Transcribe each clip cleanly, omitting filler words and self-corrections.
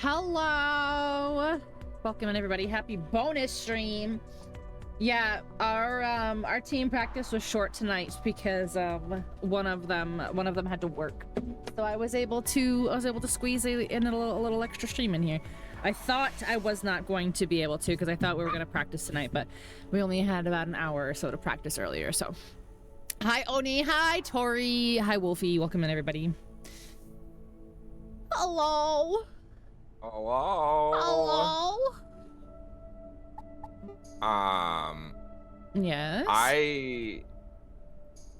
Hello! Welcome in, everybody. Happy bonus stream. Yeah, our team practice was short tonight because one of them had to work. So I was able to squeeze in a little extra stream in here. I thought I was not going to be able to because I thought we were going to practice tonight, but we only had about an hour or so to practice earlier. So hi Oni, hi Tori, hi Wolfie. Welcome in, everybody. Hello. Hello. Hello. Yes. I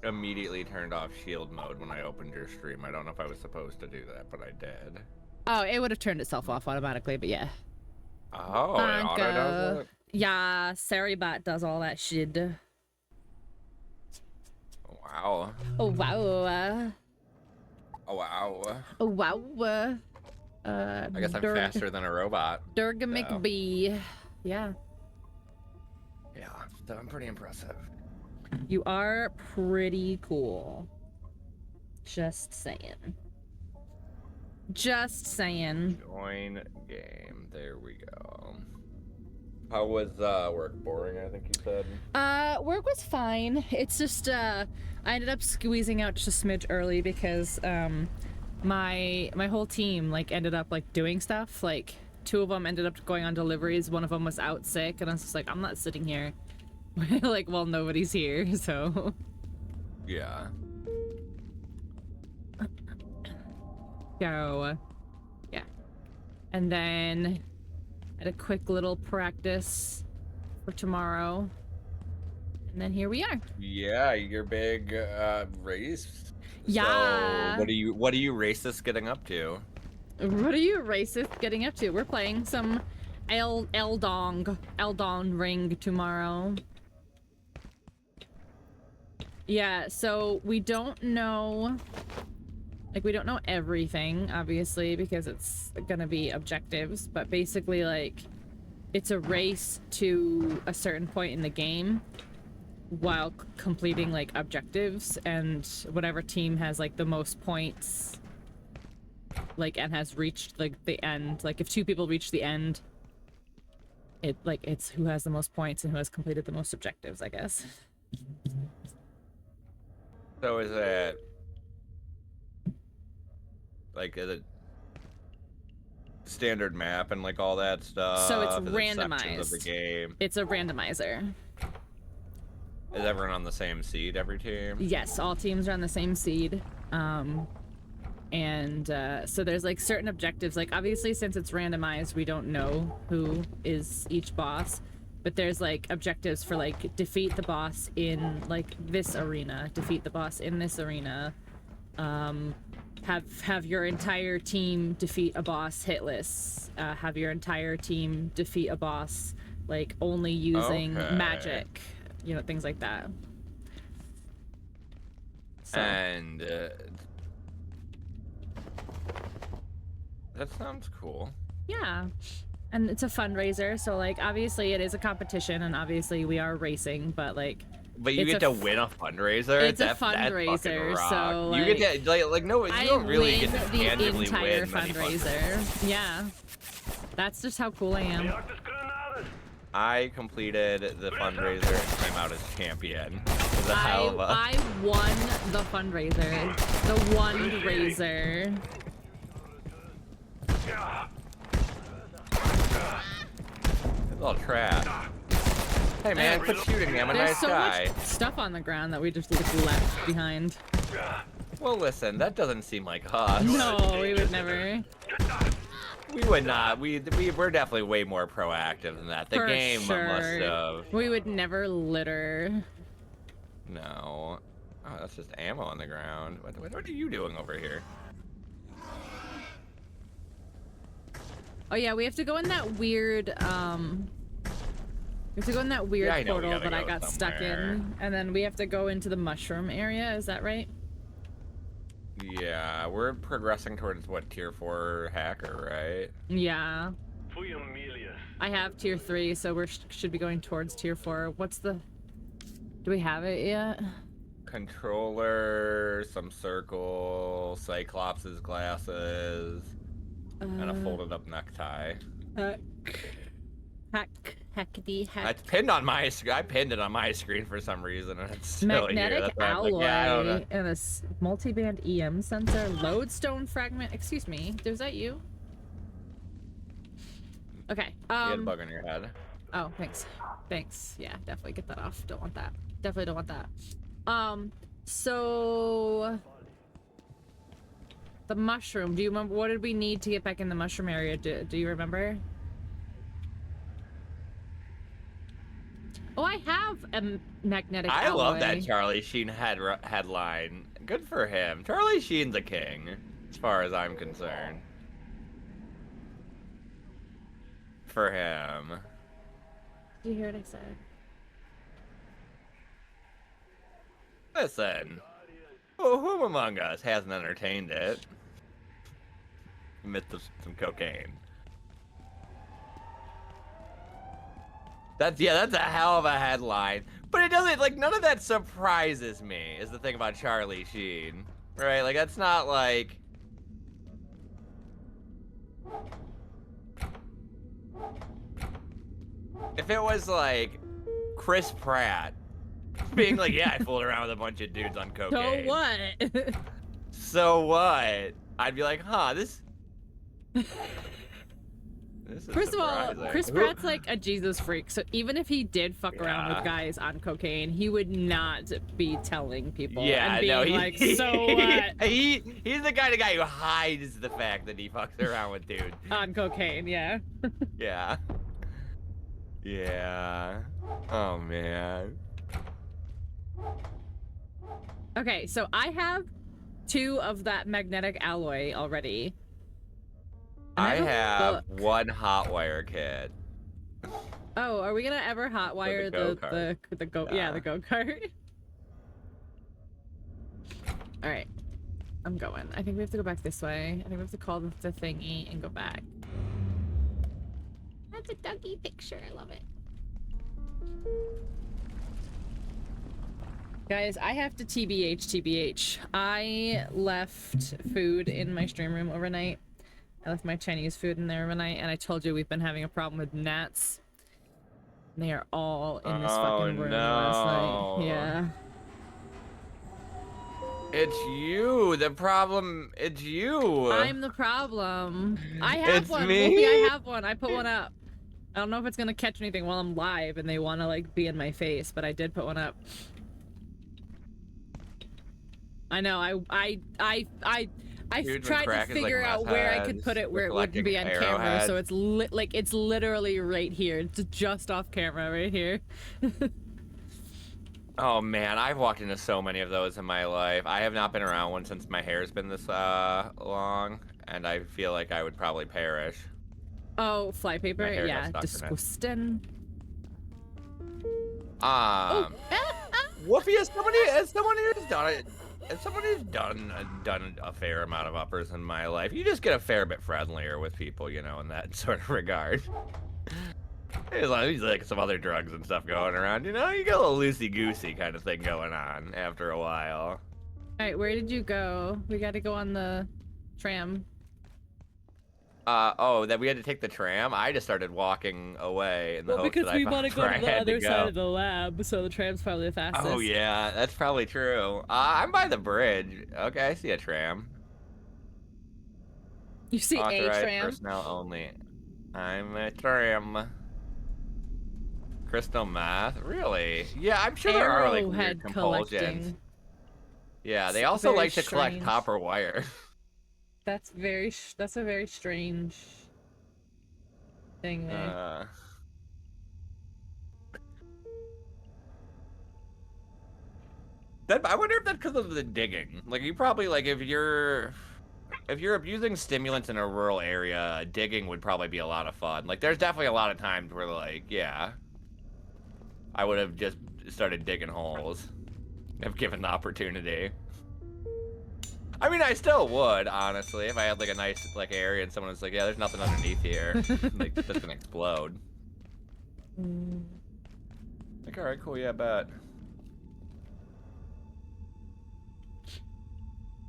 immediately turned off shield mode when I opened your stream. I don't know if I was supposed to do that, but I did. Oh, it would have turned itself off automatically, but yeah. Oh, it auto does it? Yeah, Saribot does all that shit. Wow. Oh wow. Oh wow. Oh wow. I guess I'm faster than a robot. DrJMcB. Yeah. Yeah, so I'm pretty impressive. You are pretty cool. Just saying. Just saying. Join game. There we go. How was work? Boring, I think you said? Work was fine. It's just I ended up squeezing out just a smidge early because my whole team like ended up like doing stuff. Like 2 of them ended up going on deliveries, 1 of them was out sick, and I was just like, I'm not sitting here like while nobody's here, so Yeah. So yeah. And then had a quick little practice for tomorrow. And then here we are. Yeah, your big race. Yeah. So what are you racists getting up to? What are you racists getting up to? We're playing some Eldon Ring tomorrow. Yeah, so we don't know, like, we don't know everything, obviously, because it's gonna be objectives, but basically, like, it's a race to a certain point in the game while completing, like, objectives, and whatever team has, like, the most points, like, and has reached, like, the end, like, if 2 people reach the end, it's who has the most points and who has completed the most objectives, I guess. So is it like standard map and like all that stuff? So it's Is randomized. Of the game? It's a randomizer. Is everyone on the same seed, every team? Yes, all teams are on the same seed. So there's like certain objectives, like obviously since it's randomized, we don't know who is each boss, but there's like objectives for like defeat the boss in like this arena, defeat the boss in this arena, have your entire team defeat a boss hitless, have your entire team defeat a boss like only using magic, you know, things like that. So. And that sounds cool. Yeah, and it's a fundraiser, so like obviously it is a competition, and obviously we are racing, but like. But you get to win a fundraiser. It's a fundraiser, so like, you get to like no, you don't really get to tangibly the entire win many fundraiser. Yeah, that's just how cool I am. I completed the fundraiser and came out as champion. I won the fundraiser. The one-raiser. It's all trash. Hey man, quit shooting me. I'm a nice guy. There's so much stuff on the ground that we just left behind. Well, listen, that doesn't seem like us. No, we would never. We would not. We're definitely way more proactive than that. The game must have. We would never litter. No. Oh, that's just ammo on the ground. What are you doing over here? Oh yeah, we have to go in that weird, we have to go in that weird portal that I got stuck in, and then we have to go into the mushroom area, is that right? Yeah, we're progressing towards, what, tier 4 hacker, right? Yeah. I have tier 3, so we should be going towards tier 4. What's the... Do we have it yet? Controller, some circle, Cyclops' glasses. And a folded up necktie. Hackety hack. It's pinned on my screen. I pinned it on my screen for some reason, and it's still Magnetic here. That's why I'm alloy like, yeah, I don't know. and a multi-band EM sensor. Lodestone fragment. Excuse me. Was that you? Okay. You had a bug on your head. Oh, thanks. Thanks. Yeah, definitely get that off. Don't want that. Definitely don't want that. So the mushroom. Do you remember what did we need to get back in the mushroom area? Do you remember? Oh, I have a magnetic alloy. I love that Charlie Sheen headline. Good for him. Charlie Sheen's a king, as far as I'm concerned. For him. Did you hear what I said? Listen, who among us hasn't entertained it? Amidst some cocaine. That's a hell of a headline. But it doesn't, like, none of that surprises me, is the thing about Charlie Sheen. Right? Like, that's not like... If it was, like, Chris Pratt being like, yeah, I fooled around with a bunch of dudes on cocaine. So what? So what? I'd be like, huh, this is First of all, surprising. Chris Pratt's like a Jesus freak, so even if he did fuck around with guys on cocaine, he would not be telling people and being like, so what? He's the kind of guy who hides the fact that he fucks around with dudes. On cocaine, yeah. Yeah. Yeah. Oh, man. Okay, so I have 2 of that magnetic alloy already. I have 1 hot wire kit. Oh, are we gonna ever hotwire the go-kart? All right, I'm going. I think we have to go back this way. I think we have to call the thingy and go back. That's a doggy picture. I love it. Guys, I have to TBH. I left food in my stream room overnight. I left my Chinese food in there overnight, and I told you we've been having a problem with gnats. They are all in this fucking room last night. Yeah. It's you. The problem. It's you. I'm the problem. I have It's one. me? Wolfie, I have one. I put one up. I don't know if it's gonna catch anything while I'm live and they want to like be in my face, but I did put one up. I know. I tried to figure out where I could put it where it wouldn't be on camera, so it's it's literally right here. It's just off camera right here. Oh man, I've walked into so many of those in my life. I have not been around one since my hair's been this long, and I feel like I would probably perish. Oh, flypaper? Yeah, disgusting. Woofy, as someone who's done it, as someone who's done a fair amount of uppers in my life, you just get a fair bit friendlier with people, you know, in that sort of regard. There's like some other drugs and stuff going around, you know, you get a little loosey-goosey kind of thing going on after a while. Alright, where did you go? We gotta go on the tram. Oh, that we had to take the tram? I just started walking away in the hopes because that we want to go to the other go. side of the lab, so the tram's probably the fastest. Oh yeah, that's probably true. I'm by the bridge. Okay, I see a tram. You see Authorized a tram? personnel only. I'm a tram. Crystal meth? Really? Yeah, I'm sure there are like weird compulsions. Yeah, they also like to collect copper wire. That's a very strange thing there. I wonder if that's because of the digging. Like, you probably, like, if you're abusing stimulants in a rural area, digging would probably be a lot of fun. Like, there's definitely a lot of times where, like, yeah, I would have just started digging holes if given the opportunity. I mean, I still would, honestly, if I had, like, a nice, like, area and someone was like, yeah, there's nothing underneath here. Like, that's gonna explode. Like, alright, cool, yeah, bet.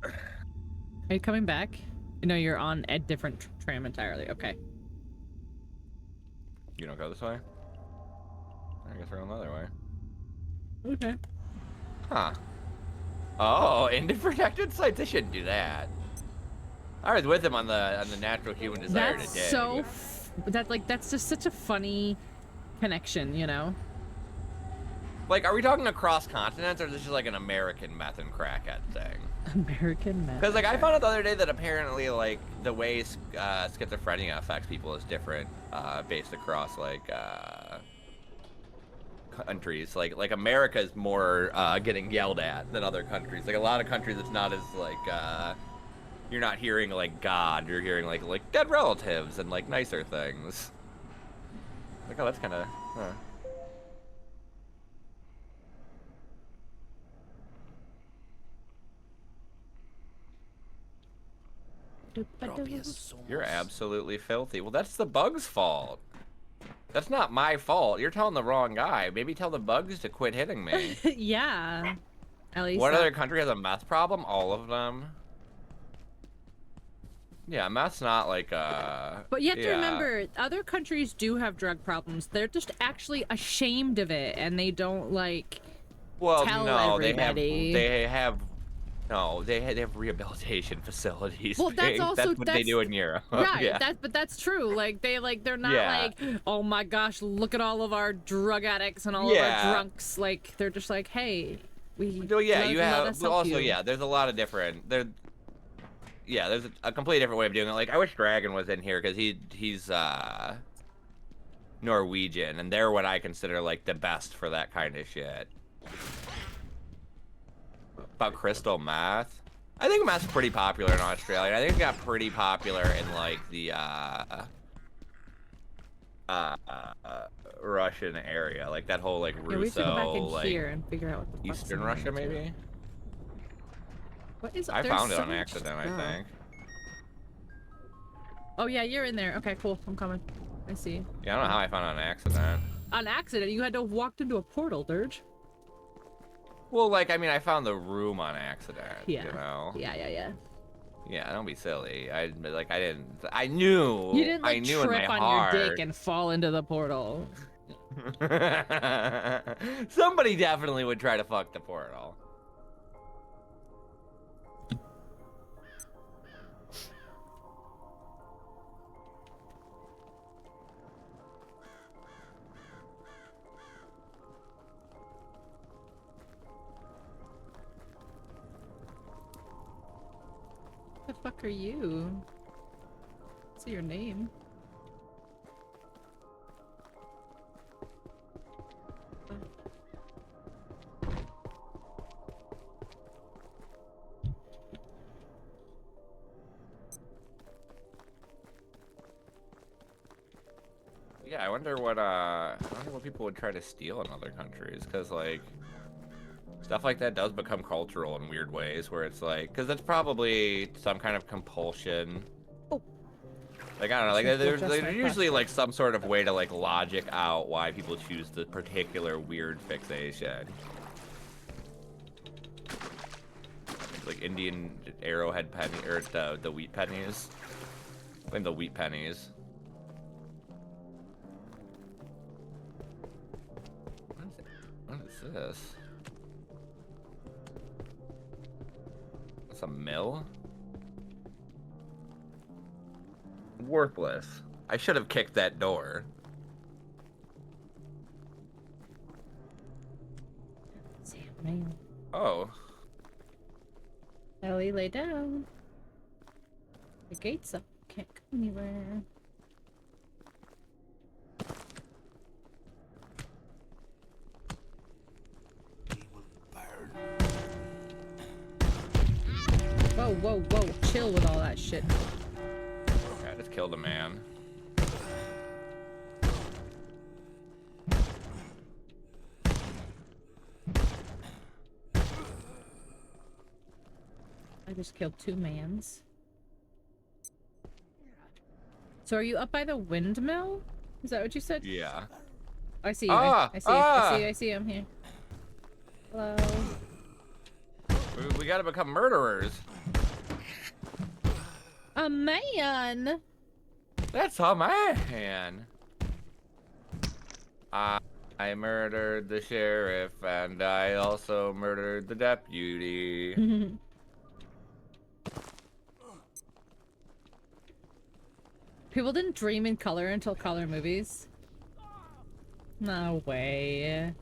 Are you coming back? No, you're on a different tram entirely. Okay. You don't go this way? I guess we're going the other way. Okay. Huh. Oh, into protected sites? They shouldn't do that. I was with him on the natural human desire to dig. That's so... that's just such a funny connection, you know? Like, are we talking across continents, or is this just like an American meth and crackhead thing? American meth. Because, like, I found out the other day that apparently, like, the way schizophrenia affects people is different, based across, like, countries. Like America is more getting yelled at than other countries. Like, a lot of countries, it's not as, like, you're not hearing, like, God. You're hearing, like dead relatives and, like, nicer things. Like, oh, that's kind of... Huh. You're absolutely filthy. Well, that's the bug's fault. That's not my fault. You're telling the wrong guy. Maybe tell the bugs to quit hitting me. Yeah. At least what other country has a meth problem? All of them. Yeah, meth's not like But you have to remember, other countries do have drug problems. They're just actually ashamed of it, and they don't like tell everybody. They have rehabilitation facilities. Well, that's what they do in Europe. Right, yeah. but that's true. Like they're not like, oh my gosh, look at all of our drug addicts and all of our drunks. Like they're just like, hey, you have there's a lot of different there's a completely different way of doing it. Like I wish Dragon was in here because he's Norwegian, and they're what I consider like the best for that kind of shit. About crystal meth, I think meth's pretty popular in Australia. I think it got pretty popular in like the Russian area, like that whole like Russo, we should go back in here and figure out what the Eastern Russia maybe. What is? I found it on accident, I think. Oh yeah, you're in there. Okay, cool. I'm coming. I see. Yeah, I don't know how I found it on accident. On accident? You had to have walked into a portal, Dirge. Well, like, I mean, I found the room on accident, yeah. You know? Yeah. Yeah, don't be silly. I knew. You didn't, like, I knew trip in my on heart. your dick and fall into the portal. Somebody definitely would try to fuck the portal. What the fuck are you? What's your name? Yeah, I wonder what people would try to steal in other countries, because like stuff like that does become cultural in weird ways, where it's like, because it's probably some kind of compulsion. Oh. Like I don't know, like there's usually like some sort of way to like logic out why people choose the particular weird fixation. Like Indian arrowhead penny, or the wheat pennies. I think the wheat pennies. What is this? That's a mill? Worthless. I should have kicked that door. Man. Oh. Ellie, lay down. The gate's up. Can't go anywhere. Whoa. Chill with all that shit. Okay, I just killed a man. I just killed 2 mans. So are you up by the windmill? Is that what you said? Yeah. I see you. I see him here. Hello. We gotta become murderers. A man? That's a man. I murdered the sheriff, and I also murdered the deputy. People didn't dream in color until color movies. No way.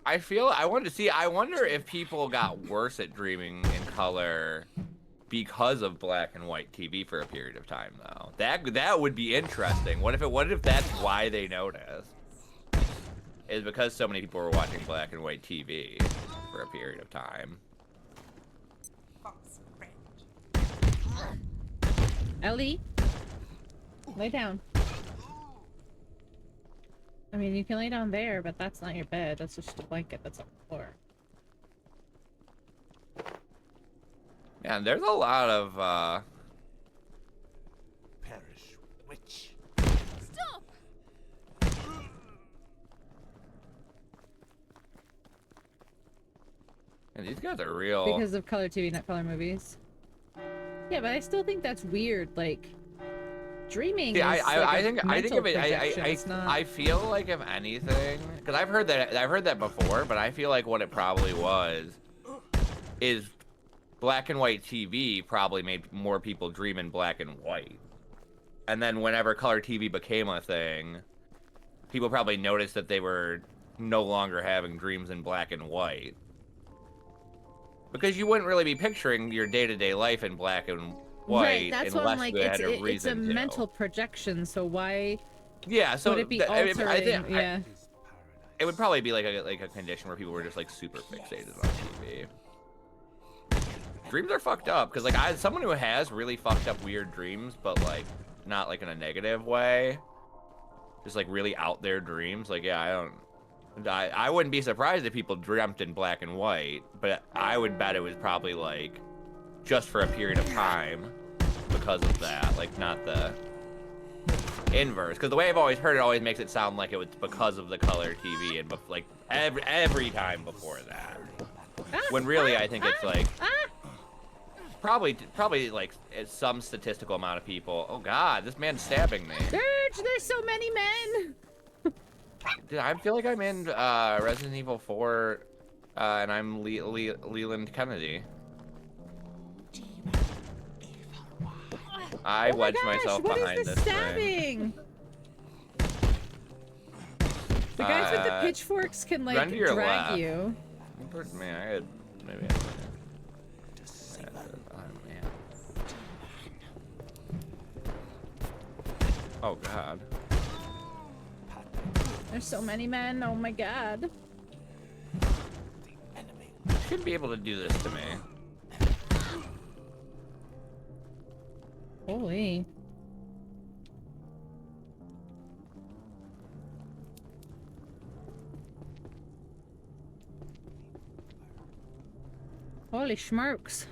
I wonder if people got worse at dreaming in color because of black and white TV for a period of time, though. That would be interesting. What if that's why they noticed? Is because so many people were watching black and white TV for a period of time. Ellie, lay down. I mean, you can lay down there, but that's not your bed. That's just a blanket that's on the floor. Yeah, there's a lot of, Perish, witch. Stop! and these guys are real. Because of color TV, not color movies. Yeah, but I still think that's weird. Like, dreaming. See, is I like think of it. I feel like if anything, because I've heard that before, but I feel like what it probably was is black and white TV probably made more people dream in black and white, and then whenever color TV became a thing, people probably noticed that they were no longer having dreams in black and white. Because you wouldn't really be picturing your day-to-day life in black and white, right, that's what I'm like. It's a to. mental projection. So why? Yeah. So would it be altering? Yeah. It would probably be like a condition where people were just like super fixated on TV. Dreams are fucked up because like someone who has really fucked up weird dreams, but like not like in a negative way, just like really out there dreams. Like yeah, I wouldn't be surprised if people dreamt in black and white, but I would bet it was probably like just for a period of time because of that, like not the inverse. Because the way I've always heard it always makes it sound like it was because of the color TV and like every time before that. When really I think it's like probably like some statistical amount of people. Oh God, this man's stabbing me. Dirge, there's so many men. Dude, I feel like I'm in Resident Evil 4, and I'm Leland Kennedy. I wedged myself behind this stabbing? The guys with the pitchforks can like run to your drag left. you. Man, I had maybe. Oh God. There's so many men. Oh my God. You shouldn't be able to do this to me. Holy. Holy schmirks.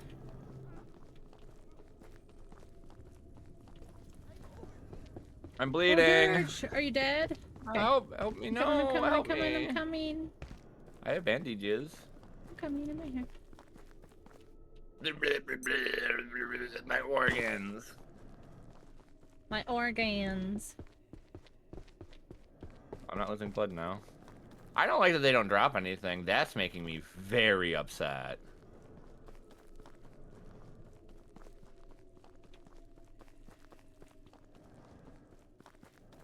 I'm bleeding. Oh, Dirge, are you dead? Okay. Help me, no, help me. I'm coming. I have bandages. I'm coming in my hair. My organs. My organs. I'm not losing blood now. I don't like that they don't drop anything. That's making me very upset.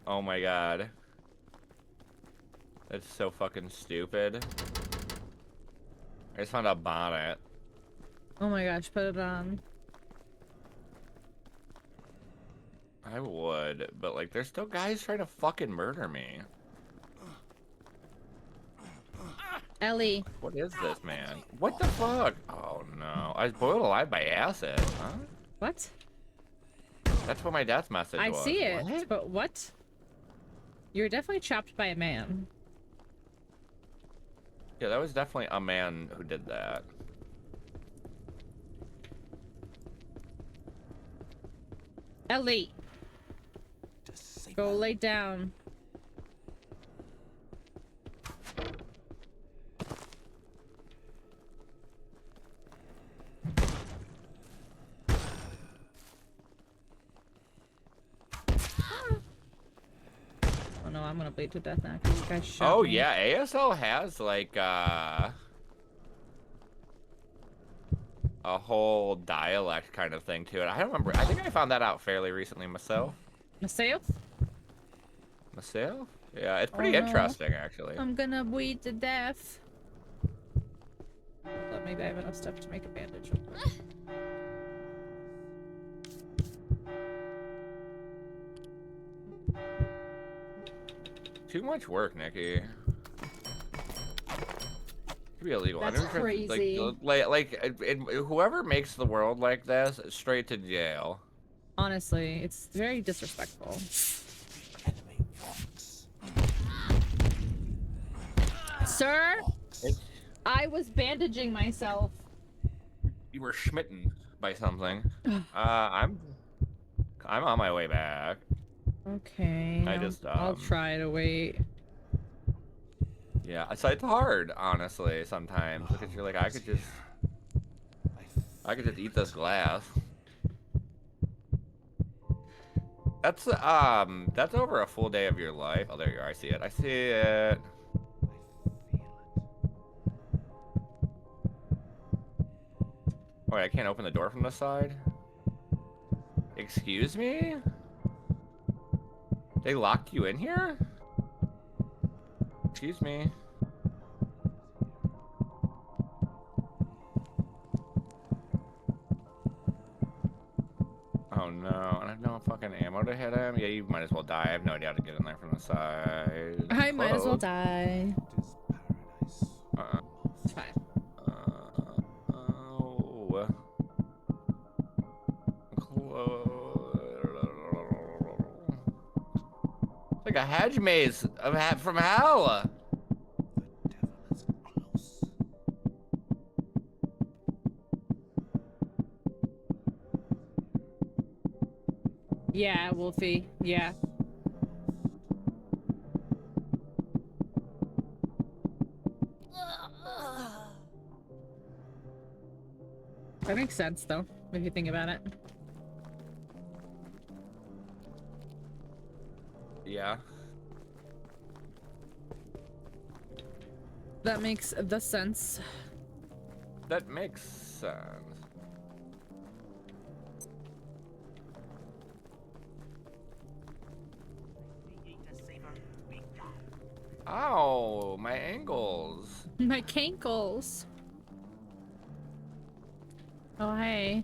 Oh my God. That's so fucking stupid. I just found a bonnet. Oh my gosh, put it on. I would, but like there's still guys trying to fucking murder me. Ellie. What is this, man? What the fuck? Oh no. I was boiled alive by acid, huh? What? That's what my death message was. I see it, what? but what? You were definitely chopped by a man. Yeah, that was definitely a man who did that. Ellie. Go lay down. I'm gonna bleed to death now because this guy shot Oh me. yeah, ASL has like a whole dialect kind of thing to it. I don't remember. I think I found that out fairly recently myself. Myself? Myself? Yeah, it's pretty Oh, no. interesting actually. I'm gonna bleed to death. But maybe I have enough stuff to make a bandage. Too much work, Nikki. Could be illegal. That's crazy. Whoever makes the world like this, straight to jail. Honestly, it's very disrespectful. Sir, I was bandaging myself. You were smitten by something. I'm on my way back. Okay. I'll try to wait. Yeah, so it's hard, honestly, sometimes, because you're like, I could just eat this glass. That's over a full day of your life. Oh, there you are. I see it. I see it. Oh, wait, I can't open the door from the side? Excuse me? They locked you in here? Excuse me. Oh no, and I have no fucking ammo to hit him? Yeah, you might as well die. I have no idea how to get in there from the side. I might as well die. It's fine. Oh. It's like a hedge maze from hell. Yeah, Wolfie. Yeah. That makes sense, though, if you think about it. Yeah. That makes the sense. That makes sense. Ow, my ankles. My cankles. Oh, hey.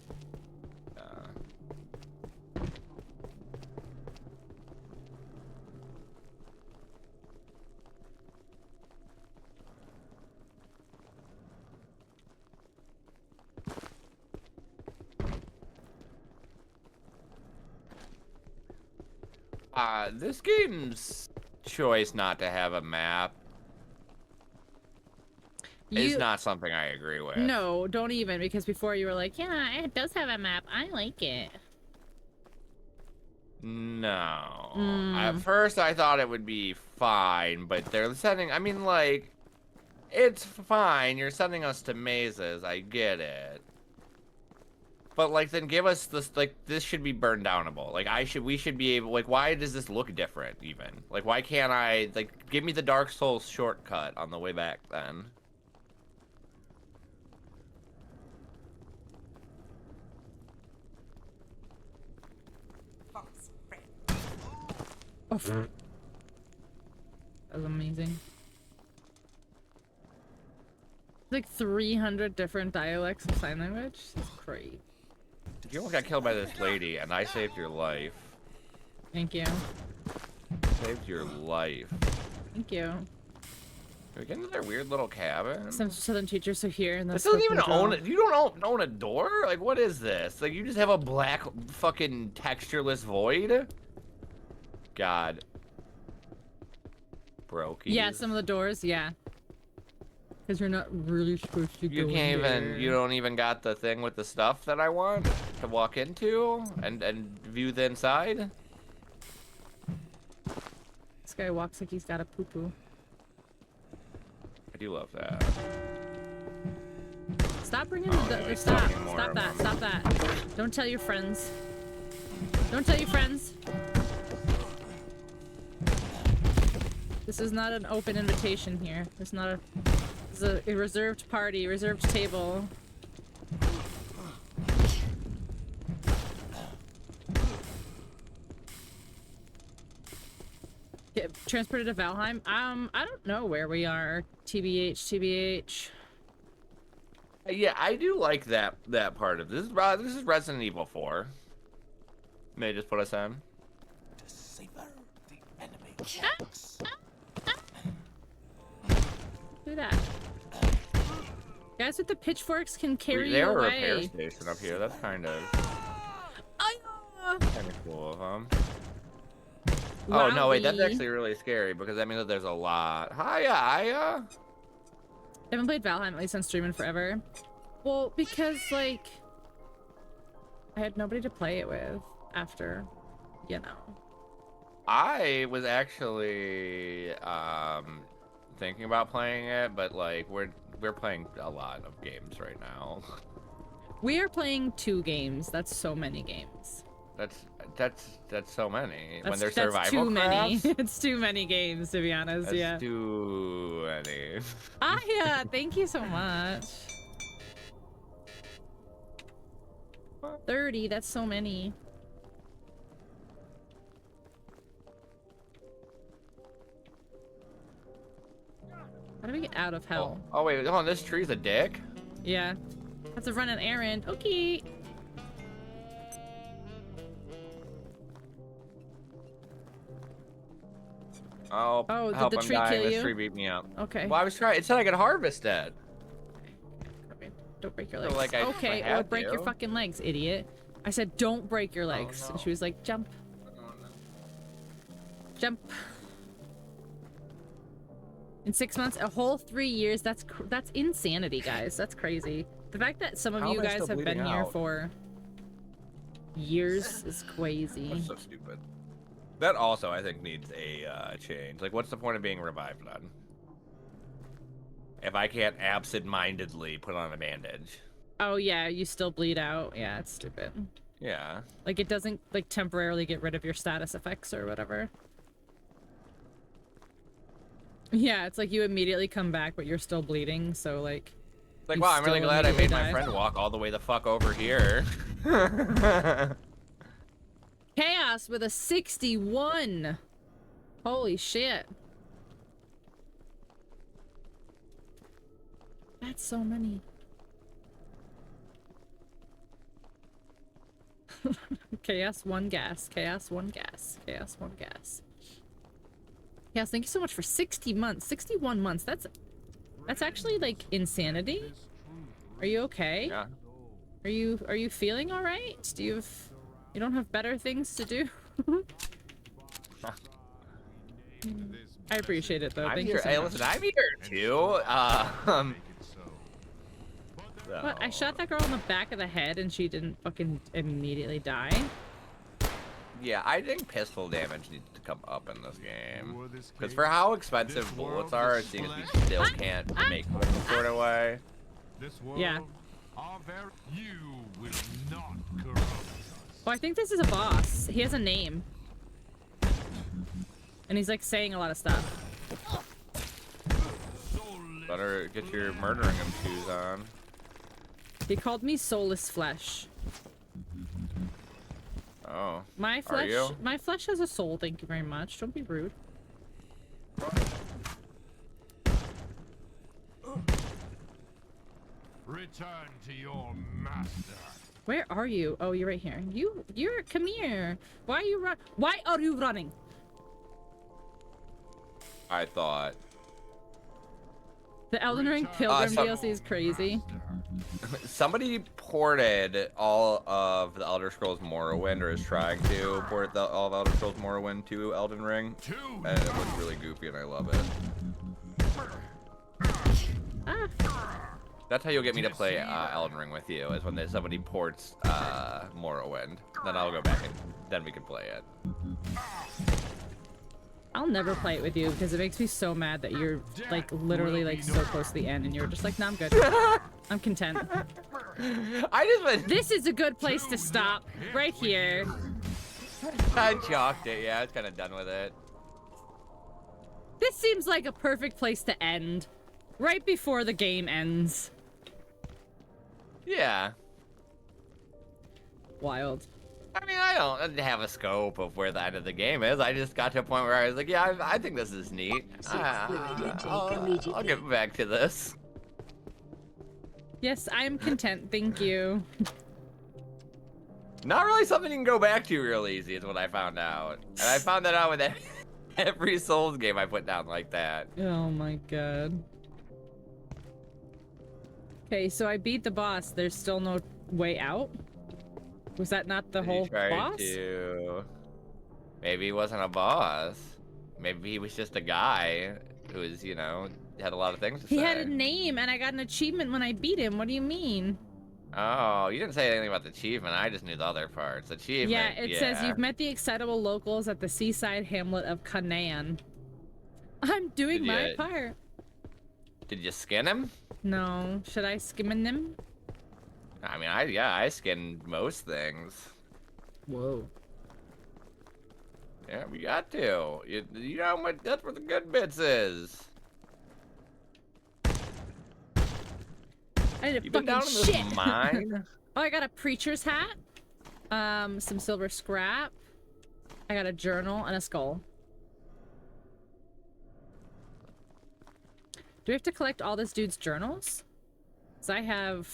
This game's choice not to have a map is not something I agree with. No, don't even, because before you were like, yeah, it does have a map. I like it. No. At first I thought it would be fine, but they're sending, I mean, like, it's fine. You're sending us to mazes. I get it. But, like, then give us this, like, this should be burn downable. Like, we should be able, like, why does this look different, even? Like, why can't I, like, give me the Dark Souls shortcut on the way back, then? Oh, that was amazing. Like 300 different dialects of sign language? That's great. You almost got killed by this lady, and I saved your life. Thank you. Saved your life. Thank you. Can we get into their weird little cabin? Some southern teachers are here, and this doesn't even own it. You don't own a door? Like, what is this? Like, you just have a black fucking textureless void? God. Brokey. Yeah, some of the doors, yeah. Because you're not really supposed to go in there. You don't even got the thing with the stuff that I want to walk into and view the inside? This guy walks like he's got a poo-poo. I do love that. Stop bringing the stop that. Don't tell your friends. Don't tell your friends. This is not an open invitation here. This is a reserved party, reserved table. Get transported to Valheim? I don't know where we are. TBH, TBH. Yeah, I do like that part of this. This is Resident Evil 4. May I just put us in? To savor the enemy. Do that. Guys with the pitchforks can carry you They have a away. repair station up here. That's kind of cool of them. Oh no, wait, that's actually really scary because that means that there's a lot. Hiya, Aya. I haven't played Valheim at least on stream in forever. Well, because like I had nobody to play it with after, you know. I was actually thinking about playing it, but like we're playing a lot of games right now. We are playing 2 games. That's so many games. That's so many. That's, when there's that's survival too many. crafts, It's too many games, to be honest. that's Yeah. too many. Aya, thank you so much. 30, that's so many. How do we get out of hell? Oh wait, hold on, this tree's a dick? Yeah. Have to run an errand. Okay. Oh, Oh, help, did the I'm tree dying. kill This you? tree beat me up. Okay. Well, I was trying. It said I could harvest it. Don't break your So, legs. like, I okay, had or break your to. fucking legs, idiot. I said don't break your legs. no. And she was like, jump. Jump. In 6 months, a whole 3 years, that's insanity, guys. That's crazy. The fact that some of How you am I guys still have been bleeding here out? for years is crazy. That's so stupid. That also, I think, needs a change. Like, what's the point of being revived then? If I can't absent-mindedly put on a bandage. Oh yeah, you still bleed out. Yeah, it's stupid. Yeah. Like it doesn't like temporarily get rid of your status effects or whatever. Yeah, it's like you immediately come back, but you're still bleeding. So like. Like, you wow, I'm really still glad I made immediately my die. friend walk all the way the fuck over here. Chaos with a 61. Holy shit. That's so many. Chaos 1 gas. Chaos 1 gas. Chaos 1 gas. Chaos, thank you so much for 60 months. 61 months. That's actually like insanity. Are you okay? Yeah. Are you feeling all right? You don't have better things to do? I appreciate it though. I'm Thank here. you so Hey, much. listen, I'm here too. What? I shot that girl in the back of the head and she didn't fucking immediately die? Yeah, I think pistol damage needs to come up in this game. Because for how expensive bullets are, it seems we still can't make them some sort of way. Yeah. You will not corrupt us. Well, I think this is a boss. He has a name. And he's like saying a lot of stuff. Better get your murdering him shoes on. He called me soulless flesh. Oh. My Are you? flesh has a soul, thank you very much. Don't be rude. Return to your master. Where are you? Oh, you're right here. Come here. Why are you running? I thought. The Elden Ring Pilgrim so- DLC is crazy. Somebody ported all of the Elder Scrolls Morrowind, or is trying to port all of Elder Scrolls Morrowind to Elden Ring. And it looks really goofy and I love it. Ah. That's how you'll get me to play Elden Ring with you, is when somebody ports Morrowind. Then I'll go back and then we can play it. I'll never play it with you because it makes me so mad that you're like literally like so close to the end and you're just like, no, I'm good. I'm content. This is a good place to stop. Right here. I chalked it, yeah, I was kind of done with it. This seems like a perfect place to end. Right before the game ends. Yeah. Wild. I mean, I don't have a scope of where the end of the game is. I just got to a point where I was like, yeah, I think this is neat. I'll get back to this. Yes, I'm content, thank you. Not really something you can go back to real easy is what I found out. And I found that out with every Souls game I put down like that. Oh my god. Okay, so I beat the boss. There's still no way out? Was that not the whole boss? Maybe he wasn't a boss. Maybe he was just a guy who was, you know, had a lot of things to say. He had a name and I got an achievement when I beat him. What do you mean? Oh, you didn't say anything about the achievement. I just knew the other parts. Achievement, yeah, it says you've met the excitable locals at the seaside hamlet of Canaan. I'm doing my part. Did you skin him? No. Should I skim them? I mean, I skinned most things. Whoa. Yeah, we got to. You know what? That's where the good bits is. I did You a been down in fucking this shit. mine? Oh, I got a preacher's hat. Some silver scrap. I got a journal and a skull. Do we have to collect all this dude's journals? Because I have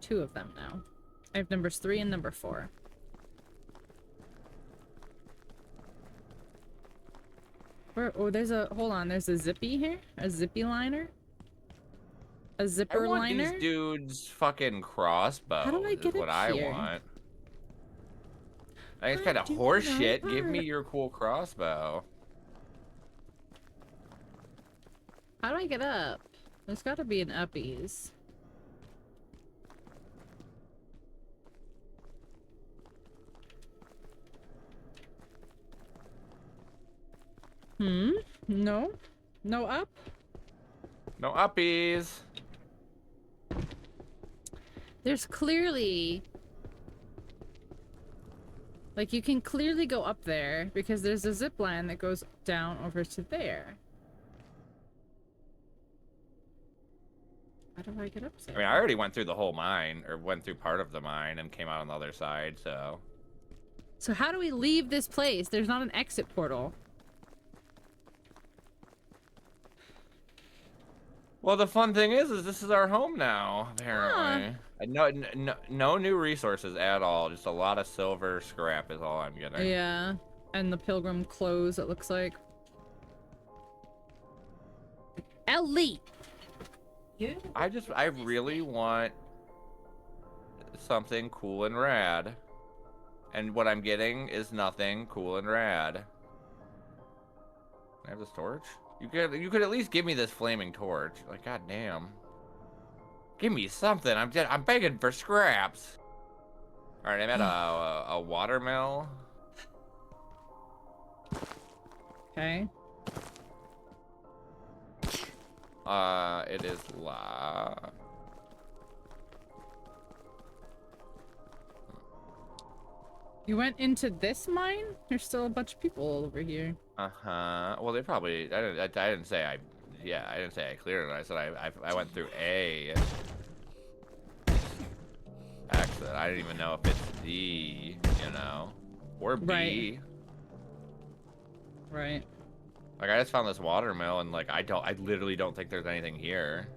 2 of them now. I have numbers 3 and number 4. Where, oh, there's a, hold on, there's a zippy here? A zippy liner? A zipper I want liner? these dudes fucking crossbow. How do I get is what it I here? want. I think it's kind of horse shit. Give me your cool crossbow. How do I get up? There's gotta be an uppies. No? No up? No uppies. There's clearly... Like, you can clearly go up there because there's a zip line that goes down over to there. How do I get up there? I mean, I already went through the whole mine, or went through part of the mine and came out on the other side, so... So how do we leave this place? There's not an exit portal. Well, the fun thing is this is our home now, apparently. And no new resources at all. Just a lot of silver scrap is all I'm getting. Yeah, and the pilgrim clothes, it looks like. Elite! I really want something cool and rad. And what I'm getting is nothing cool and rad. Can I have this torch? You could at least give me this flaming torch. Like, goddamn. Give me something. I'm begging for scraps. All right, I'm at a watermill. Okay. It is locked. You went into this mine? There's still a bunch of people over here. Uh-huh. Well, they probably... I didn't say I... Yeah, I didn't say I cleared it. I said I went through A exit. I didn't even know if it's D, you know, or B. Right. Like, I just found this watermill, and like, I literally don't think there's anything here.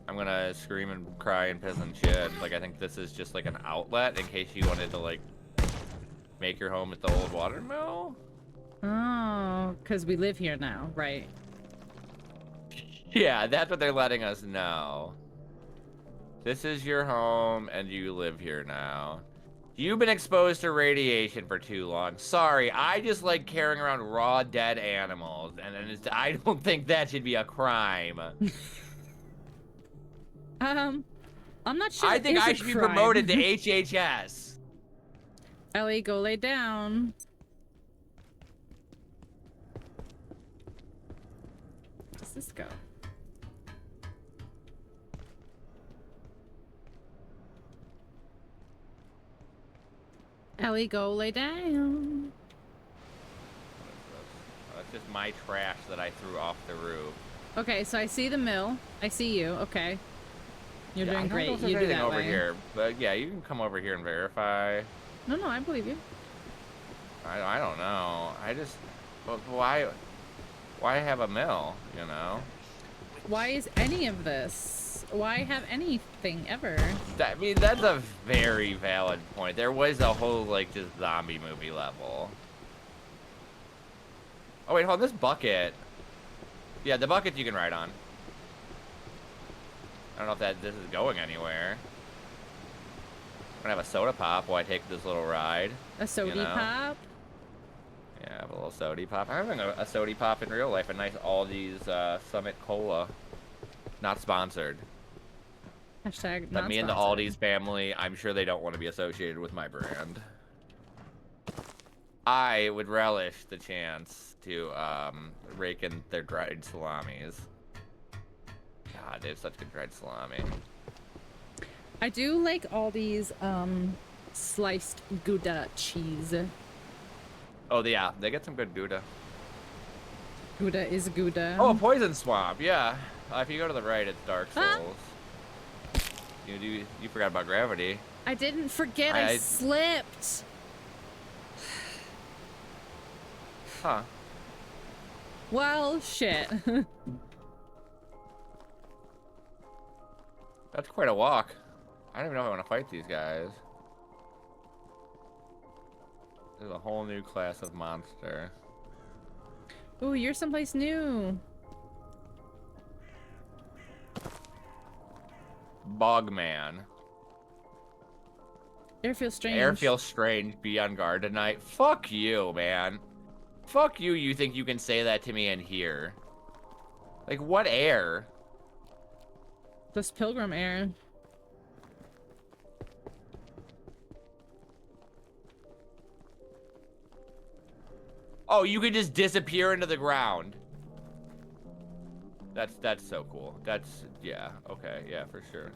I'm gonna scream and cry and piss and shit. Like, I think this is just like an outlet in case you wanted to like make your home at the old watermill. Oh, because we live here now, right? Yeah, that's what they're letting us know. This is your home, and you live here now. You've been exposed to radiation for too long. Sorry, I just like carrying around raw, dead animals, and I don't think that should be a crime. I'm not sure. I think I should be promoted to HHS. Ellie, go lay down. Where does this go? Ellie, go lay down. That's just my trash that I threw off the roof. Okay, so I see the mill. I see you. Okay. You're doing great. I don't know if You there's do anything that over way. here, but yeah, you can come over here and verify. No, I believe you. I don't know. I just, but why have a mill? You know. Why is any of this? Why have anything ever? I mean, that's a very valid point. There was a whole like just zombie movie level. Oh wait, hold on. This bucket. Yeah, the bucket you can ride on. I don't know if this is going anywhere. I'm gonna have a soda pop while I take this little ride. A sody pop? Yeah, I have a little sody pop. I'm having a sody pop in real life. A nice Aldi's Summit Cola. Not sponsored. Hashtag But not me and the sponsored. Aldi's family, I'm sure they don't want to be associated with my brand. I would relish the chance to rake in their dried salamis. God, they have such good dried salami. I do like all these sliced Gouda cheese. Oh yeah, they get some good Gouda. Gouda is Gouda. Oh, a poison swamp, yeah. If you go to the right, it's Dark Souls. Huh? You forgot about gravity. I didn't forget. I slipped. Huh. Well, shit. That's quite a walk. I don't even know if I want to fight these guys. There's a whole new class of monster. Ooh, you're someplace new. Bogman. Air feels strange. Air feels strange. Be on guard tonight. Fuck you, man. Fuck you. You think you can say that to me in here? Like, what air? This pilgrim air. Oh, you can just disappear into the ground. That's so cool. Yeah, okay, yeah, for sure.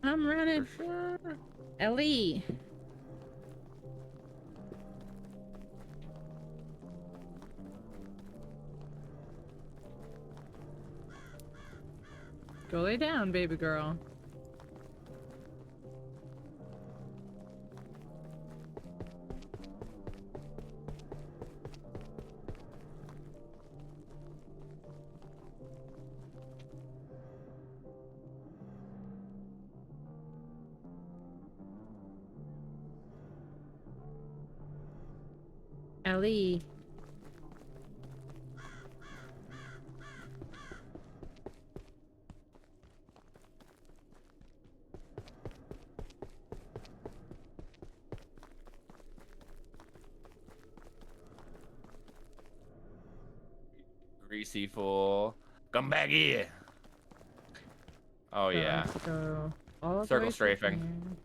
I'm running. For sure. Ellie. Go lay down, baby girl. Ellie. Greasy fool. Come back here. Oh, yeah. So, all the Circle way strafing.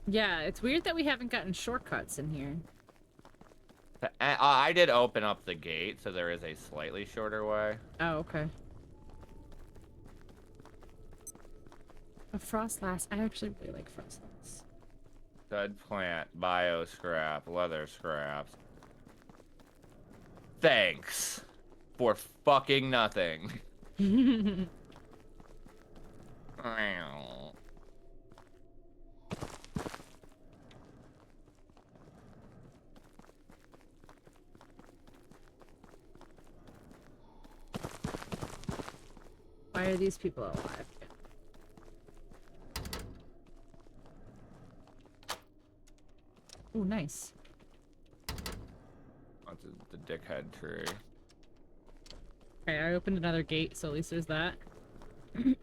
Yeah, it's weird that we haven't gotten shortcuts in here. I did open up the gate, so there is a slightly shorter way. Oh, okay. A Frostlass. I actually really like Frostlass. Stud plant, bio scrap, leather scraps. Thanks for fucking nothing. Why are these people alive? Ooh, nice. That's the dickhead tree. Okay, I opened another gate, so at least there's that. Is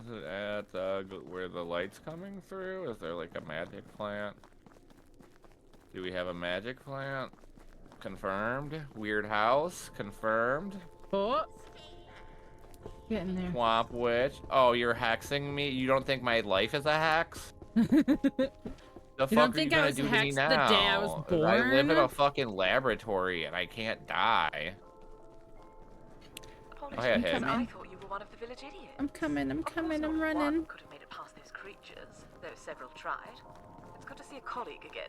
it at where the light's coming through? Is there like a magic plant? Do we have a magic plant? Confirmed. Weird house. Confirmed. Oh! Get in there. Swamp witch. Oh, you're hexing me? You don't think my life is a hex? The fuck don't are think you I gonna was do to me hexed the now? day I was I live in born? a fucking laboratory and I can't die. Apologies, Oh, yeah, because hey. I thought you were one one of the village idiots. I'm coming, Of course I'm not running. one could have made it past those creatures, though several tried. It's good to see a colleague again.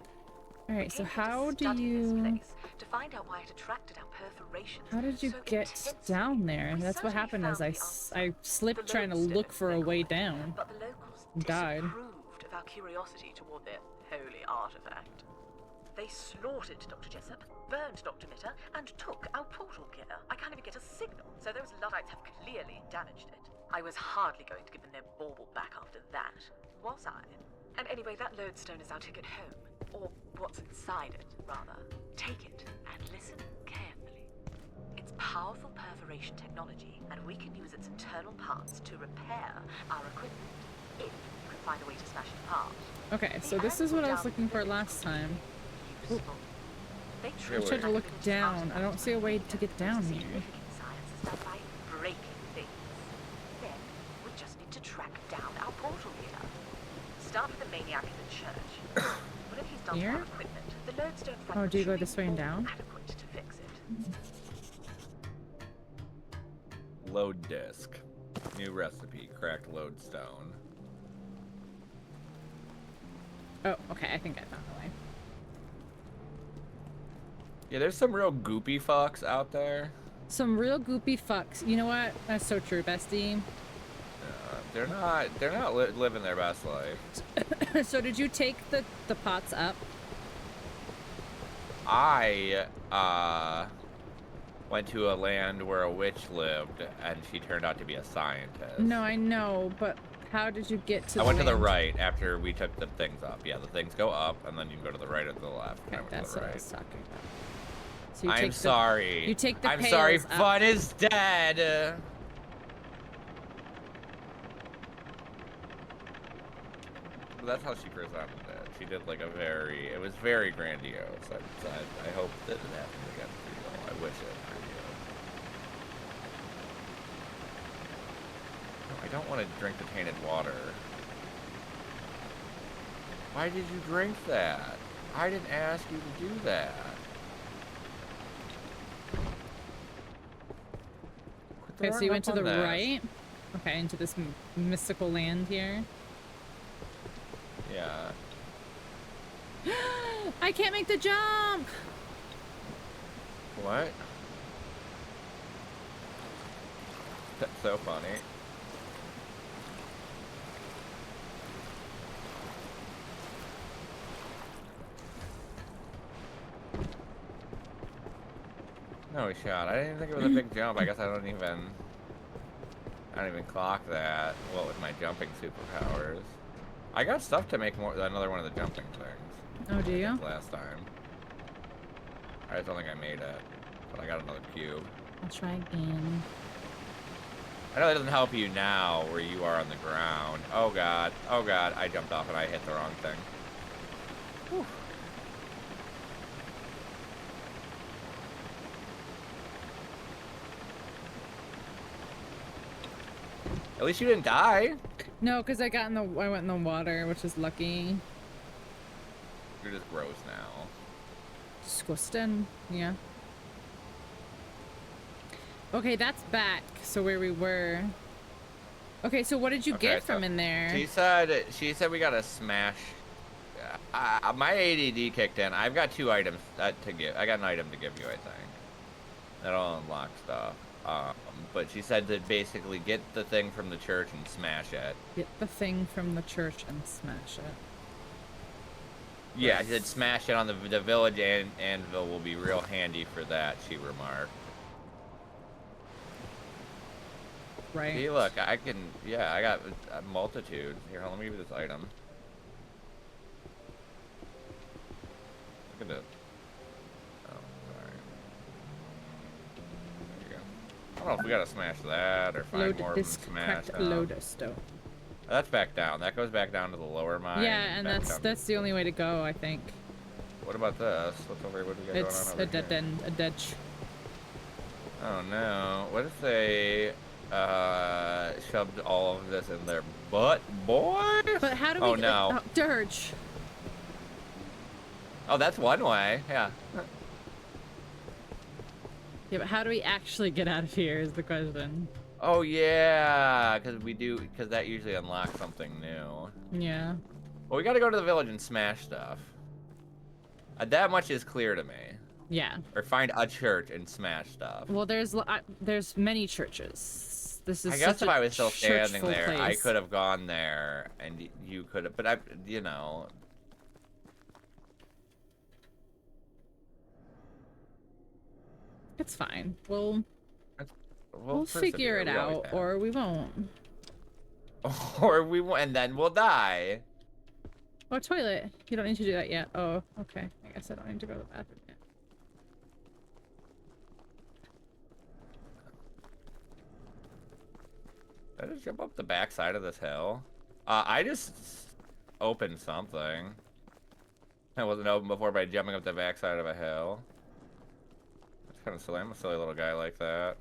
Alright, so Came here how to do study this you... place, to find out why it attracted our perforations How did you so get intensely. down there? We That's what certainly happened is found I, the answer. I slipped The trying to lodestone, look for a they way call it. down. But the locals Died. disapproved of our curiosity toward their holy artifact. They slaughtered Dr. Jessup, burned Dr. Mitter, and took our portal gear. I can't even get a signal, so those Luddites have clearly damaged it. I was hardly going to give them their bauble back after that, was I? And anyway, that lodestone is our ticket home. Or what's inside it, rather. Take it and listen carefully. It's powerful perforation technology, and we can use its internal parts to repair our equipment, if you can find a way to smash it apart. Okay, so this is what I was looking for last time. Useful. They I tried to look down. I don't see a way to get down here. Significant science is done by breaking things. Then we just need to track down our portal leader. Start with the maniac in the church. What if he's done to Here? our equipment? The lodestone Oh, fragment do you go should this be way and more down? adequate to fix it. Load disk. New recipe. Cracked lodestone. Oh, okay, I think I found the way. Yeah, there's some real goopy fucks out there. Some real goopy fucks. You know what? That's so true, bestie. They're not living their best life. So did you take the pots up? I went to a land where a witch lived, and she turned out to be a scientist. No, I know, but how did you get to I went to the land? right after we took the things up. Yeah, the things go up, and then you can go to the right or the left. Okay, I went that's to the what I right. was talking about. So you I'm take the- sorry. you take the I'm sorry. pails up. Fun is dead. That's how she presented it. She did like it was very grandiose. I hope that it happens again for you. I wish it for you. No, I don't want to drink the tainted water. Why did you drink that? I didn't ask you to do that. Quit Okay, so you throwing went to up the on this. right? Okay, into this mystical land here. Yeah. I can't make the jump! What? That's so funny. No shot. I didn't even think it was a big jump. I guess I don't even clock that. What with my jumping superpowers? I got stuff to make another one of the jumping things. Oh, do you? Last time. I just don't think I made it, but I got another cube. I'll try again. I know that doesn't help you now where you are on the ground. Oh god, I jumped off and I hit the wrong thing. Whew. At least you didn't die. No, because I went in the water, which is lucky. You're just gross now. Disgusting. Yeah. Okay, that's back. So where we were. Okay, so what did you get from in there? She said we gotta smash. My ADD kicked in. I've got 2 items to give. I got an item to give you, I think. That'll unlock stuff. But she said to basically get the thing from the church and smash it. Get the thing from the church and smash it. Yeah, she said smash it on the village anvil will be real handy for that, she remarked. Right. See, look, I got a multitude. Here, let me give you this item. Look at it. Oh, sorry. There you go. I don't know if we gotta smash that or find more of them Disc smashed. cracked lodestone. That's back down. That goes back down to the lower mine. Yeah, and back down. that's the only way to go, I think. What about this? What's over? What do we got It's going on a over dead here? end, a ditch. Oh no! What if they shoved all of this in their butt, boy? But how do we? Oh no! Oh, Dirge. Oh, that's one way. Yeah. Yeah, but how do we actually get out of here is the question. Oh yeah, because that usually unlocks something new. Yeah. Well, we gotta go to the village and smash stuff. That much is clear to me. Yeah. Or find a church and smash stuff. Well, there's many churches. This is I guess such if a I was still standing churchful there, I place. could have gone there, and you could have. But you know. It's fine. We'll persevere, figure it we always out, have. or we won't. Or we won't, and then we'll die. Oh, toilet. You don't need to do that yet. Oh, okay. I guess I don't need to go to the bathroom yet. Did I just jump up the backside of this hill? I just opened something. It wasn't open before by jumping up the backside of a hill. That's kind of silly. I'm a silly little guy like that.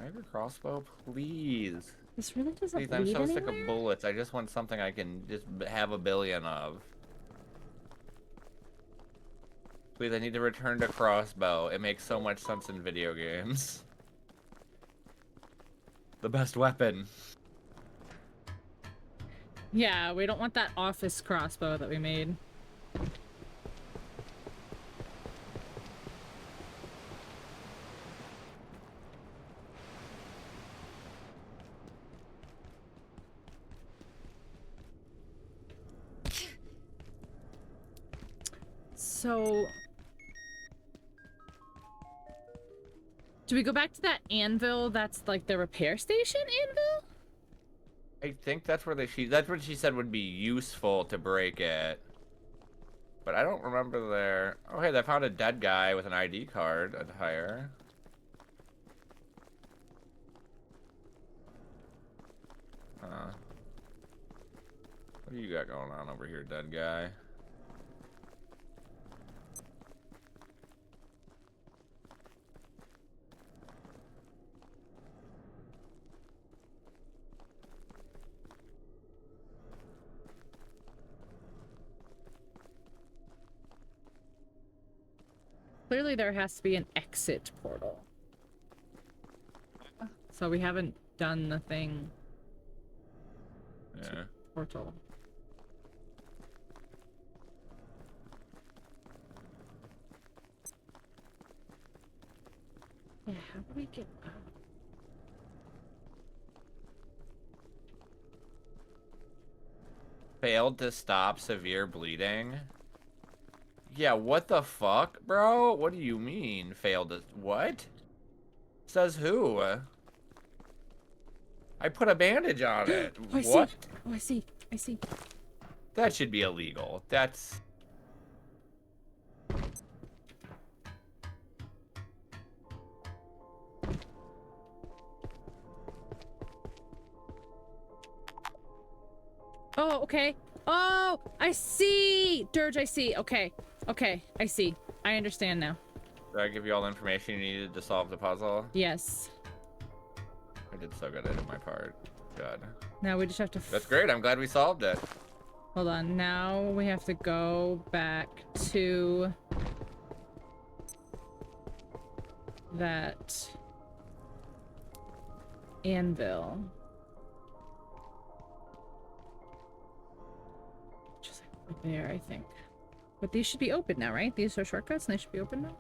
I have your crossbow, please. This really doesn't Please, I'm lead so sick of anywhere? bullets. I just want something I can just have a billion of. Please, I need to return to crossbow. It makes so much sense in video games. The best weapon. Yeah, we don't want that office crossbow that we made. So... do we go back to that anvil that's like the repair station anvil? I think that's where that's what she said would be useful to break it. But I don't remember there. Oh, hey, they found a dead guy with an ID card attire. What do you got going on over here, dead guy? Clearly there has to be an exit portal. So we haven't done the thing. Yeah. Portal. Yeah, how do we get out? Failed to stop severe bleeding. Yeah, what the fuck, bro? What do you mean, failed to... What? Says who? I put a bandage on it. Oh, I What? see. Oh, I see. I see. That should be illegal. That's... Oh, okay. Oh, I see. Dirge, I see. Okay. Okay, I see. I understand now. Did I give you all the information you needed to solve the puzzle? Yes. I did so good. I did my part. Good. Now we just have to... That's great. I'm glad we solved it. Hold on. Now we have to go back to... that... anvil. Just like right there, I think. But these should be open now, right? These are shortcuts and they should be open now?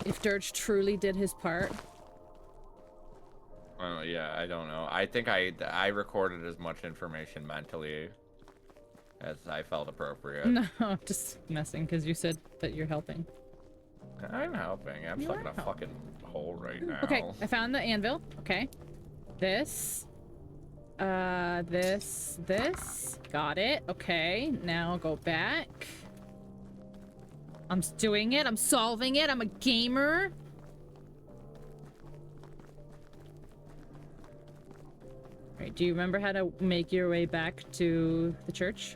If Dirge truly did his part. Oh, yeah, I don't know. I think I recorded as much information mentally as I felt appropriate. No, I'm just messing because you said that you're helping. I'm helping. I'm You stuck in are a fucking hole right now. Okay, I found the anvil. Okay. This. This. Got it. Okay, now go back. I'm doing it. I'm solving it. I'm a gamer. Right, do you remember how to make your way back to the church?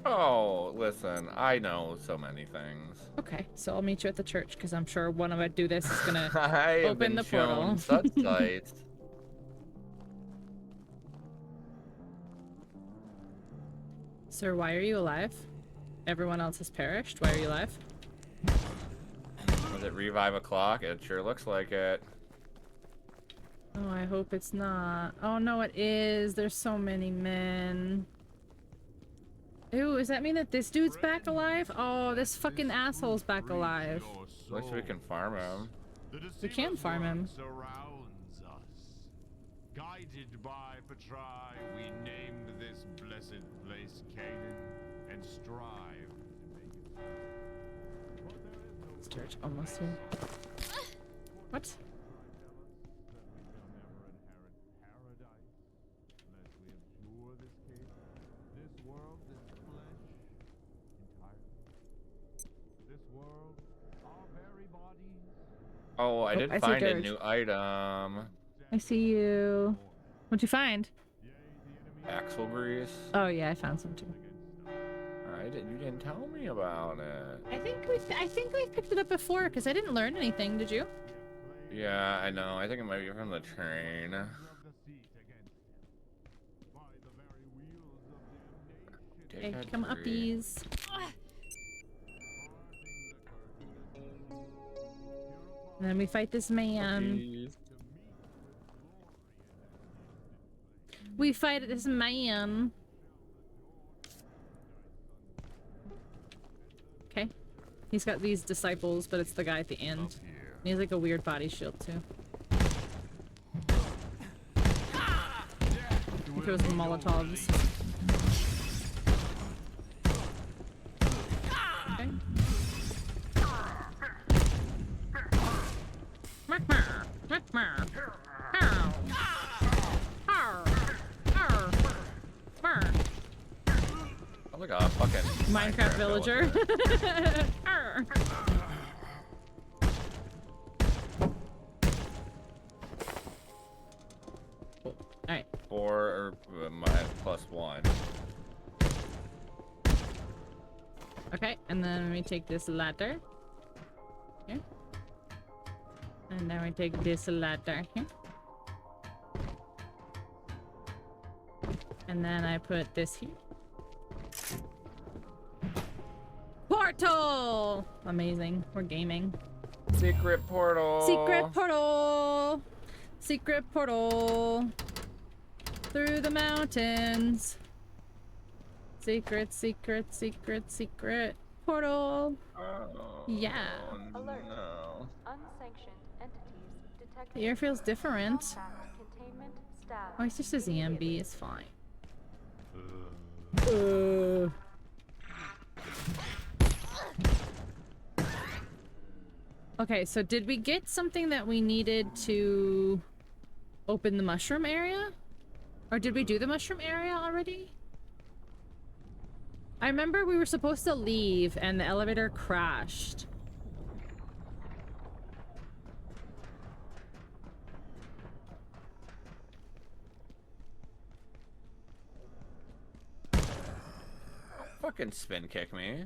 Oh, listen, I know so many things. Okay, so I'll meet you at the church because I'm sure when I do this is gonna I have open been the shown portal. such sights. Sir, why are you alive? Everyone else has perished. Why are you alive? Was it revive o'clock? It sure looks like it. Oh, I hope it's not. Oh no, it is. There's so many men. Ooh, does that mean that this dude's back alive? Oh, this fucking asshole's back alive. Looks like we can farm him. We can farm him. Surrounds us. Guided by Patrai, we named this blessed place Canaan and strive to make it. Is Dirge almost here? What? Oh, I did I see find a Dirge. new item. I see you. What'd you find? Axle grease. Oh yeah, I found some too. You didn't tell me about it. I think we picked it up before because I didn't learn anything. Did you? Yeah, I know. I think it might be from the train. Hey, come uppies. And then we fight this man. We fight this man. Okay. He's got these disciples, but it's the guy at the end. He has like a weird body shield too. He throws Molotovs. Okay. I'm like a fucking Minecraft villager. Alright. 4 or +1. Okay, and then we take this ladder. Here. And then we take this ladder here. And then I put this here. Portal! Amazing. We're gaming. Secret portal. Secret portal! Secret portal! Through the mountains. Secret, secret, secret, secret portal. Oh, Yeah. Alert. No. Unsanctioned entities detected. The air feels different. Combat containment status. Oh, he's just a ZMB. It's fine. Okay, so did we get something that we needed to open the mushroom area? Or did we do the mushroom area already? I remember we were supposed to leave and the elevator crashed. Fucking spin kick me.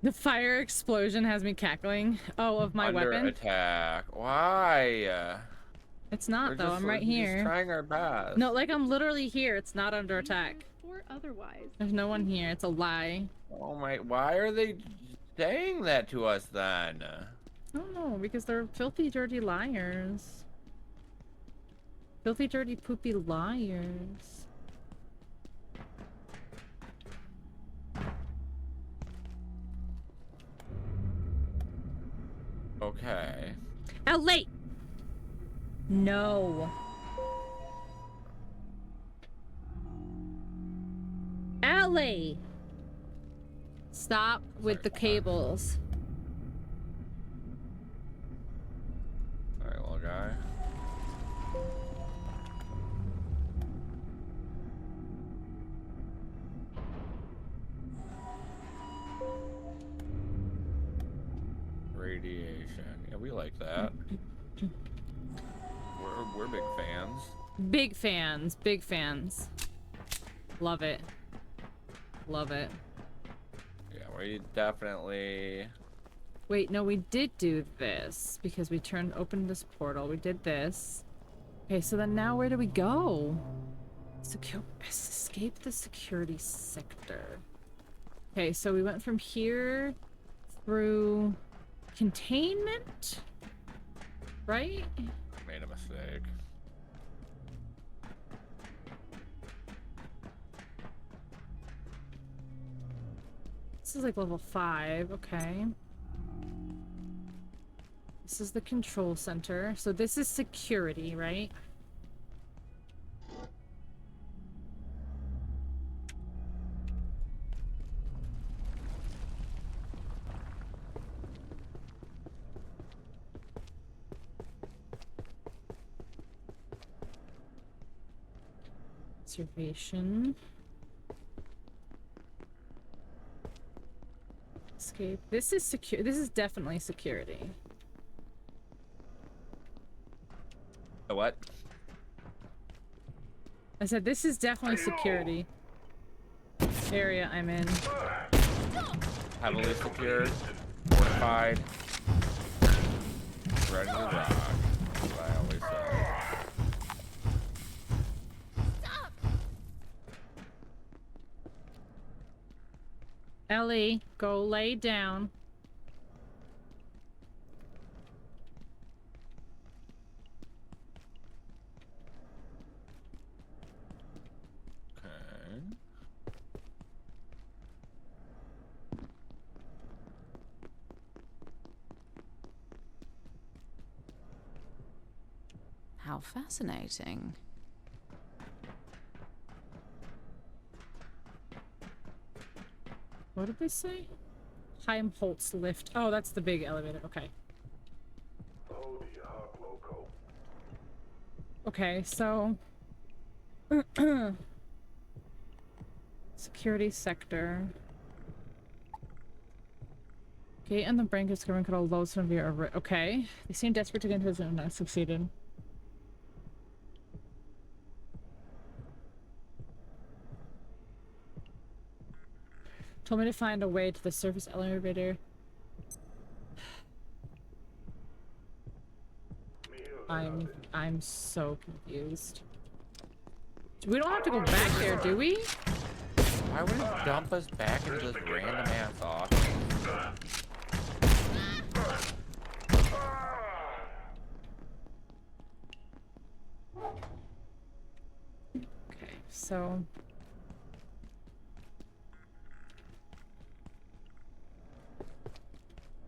The fire explosion has me cackling. Oh, of my Under weapon? attack. Why? It's not, We're though. just- I'm right we're just here. trying our best. No, like, I'm literally here. It's not under attack. Or otherwise. There's no one here. It's a lie. Oh my! Why are they saying that to us then? I don't know, because they're filthy, dirty liars. Filthy, dirty, poopy liars. Okay. Out late! No. Ellie! Stop with the cables. All right, little guy. Radiation. Yeah, we like that. We're big fans. Big fans. Big fans. Love it. Love it. Yeah, we definitely. Wait, no, we did do this because we opened this portal. We did this. Okay, so then now where do we go? Escape the security sector. Okay, so we went from here through containment, right? Made a mistake. This is like level 5, okay. This is the control center. So this is security, right? Observation. Escape. This is secure. This is definitely security. The what? I said this is definitely security. Area I'm in. Heavily secured, fortified, ready to rock. That's what I always say. Ellie, go lay down. Okay. How fascinating. What did they say? Heimholtz lift. Oh, that's the big elevator. Okay. Okay, so... security sector. Gate and the brink is going to load some of your... Okay. They seem desperate to get into his and I succeeded. Told me to find a way to the surface elevator. I'm so confused. We don't have to go back there, do we? Why would it dump us back into this random ass office? Okay, so...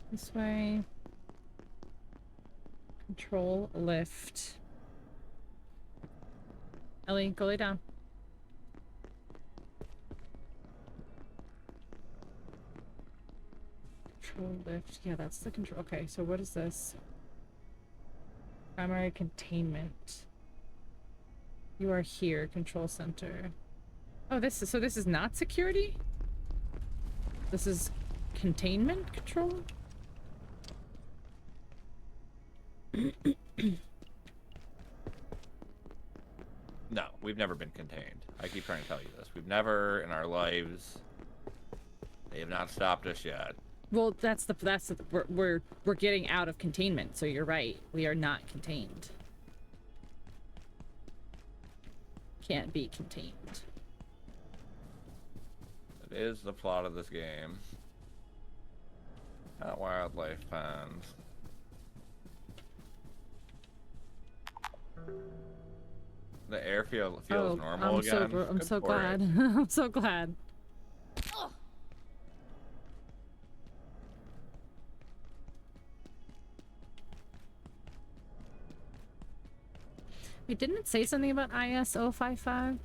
this way. Control lift. Ellie, go lay down. Control lift. Yeah, that's the control. Okay, so what is this? Primary containment. You are here, control center. Oh, this is not security? This is containment control? No, we've never been contained. I keep trying to tell you this. We've never in our lives. They have not stopped us yet. Well, we're getting out of containment, so you're right. We are not contained. Can't be contained. It is the plot of this game. Not wildlife ponds. The air feels normal again. I'm so glad. I'm so glad. Wait, didn't it say something about ISO 55?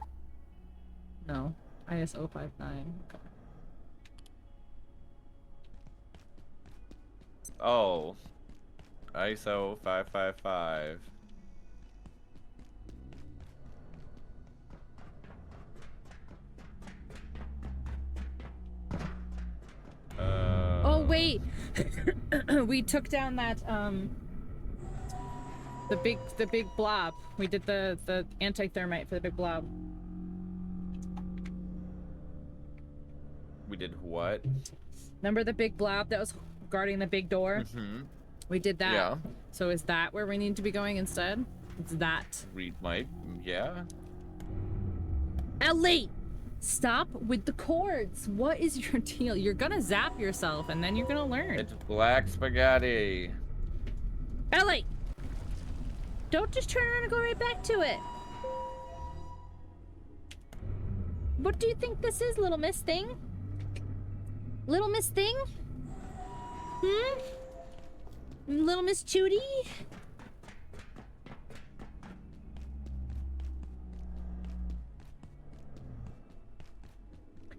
No, ISO 59. Okay. Oh, ISO 555. Oh wait, we took down that the big blob. We did the anti-thermite for the big blob. We did what? Remember the big blob that was guarding the big door? Mm-hmm. We did that. Yeah. So is that where we need to be going instead? It's that. Read my, yeah. Ellie! Stop with the cords. What is your deal? You're gonna zap yourself and then you're gonna learn. It's black spaghetti. Ellie! Don't just turn around and go right back to it. What do you think this is, little Miss Thing? Little Miss Thing? Hmm? Little Miss Judy?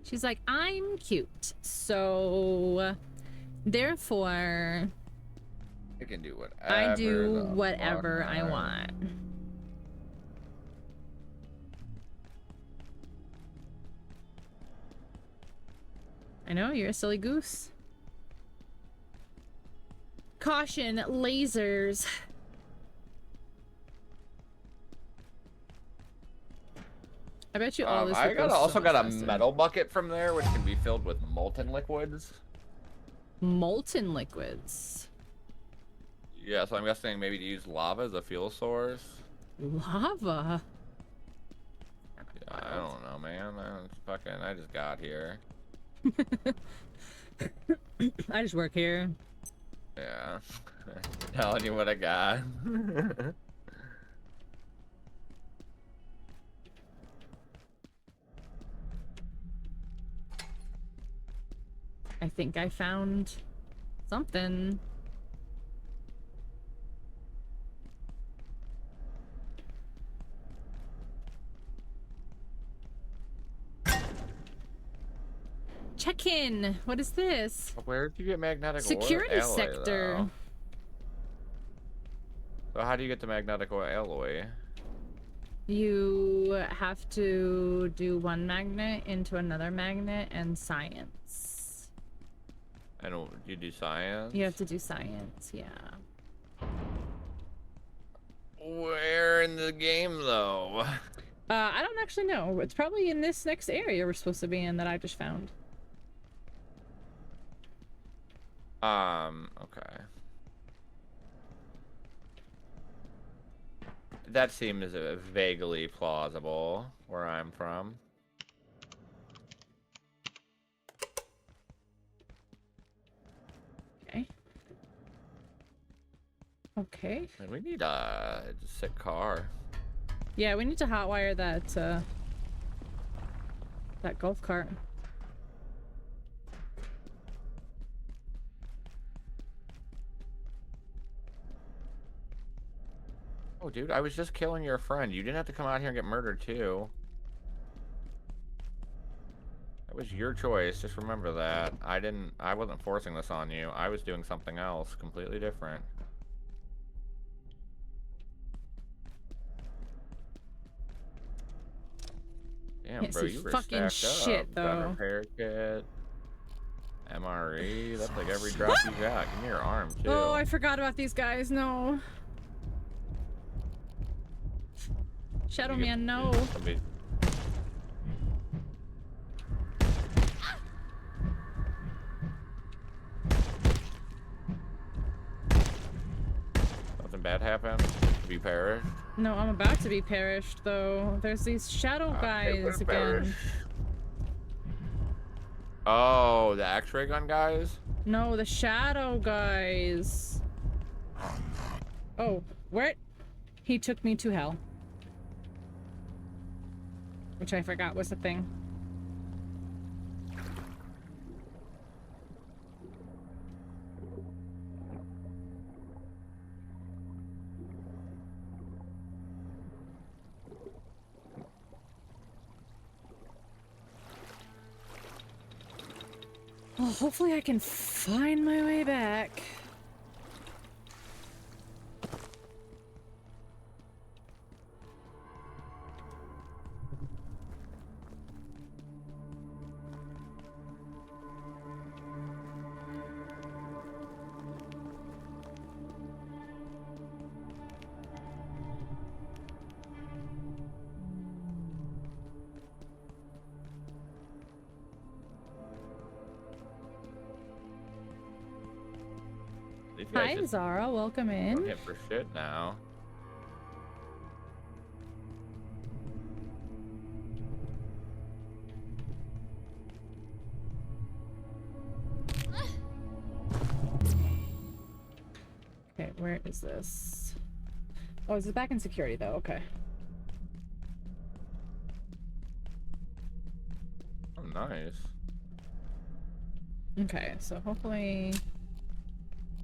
She's like, I'm cute, so therefore I can do whatever. I do the whatever fuck I want. I know, you're a silly goose. Caution, lasers. I bet you all this I would go also so got a faster. metal bucket from there, which can be filled with molten liquids. Molten liquids. Yeah, so I'm guessing maybe to use lava as a fuel source. Lava? Yeah, I don't know, man. I just got here. I just work here. Yeah. Telling you what I got. I think I found something. Check in. What is this? Where did you get magnetic Security alloy, sector. though? So how do you get the magnetic alloy? You have to do one magnet into another magnet and science. I don't. You do science? You have to do science, yeah. Where in the game, though? I don't actually know. It's probably in this next area we're supposed to be in that I just found. Okay. That seems vaguely plausible where I'm from. Okay. Okay. And we need a sick car. Yeah, we need to hotwire that, that golf cart. Oh, dude, I was just killing your friend. You didn't have to come out here and get murdered, too. That was your choice. Just remember that. I wasn't forcing this on you. I was doing something else completely different. Damn, Can't bro, see you were fucking stacked shit, up. Gun though. repair kit, MRE. That's like every drop you got. Give me your arm, too. Oh, I forgot about these guys. No. Shadow Man, no. Somebody... Nothing bad happened? Have you perished? No, I'm about to be perished, though. There's these shadow guys again. Oh, the X-ray gun guys? No, the shadow guys. Oh, where? He took me to hell. Which I forgot was a thing. Well, hopefully I can find my way back. These guys Hi, just Zara. Welcome don't in. hit for shit now. Where is this? Oh, is it back in security though? Okay. Oh, nice. Okay, so hopefully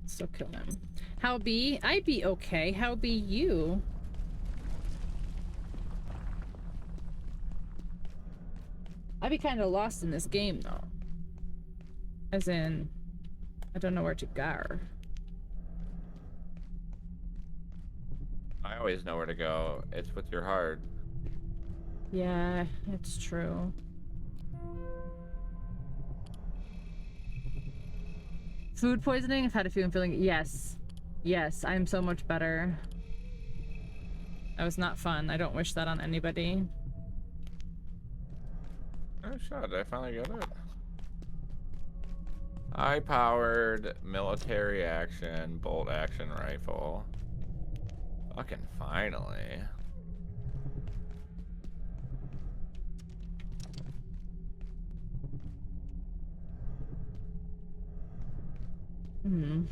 still kill him. How be? I be okay. How be you? I be kind of lost in this game though. As in, I don't know where to go. I always know where to go. It's with your heart. Yeah, it's true. Food poisoning? I've had a feeling. Yes. Yes, I'm so much better. That was not fun. I don't wish that on anybody. Oh, shit. Did I finally get it? High-powered military action bolt action rifle. Fucking finally. Hmm.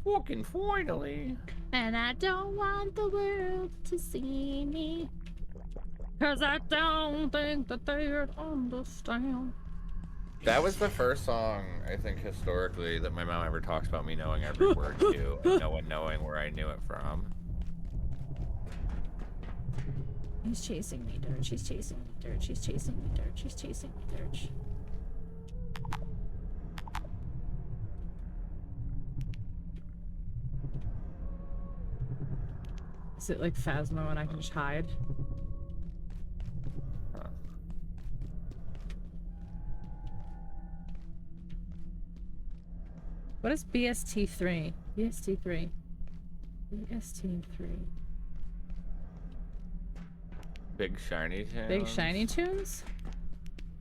Fucking finally. And I don't want the world to see me. 'Cause I don't think that they'd understand. That was the first song, I think, historically, that my mom ever talks about me knowing every word to, and no one knowing where I knew it from. He's chasing me, Dirge. He's chasing me, Dirge. He's chasing me, Dirge. He's chasing me, Dirge. Is it like Phasmo and I can just hide? Huh. What is BST3? BST3. BST3. Big Shiny Tunes? Big Shiny Tunes?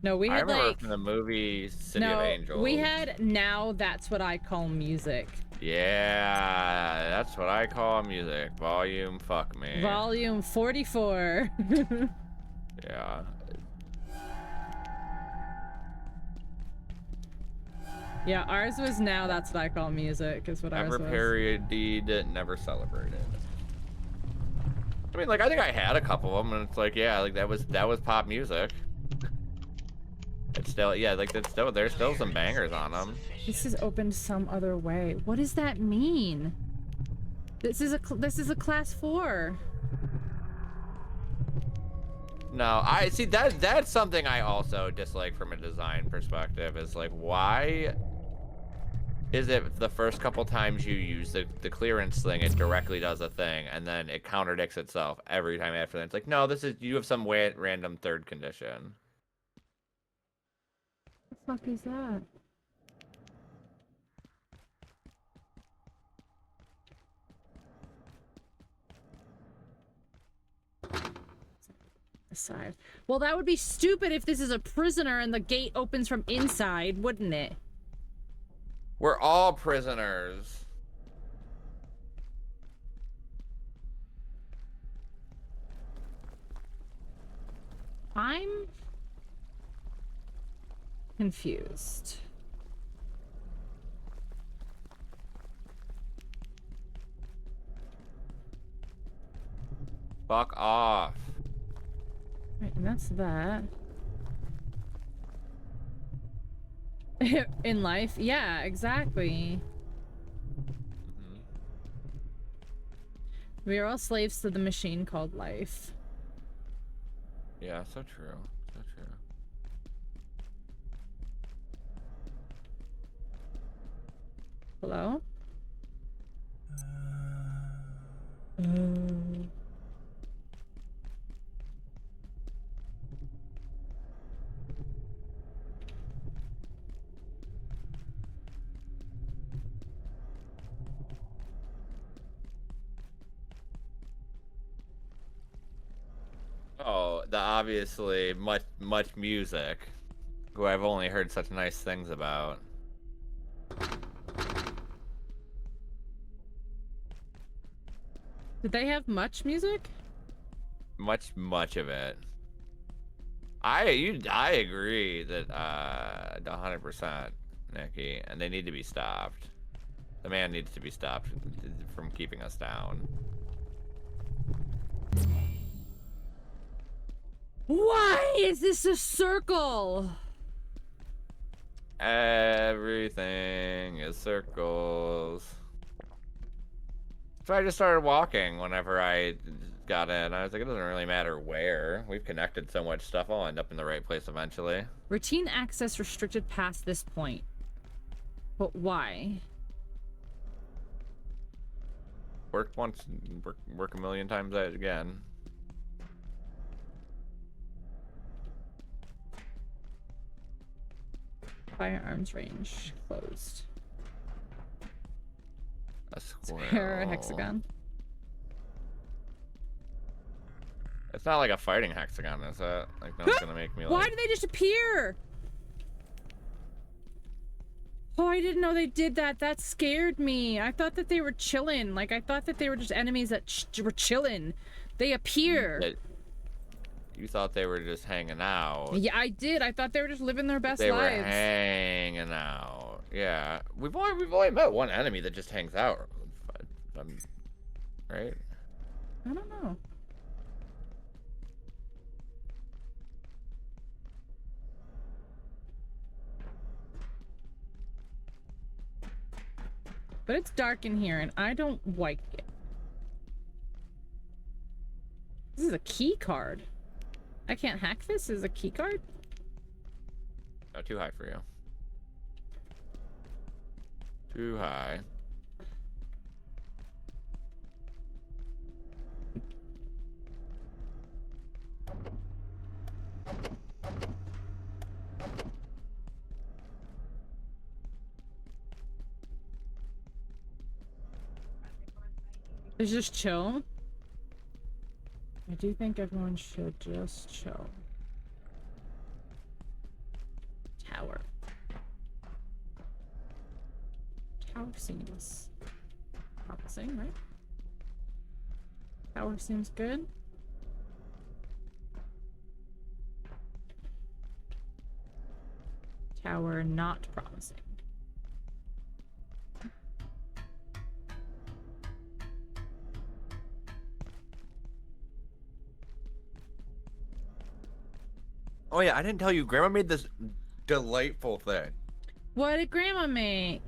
No, we I had remember like... from the movie City of No, Angels. we had Now That's What I Call Music. Yeah, that's what I call music. Volume, fuck me. Volume 44. Yeah. Yeah, ours was Now That's What I Call Music, is what ours Never was. parodied, never celebrated. I mean, like, I think I had a couple of them, and it's like, yeah, like that was pop music. It's still, yeah, like there's still some bangers on them. This is opened some other way. What does that mean? This is a class 4. No, I see that's something I also dislike from a design perspective. Is like, why is it the first couple times you use the clearance thing, it directly does a thing, and then it contradicts itself every time after that? It's like, no, this is, you have some random third condition. What the fuck is that? Aside. Well, that would be stupid if this is a prisoner and the gate opens from inside, wouldn't it? We're all prisoners. I'm confused. Fuck off. Right, and that's that. In life, yeah, exactly. Mm-hmm. We are all slaves to the machine called life. Yeah, so true. So true. Hello? Oh, the obviously much music, who I've only heard such nice things about. Did they have much music? Much of it. I agree that 100%, Nikki, and they need to be stopped. The man needs to be stopped from keeping us down. Why is this a circle? Everything is circles. So I just started walking whenever I got in. I was like, it doesn't really matter where. We've connected so much stuff. I'll end up in the right place eventually. Routine access restricted past this point. But why? Worked once, work a million times again. Firearms range closed. A squirrel. Square, a hexagon. It's not like a fighting hexagon, is it? Like, no one's gonna make me like... Why did they just appear? Oh, I didn't know they did that. That scared me. I thought that they were chilling. Like, I thought that they were just enemies that were chilling. They appear. You thought they were just hanging out. Yeah, I did. I thought they were just living their best They lives. were hanging out. Yeah. We've only met one enemy that just hangs out. Right? I don't know. But it's dark in here, and I don't like it. This is a key card. I can't hack this as a key card? No, too high for you. Too high. It's just chill. I do think everyone should just chill. Tower. Tower seems promising, right? Tower seems good. Tower not promising. Oh yeah, I didn't tell you. Grandma made this delightful thing. What did Grandma make?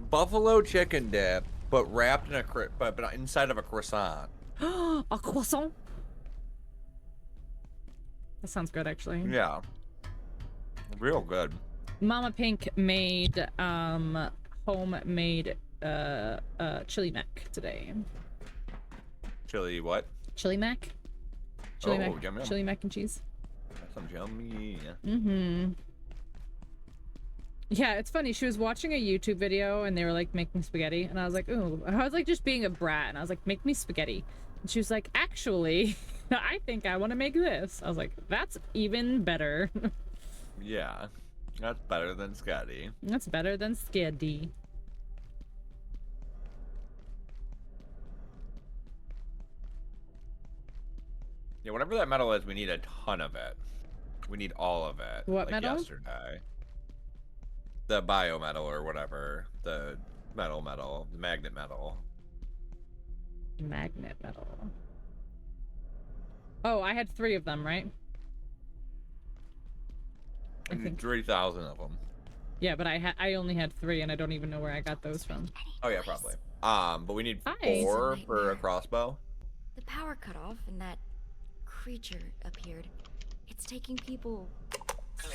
Buffalo chicken dip, but wrapped in but inside of a croissant. A croissant? That sounds good, actually. Yeah. Real good. Mama Pink made homemade chili mac today. Chili what? Chili mac? Chili Oh, mac, yum, yum. chili mac and cheese. That's some yummy. Mm-hmm. Yeah, it's funny. She was watching a YouTube video and they were like making spaghetti, and I was like, ooh. I was like just being a brat, and I was like, make me spaghetti. And she was like, actually, I think I want to make this. I was like, that's even better. Yeah, that's better than Scotty. That's better than spaghetti. Yeah, whatever that metal is, we need a ton of it. We need all of it. What like metal? Yesterday. The biometal or whatever. The metal, the magnet metal. Magnet metal. Oh, I had 3 of them, right? I think 3,000 of them. Yeah, but I only had 3, and I don't even know where I got those from. Oh yeah, probably. But we need Hi. 4 for a crossbow. The power cut off and that creature appeared. It's taking people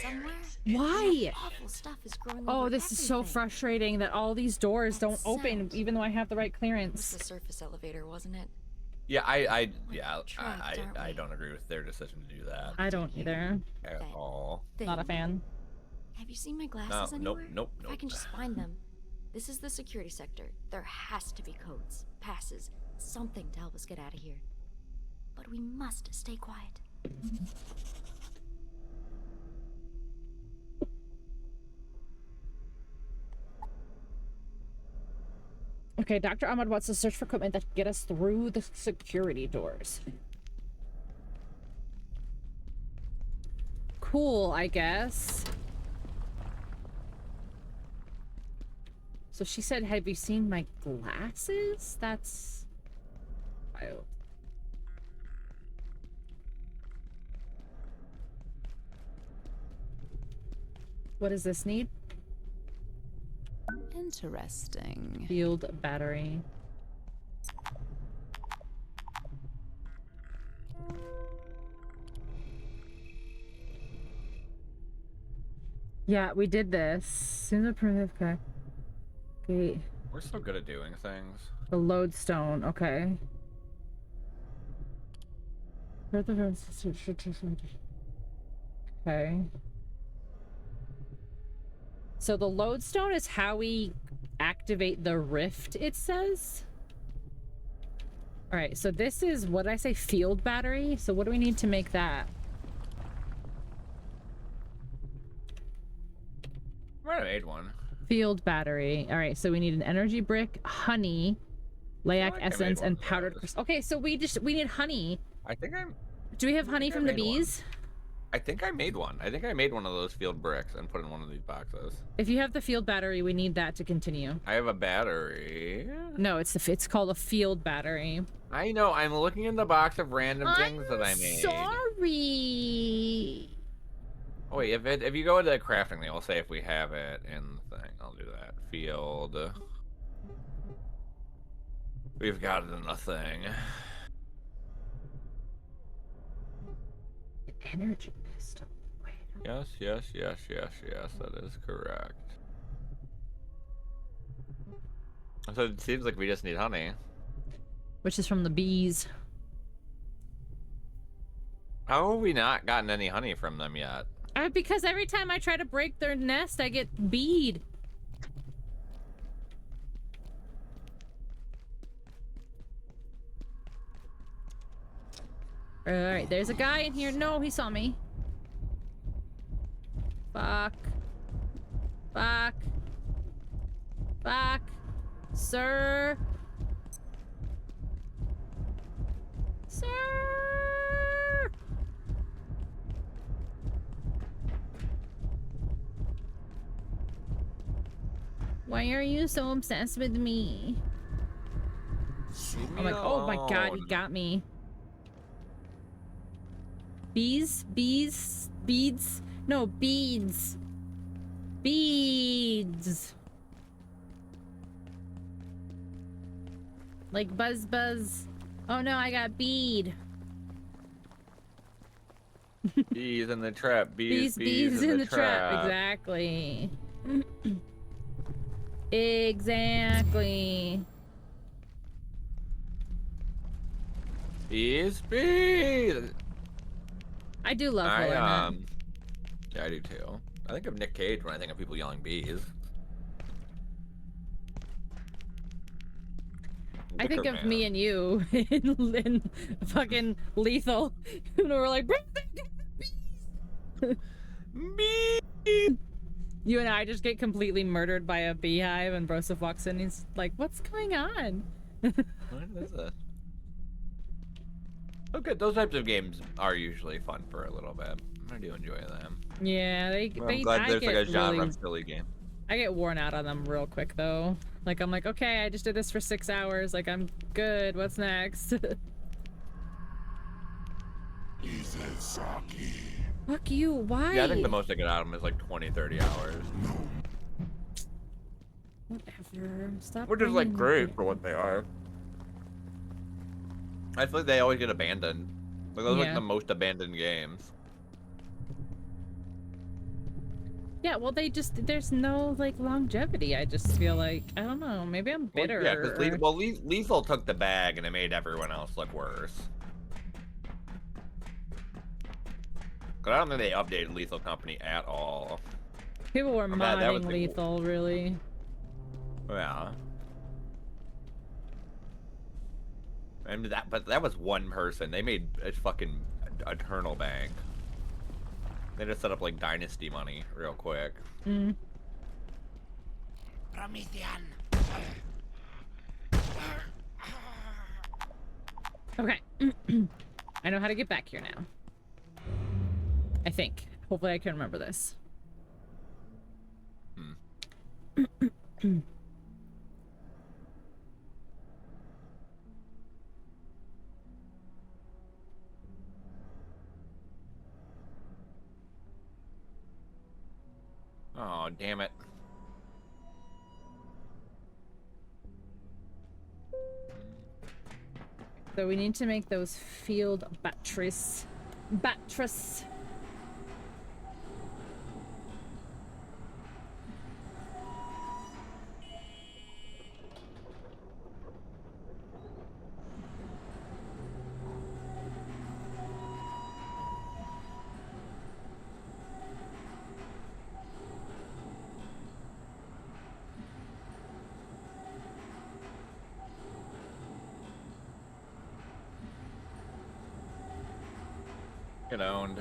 somewhere. Why? Awful stuff is growing Oh, over this is so everything. frustrating that all these doors don't open, Sound. even though I have the right It was clearance. the surface elevator, wasn't it? Yeah, I Trapped, aren't I we? don't agree with their decision to do that I don't either. at That all. Not a thing. fan. Have you seen my glasses No, nope, anywhere? nope, If I nope. can just find them. This is the security sector. There has to be codes, passes, something to help us get out of here. But we must stay quiet. Okay, Dr. Ahmad wants to search for equipment that can get us through the security doors. Cool, I guess. So she said, have you seen my glasses? That's wild. What does this need? Interesting. Field battery. Yeah, we did this. Soon the primitive guy. Okay. We're so good at doing things. The lodestone, okay. Okay. So the lodestone is how we activate the rift, it says. All right, so this is, what did I say, field battery? So what do we need to make that? I might have made one. Field battery. All right, so we need an energy brick, honey, layak like I essence, made one and of powdered those. crystal. Okay, so we need honey. I think I'm. Do we have honey think I from the made one. bees? I think I made one. I think I made one of those field bricks and put in one of these boxes. If you have the field battery, we need that to continue. I have a battery. No, it's called a field battery. I know. I'm looking in the box of random things that I made. Sorry. Oh wait, if you go to the crafting thing, we'll say if we have it in the thing. I'll do that. Field. We've got it in the thing. Energy pistol. Wait. Yes. That is correct. So it seems like we just need honey. Which is from the bees. How have we not gotten any honey from them yet? Because every time I try to break their nest, I get bead. Alright, there's a guy in here. No, he saw me. Fuck. Fuck. Fuck. Sir. Sir. Why are you so obsessed with me? I'm like, oh my god, he got me. Bees? Bees? Beads? No, beads. Beads. Like buzz buzz. Oh no, I got bead. Bees in the trap. Bees in the trap. Exactly. Exactly. Bees. I do love Helena. Yeah, I do too. I think of Nick Cage when I think of people yelling bees. I think of me and you in fucking Lethal. And we're like, bring the bees! Bees! You and I just get completely murdered by a beehive, and Broseph walks in and he's like, what's going on? What is this? Okay, those types of games are usually fun for a little bit. I do enjoy them. Yeah, I'm glad there's like a genre silly game. I get worn out on them real quick though. Like I'm like, okay, I just did this for 6 hours. Like I'm good. What's next? Fuck you. Why? Yeah, I think the most I get out of them is like 20, 30 hours. Whatever. Stop. Which is like bringing great me- for what they are. I feel like they always get abandoned. Like those are Yeah. like the most abandoned games. Yeah, well, there's no like longevity. I just feel like I don't know. Maybe I'm bitter. Well, yeah, because Lethal took the bag and it made everyone else look worse. Cause I don't think they updated Lethal Company at all. People were that was modding the- Lethal, really. Yeah. And but that was one person. They made a fucking eternal bank. They just set up like dynasty money real quick. Mm. Okay. I know how to get back here now. I think. Hopefully I can remember this. Oh, damn it. So we need to make those field batteries. Batteries. Get owned.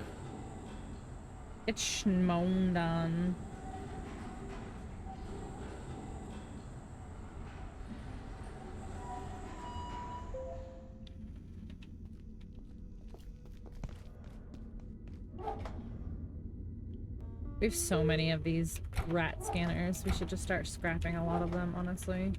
It's schmoed on. We have so many of these rat scanners. We should just start scrapping a lot of them, honestly.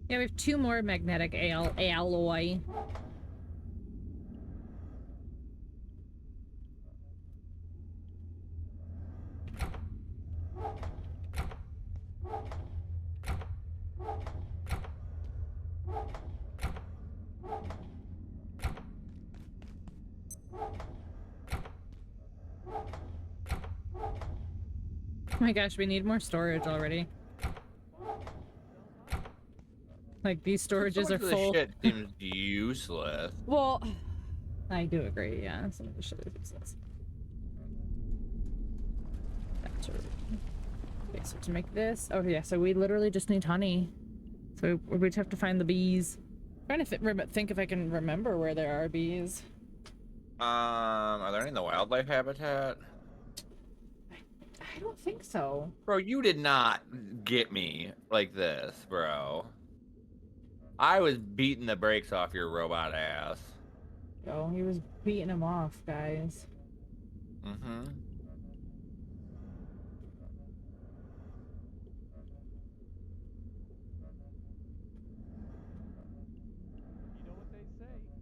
Yeah, we have 2 more magnetic alloy. Oh my gosh, we need more storage already. Like, these storages are This full. shit seems useless. Well, I do agree, yeah. Some of the shit is useless. Okay, so to make this... Oh, yeah, so we literally just need honey. So we'd have to find the bees. I'm trying to think if I can remember where there are bees. Are there any in the wildlife habitat? I don't think so. Bro, you did not get me like this, bro. I was beating the brakes off your robot ass. Oh, he was beating him off, guys. Mm-hmm.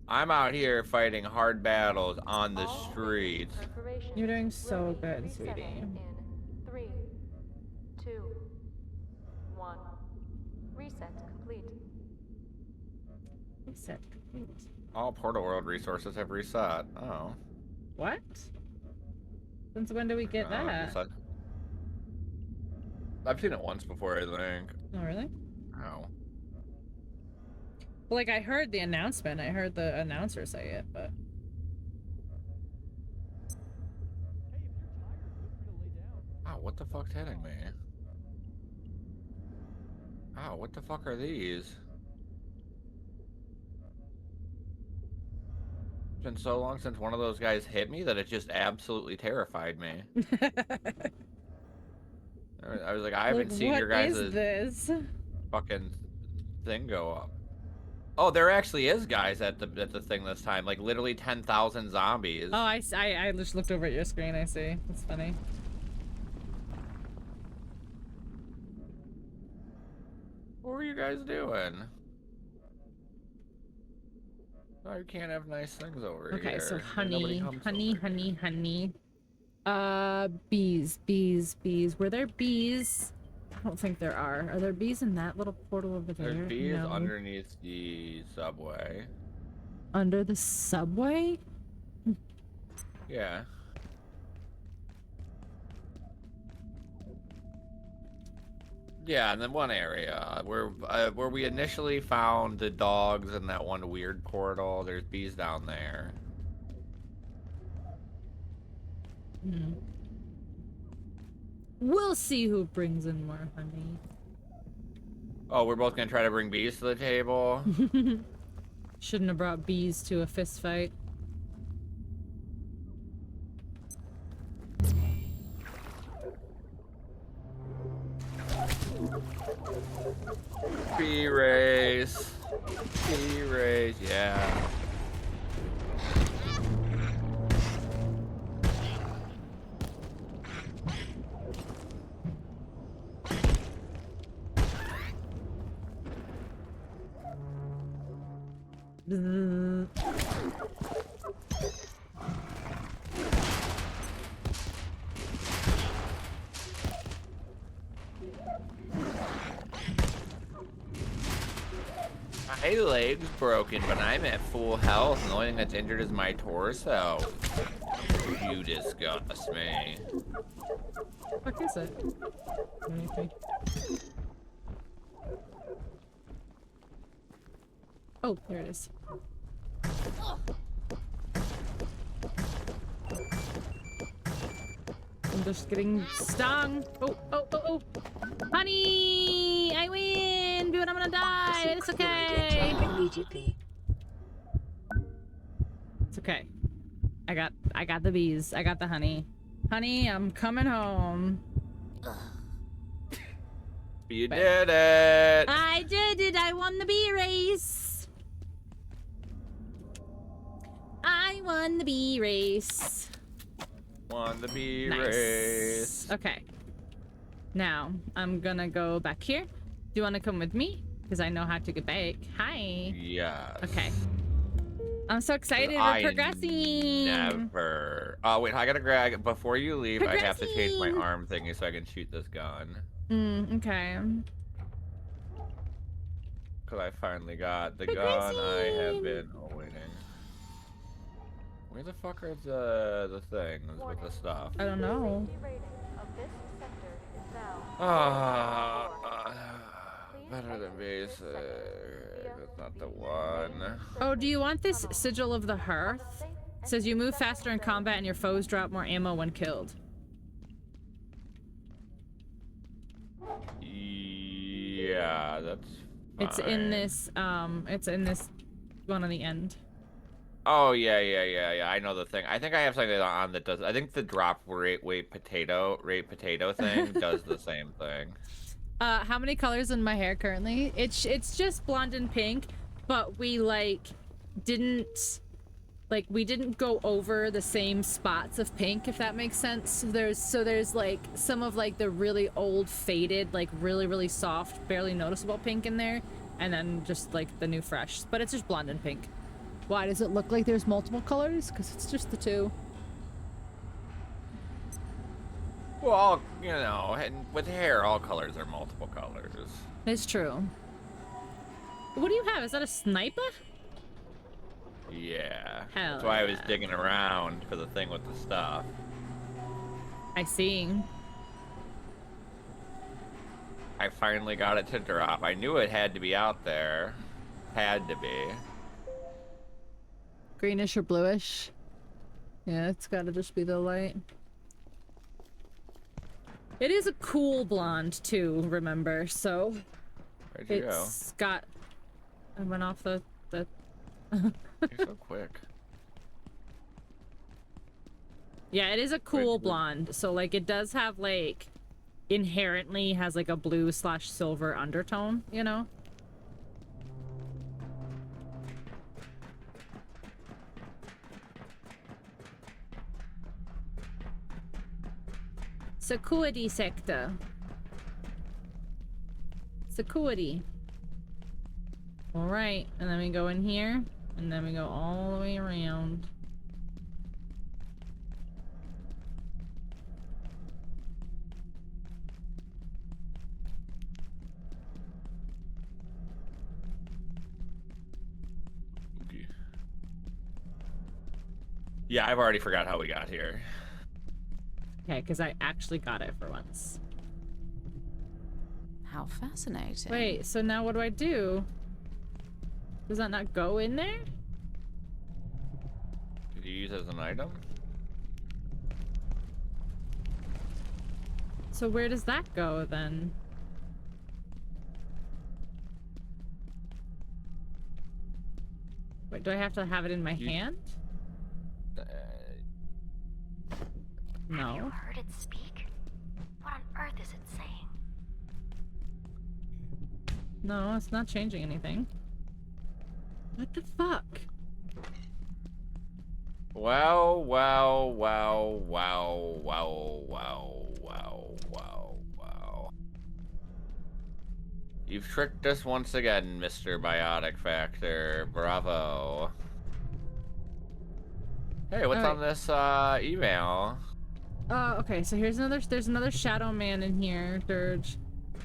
I'm out here fighting hard battles on the streets. You're doing so good, sweetie. In 3, 2, 1. Reset complete. Reset complete. All Portal World resources have reset. Oh. What? Since when do we get that? I've seen it once before, I think. Oh, really? Oh. Well, like, I heard the announcement. I heard the announcer say it, but... Oh, what the fuck's hitting me? Oh, what the fuck are these? It's been so long since one of those guys hit me that it just absolutely terrified me. I was like, I haven't seen your guys' this? fucking thing go up. Oh, there actually is guys at the thing this time. Like literally 10,000 zombies. Oh, I just looked over at your screen. I see. That's funny. What were you guys doing? Oh, you can't have nice things over here. Okay, so Nobody honey, comes honey, over here. honey, honey. Bees. Were there bees? I don't think there are. Are there bees in that little portal over there? There's bees No. underneath the subway. Under the subway? Yeah. Yeah, and then one area where we initially found the dogs in that one weird portal. There's bees down there. Hmm. We'll see who brings in more honey. Oh, we're both gonna try to bring bees to the table. Shouldn't have brought bees to a fist fight. Bee race. Bee race, yeah. Bzzz. My leg's broken, but I'm at full health, and the only thing that's injured is my torso. You disgust me. What is it? Okay. Oh, there it is. I'm just getting stung. Oh, oh, oh, oh. Honey! I win! Dude, I'm gonna die! It's okay! Immediately. It's okay. I got the bees. I got the honey. Honey, I'm coming home. You did it! I did it! I won the bee race! I won the bee race. Won the bee Nice. race. Okay. Now, I'm gonna go back here. Do you want to come with me? Because I know how to get back. Hi. Yes. Okay. I'm so excited. We're I progressing. Never. Oh, wait, I gotta grab. Before you leave, I have to change my Progressing. arm thingy so I can shoot this gun. Okay. Because I finally got the gun I have been awaiting. Where the fuck are the things with the stuff? I don't know. Safety rating of this sector is now Better than basic. That's not the one. Oh, do you want this Sigil of the Hearth? It says you move faster in combat and your foes drop more ammo when killed. Yeah, that's It's in fine. this one on the end. Oh yeah. I know the thing. I think I have something on that does. I think the drop rate potato thing does the same thing. How many colors in my hair currently? It's just blonde and pink, but we didn't go over the same spots of pink, if that makes sense. There's like some of like the really old faded, like really soft, barely noticeable pink in there, and then just like the new fresh. But it's just blonde and pink. Why does it look like there's multiple colors? Because it's just the two. Well, you know, and with hair, all colors are multiple colors. It's true. What do you have? Is that a sniper? Yeah. Hell That's why I was yeah. digging around for the thing with the stuff. I see. I finally got it to drop. I knew it had to be out there. Had to be. Greenish or bluish? Yeah, it's gotta just be the light. It is a cool blonde too, remember, so Where'd you go? it's got I went off the You're so quick. Yeah, it is a cool blonde. So like it does have like inherently has like a blue/silver undertone, you know? Security sector. Security. Alright, and then we go in here, and then we go all the way around. Okay. Yeah, I've already forgot how we got here. Okay, because I actually got it for once. How fascinating. Wait, so now what do I do? Does that not go in there? Did you use it as an item? So where does that go then? Wait, do I have to have it in my hand? No. You heard it speak? What on earth is it saying? No, it's not changing anything. What the fuck? Wow, wow, wow, wow, wow, wow, wow, wow, wow. You've tricked us once again, Mr. Biotic Factor. Bravo. Hey, what's on this email? Okay, so there's another shadow man in here, Dirge.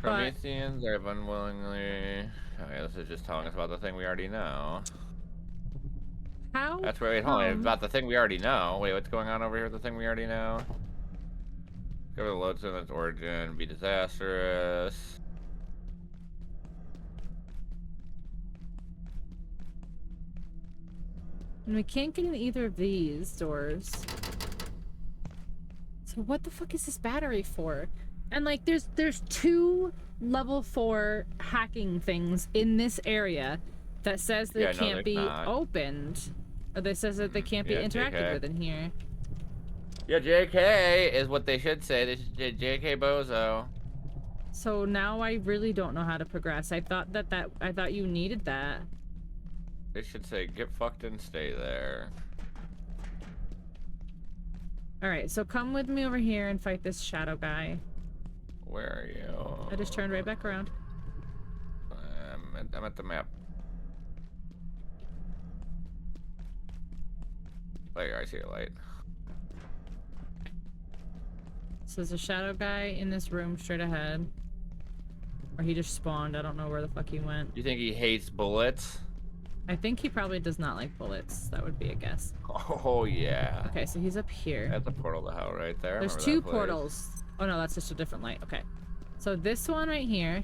Prometheans are unwillingly... Okay, this is just telling us about the thing we already know. How? That's wait, hold on, about the thing we already know. Wait, what's going on over here with the thing we already know? Discover the lodestone, its origin, be disastrous. And we can't get in either of these doors. So what the fuck is this battery for? And like, there's 2 level 4 hacking things in this area that says they can't be opened. Or that says that they can't be interacted with in here. Yeah, JK is what they should say. This is JK Bozo. So now I really don't know how to progress. I thought I thought you needed that. They should say get fucked and stay there. Alright, so come with me over here and fight this shadow guy. Where are you? I just turned right back around. I'm at the map. There, I see a light. So there's a shadow guy in this room straight ahead. Or he just spawned. I don't know where the fuck he went. You think he hates bullets? I think he probably does not like bullets. That would be a guess. Oh, yeah. Okay, so he's up here. That's a portal to hell right there. There's 2 portals. Oh no, that's just a different light. Okay. So this one right here.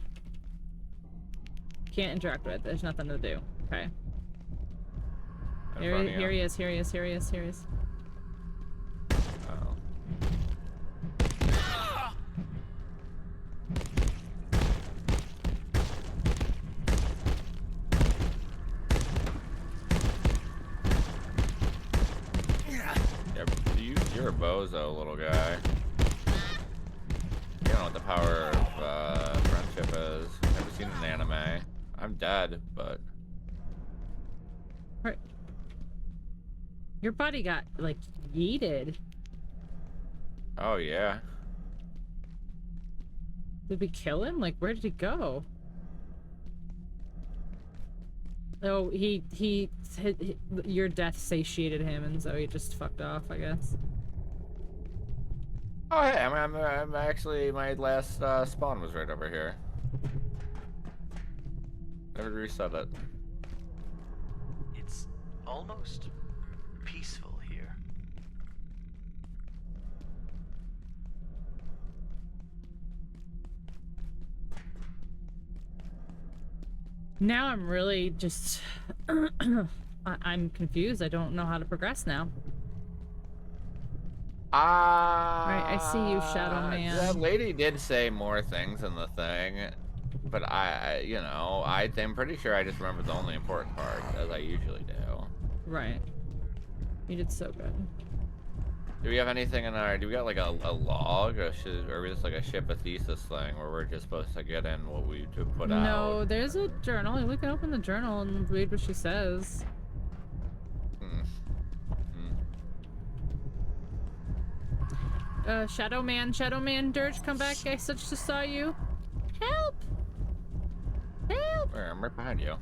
Can't interact with. There's nothing to do. Okay. Here he is. Oh. You're a bozo, little guy. You don't know what the power of friendship is. Never seen an anime. I'm dead, but... Right. Your body got, like, yeeted. Oh, yeah. Did we kill him? Like, where did he go? Oh, your death satiated him, and so he just fucked off, I guess. Oh, hey, I'm actually, my last spawn was right over here. Never reset it. It's almost peaceful here. Now I'm really just... I'm confused. I don't know how to progress now. Right, I see you, Shadow Man. That lady did say more things in the thing, but I'm pretty sure I just remember the only important part, as I usually do. Right. You did so good. Do we have anything in our... Do we got like a log, or are we just like a ship a thesis thing where we're just supposed to get in what we to put out? No, there's a journal. We can open the journal and read what she says. Shadow Man, Dirge, come back. I just saw you. Help! Help! Where? I'm right behind you.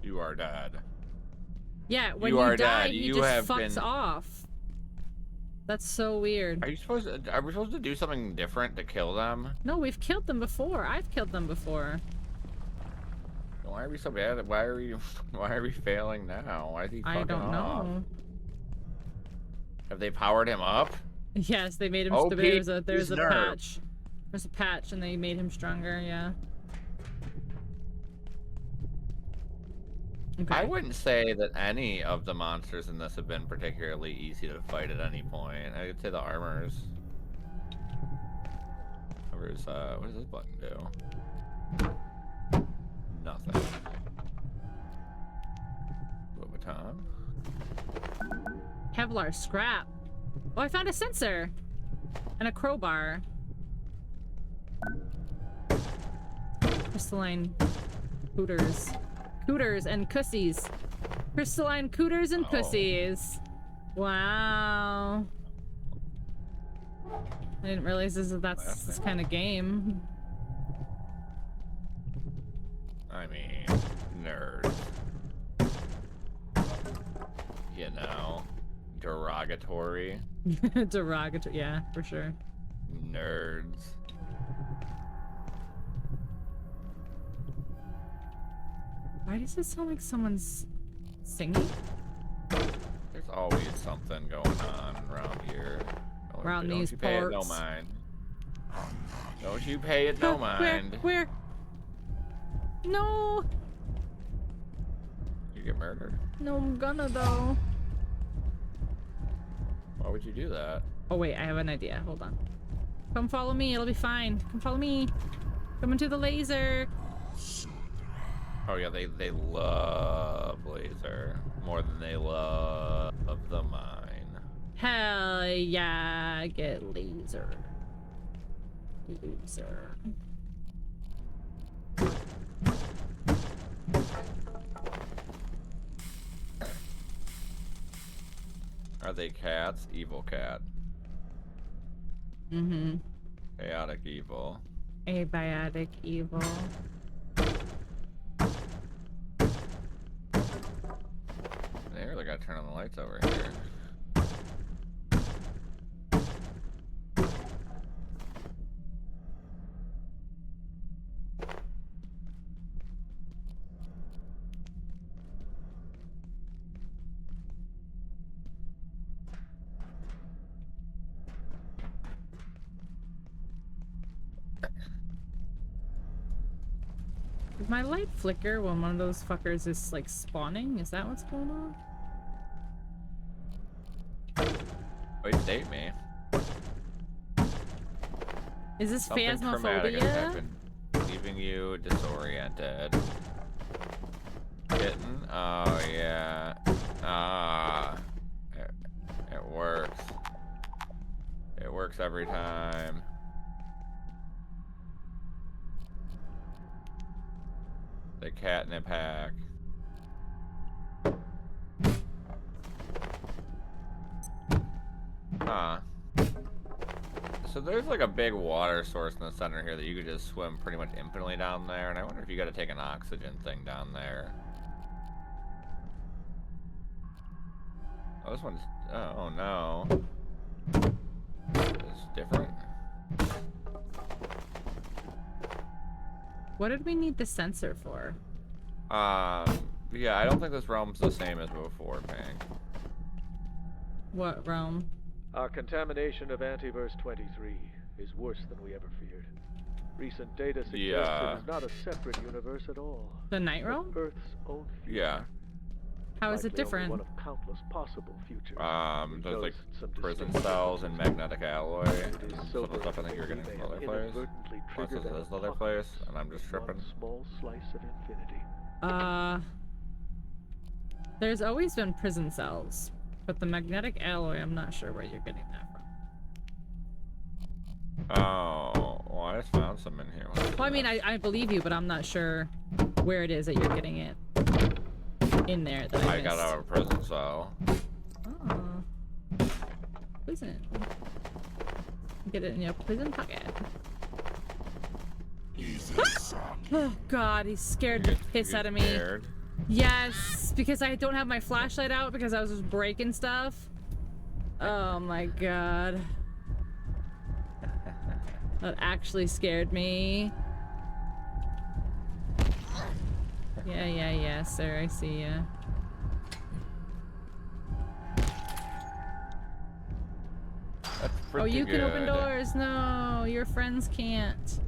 You are dead. Yeah, when you die, he just fucks off. That's so weird. Are we supposed to do something different to kill them? No, we've killed them before. I've killed them before. Why are we so bad? Why are we failing now? Why is he fucking off? I don't know. Have they powered him up? Yes, they made him. There's a patch. There's a patch, and they made him stronger. Yeah. Okay. I wouldn't say that any of the monsters in this have been particularly easy to fight at any point. I would say the armors. What does this button do? Nothing. Baton. Kevlar scrap. Oh, I found a sensor. And a crowbar. Crystalline cooters. Cooters and cussies. Crystalline cooters and pussies. Wow. I didn't realize that's this kind of game. I mean, nerd. You know, derogatory. Derogatory, yeah, for sure. Nerds. Why does it sound like someone's singing? There's always something going on around here. Around these you pay it no parts. mind. Don't you pay it no mind. Where? No! You get murdered? No, I'm gonna though. Why would you do that? Oh wait, I have an idea. Hold on. Come follow me, it'll be fine. Come follow me. Come into the laser. Oh yeah, they love laser more than they love the mine. Hell yeah, get laser. Loser. Are they cats? Evil cat. Mm-hmm. Chaotic evil. Abiotic evil. They really gotta turn on the lights over here. Did my light flicker when one of those fuckers is like spawning? Is that what's going on? Wait, date me. Is this Something traumatic has phasmophobia? happened, leaving you disoriented. Kitten? Oh yeah. Ah. It works. It works every time. The catnip pack. Huh. So there's like a big water source in the center here that you could just swim pretty much infinitely down there, and I wonder if you gotta take an oxygen thing down there. Oh, this one's... oh no. It's different. What did we need the sensor for? Yeah, I don't think this realm's the same as before, Pink. What realm? Our contamination of Antiverse 23 is worse than we ever feared. Recent data suggests it is not a separate universe at all. The night but realm? Earth's own future. Yeah. How is it Likely only different? one of countless possible futures. There's like some prison distinct cells and magnetic alloy. It is Some so of the stuff I think you're getting may from have other place. inadvertently Plus triggered this an is other place, apocalypse and I'm just in tripping. one small slice of infinity. There's always been prison cells, but the magnetic alloy, I'm not sure where you're getting that from. Oh, well, I just found some in here. Well, I mean, I believe you, but I'm not sure where it is that you're getting it in there that I got missed. out of a prison cell. Oh. Prison. Get it in your prison pocket. Oh god, he scared the piss out of me. Scared? Yes, because I don't have my flashlight out because I was just breaking stuff. Oh my god. That actually scared me. Yeah, sir, I see ya. That's Oh, you pretty can open good. doors. No, your friends can't.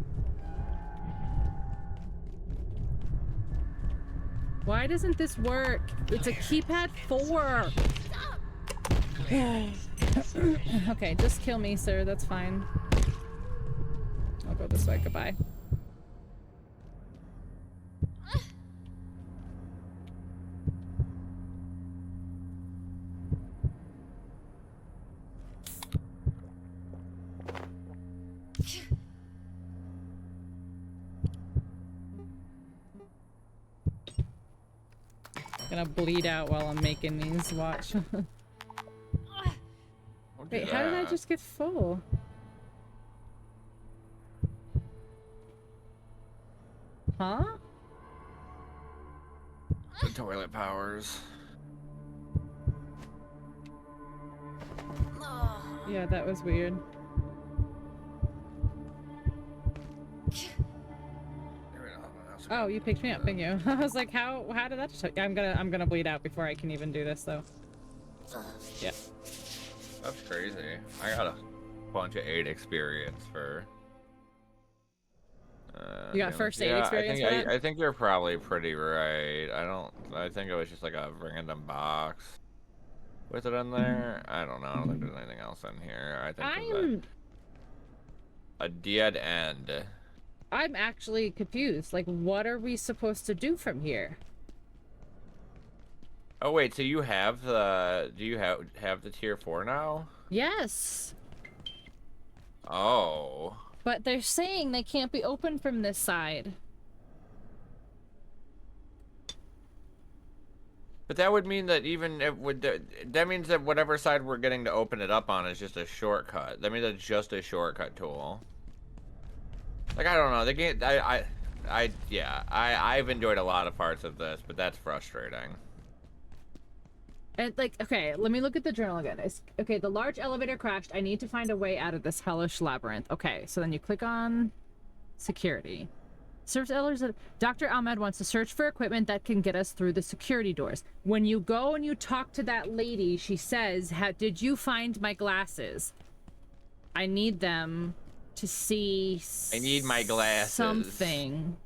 Why doesn't this work? It's a keypad 4. Okay, just kill me, sir. That's fine. I'll go this way. Goodbye. Gonna bleed out while I'm making these. Watch. Wait, how did I just get full? Huh? The toilet powers. Yeah, that was weird. Oh, you picked me up, thank you. I was like, how did that just... I'm gonna bleed out before I can even do this, though. Yeah. That's crazy. I got a bunch of 8 experience for... you got first aid experience for that? I think you're probably pretty right. I think it was just like a random box. Was it in there? I don't know. I don't think there's anything else in here. I think there's a dead end. I'm actually confused. Like, what are we supposed to do from here? Oh wait, so you have the... Do you have the tier 4 now? Yes. Oh. But they're saying they can't be opened from this side. But that would mean that even it would... That means that whatever side we're getting to open it up on is just a shortcut. That means it's just a shortcut tool. Like, I don't know. The game... Yeah. I've enjoyed a lot of parts of this, but that's frustrating. And, like, okay, let me look at the journal again. Okay, the large elevator crashed. I need to find a way out of this hellish labyrinth. Okay, so then you click on security. Search elevators. Dr. Ahmed wants to search for equipment that can get us through the security doors. When you go and you talk to that lady, she says, did you find my glasses? I need them to see... I need my glasses. Something.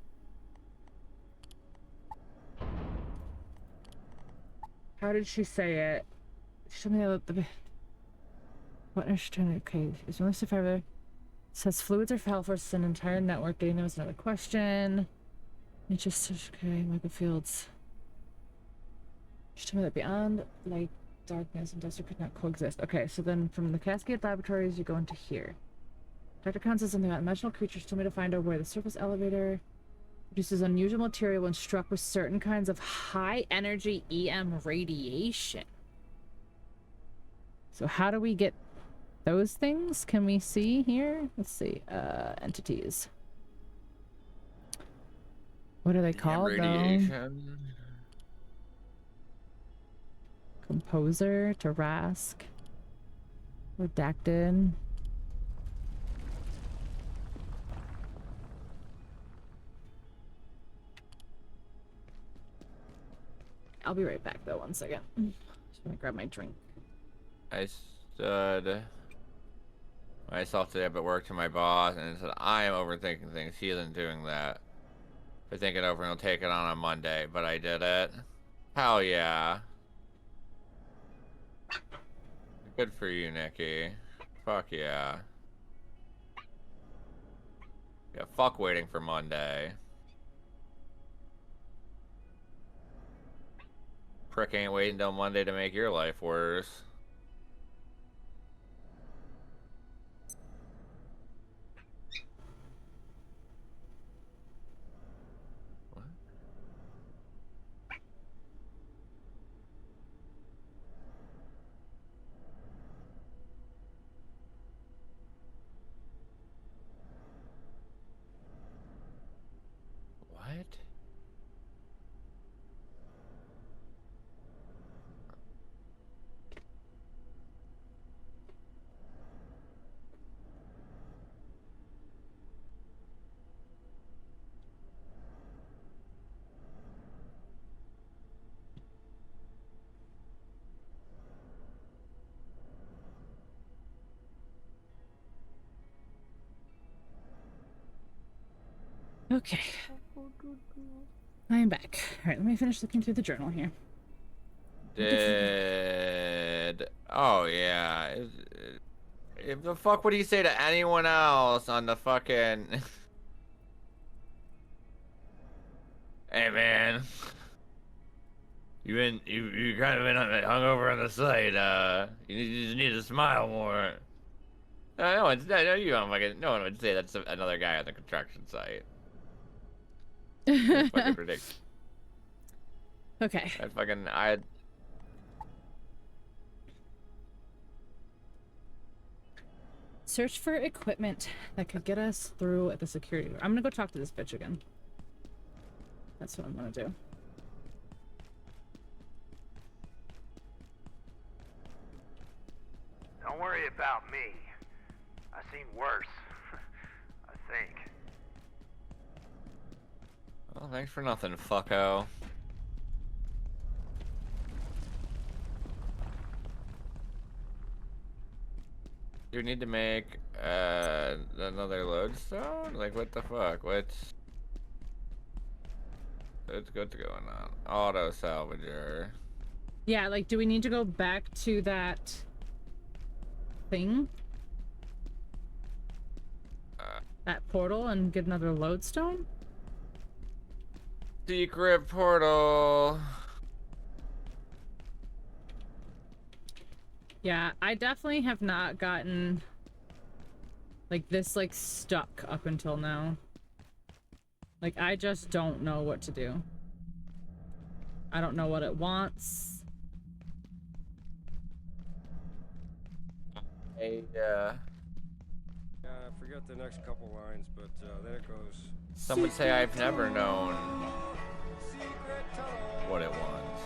How did she say it? Show me the... What is she trying to... Okay, is only survivor... It says fluids are foul for an entire network. Getting them is another question. It's just... Okay, microfields. She told me that beyond light, darkness, and dust could not coexist. Okay, so then from the Cascade Laboratories, you go into here. Dr. Khan says something about dimensional creatures told me to find out where the surface elevator... produces unusual material when struck with certain kinds of high-energy EM radiation. So how do we get those things? Can we see here? Let's see. Entities. What are they called, radiation. Composer, Tarask, Redacted. I'll be right back though, 1 second. Just gonna grab my drink. I stood myself today up at work to my boss and said, I am overthinking things. He isn't doing that. I think it over and he'll take it on Monday, but I did it. Hell yeah. Good for you, Nikki. Fuck yeah. Yeah, fuck waiting for Monday. Prick ain't waiting until Monday to make your life worse. What? What? Okay. I am back. Alright, let me finish looking through the journal here. Oh, yeah. If the fuck would he say to anyone else on the fucking... Hey, man. You kind of been hungover on the site. You just need to smile more. No, it's no, you don't fucking. No one would say that's another guy on the construction site. It's fucking ridiculous. Okay. I. Search for equipment that could get us through the security. I'm gonna go talk to this bitch again. That's what I'm gonna do. Don't worry about me. I've seen worse. I think. Well, thanks for nothing, fucko. Do we need to make another lodestone? Like, what the fuck? What's going on? Auto salvager. Yeah, like, do we need to go back to that thing? That portal and get another lodestone? Secret portal. Yeah, I definitely have not gotten like this like stuck up until now. Like, I just don't know what to do. I don't know what it wants. Yeah, I forget the next couple lines, but then it goes. Some would say I've never known what it wants.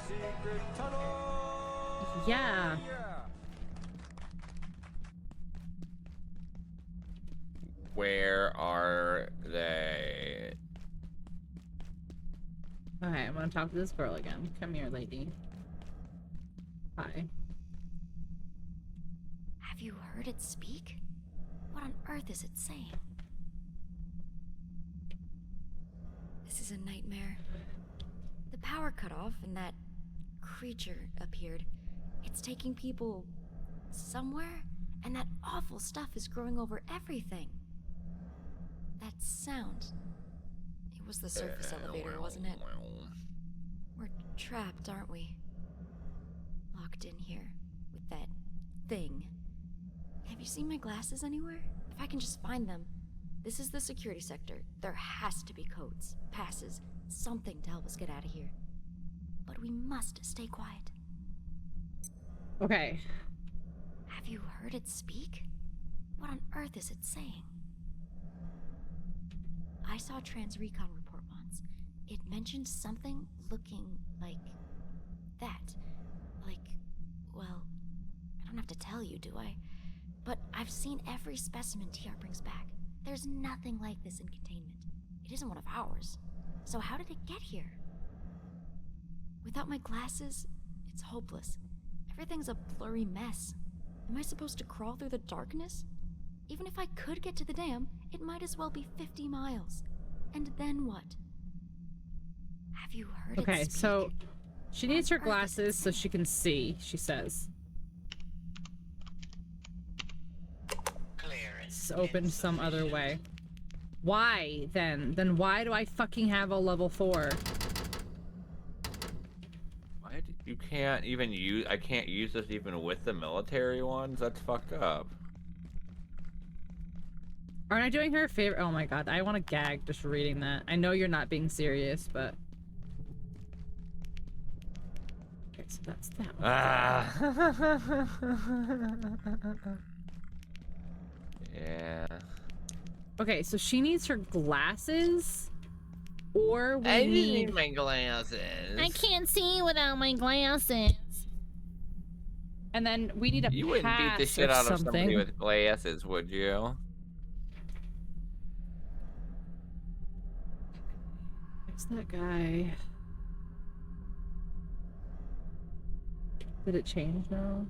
Secret tunnel. Yeah. Where are they? Okay, I'm gonna talk to this girl again. Come here, lady. Hi. Have you heard it speak? What on earth is it saying? This is a nightmare. The power cut off and that creature appeared. It's taking people somewhere, and that awful stuff is growing over everything. That sound. It was the surface elevator, wasn't it? We're trapped, aren't we? Locked in here with that thing. Have you seen my glasses anywhere? If I can just find them. This is the security sector. There has to be codes, passes, something to help us get out of here. But we must stay quiet. Okay. Have you heard it speak? What on earth is it saying? I saw a trans-recon report once. It mentioned something looking like that. Like, well, I don't have to tell you, do I? But I've seen every specimen TR brings back. There's nothing like this in containment. It isn't one of ours. So how did it get here? Without my glasses, it's hopeless. Everything's a blurry mess. Am I supposed to crawl through the darkness? Even if I could get to the dam, it might as well be 50 miles. And then what? Have you heard it speak? Okay, so she needs her glasses so she can see, she says. It's opened some other way. Why, then? Then why do I fucking have a level 4? What? You can't even use... I can't use this even with the military ones? That's fucked up. Aren't I doing her a favor? Oh my god, I want to gag just reading that. I know you're not being serious, but... Okay, so that's that one. Yeah. Okay, so she needs her glasses, or we I need... need my glasses. I can't see without my glasses. And then we need a You wouldn't beat the shit out of somebody with glasses, would you? Where's that guy? Did it change now?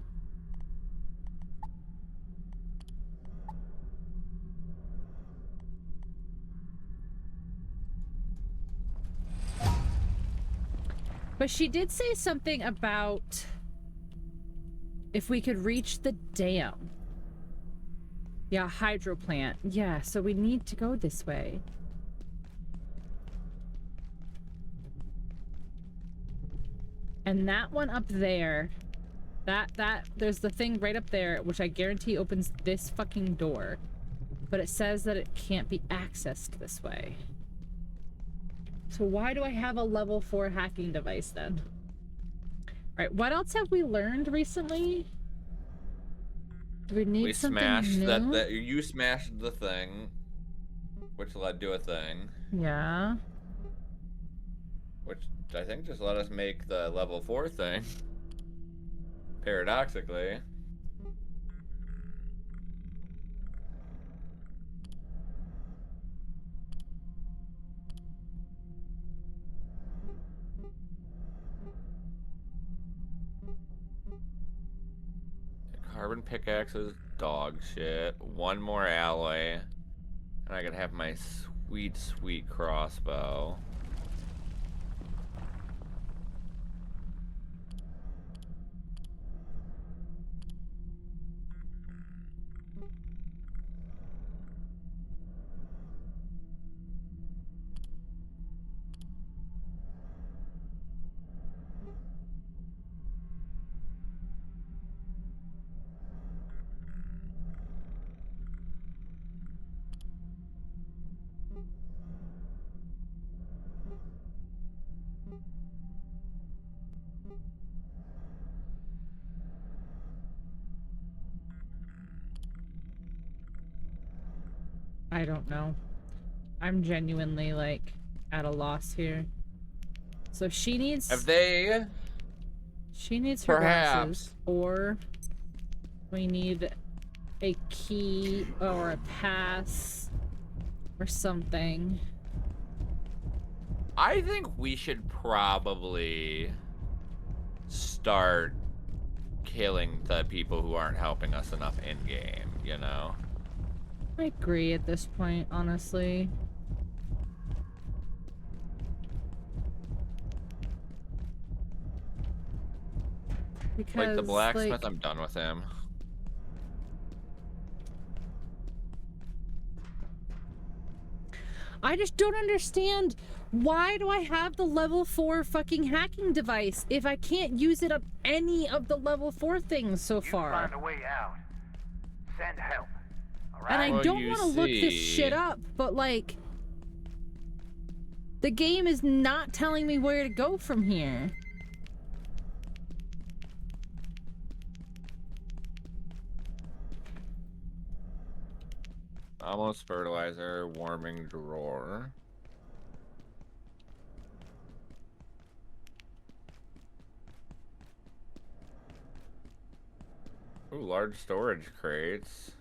But she did say something about if we could reach the dam. Yeah, hydro plant. Yeah, so we need to go this way. And that one up there There's the thing right up there, which I guarantee opens this fucking door. But it says that it can't be accessed this way. So why do I have a level 4 hacking device then? Alright, what else have we learned recently? Do we need something smashed new? you smashed the thing, which led to a thing. Yeah. Which I think just let us make the level 4 thing. Paradoxically. Carbon pickaxes, dog shit. One more alloy. And I can have my sweet, sweet crossbow. I don't know. I'm genuinely, like, at a loss here. So she needs... Have they... She needs her glasses. Or... we need a key or a pass or something. I think we should probably start killing the people who aren't helping us enough in-game, you know? I agree at this point, honestly. Because, like the blacksmith, like, I'm done with him. I just don't understand. Why do I have the level 4 fucking hacking device if I can't use it on any of the level 4 things so far? Find a way out. Send help. All right? And I don't want to look this shit up, but like, the game is not telling me where to go from here. Almost fertilizer, warming drawer. Ooh, large storage crates.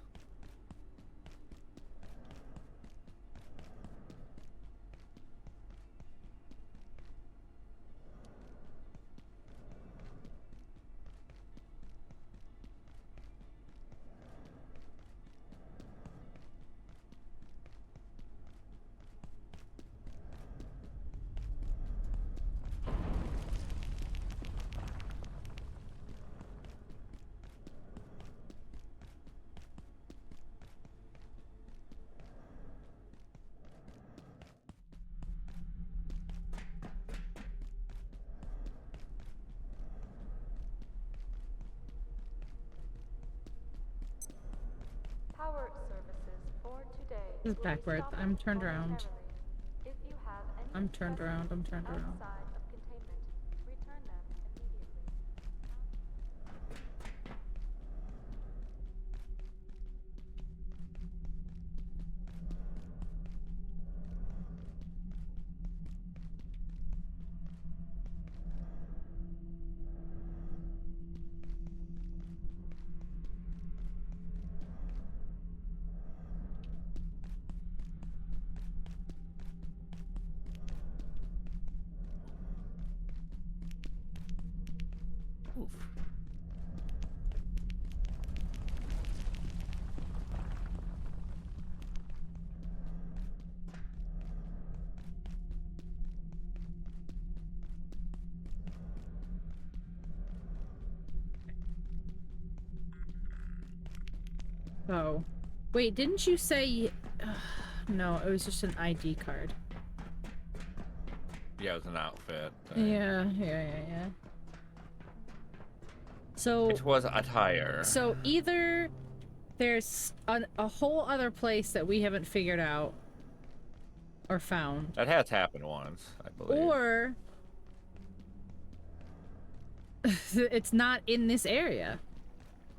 Power services for today. This is backwards. I'm turned around. If you have any I'm turned around. I'm turned around. outside of containment, return them immediately. Oh. Wait, didn't you say... no, it was just an ID card. Yeah, it was an outfit. Yeah. So It was a tire. So either there's a whole other place that we haven't figured out or found. That has happened once, I believe. Or it's not in this area.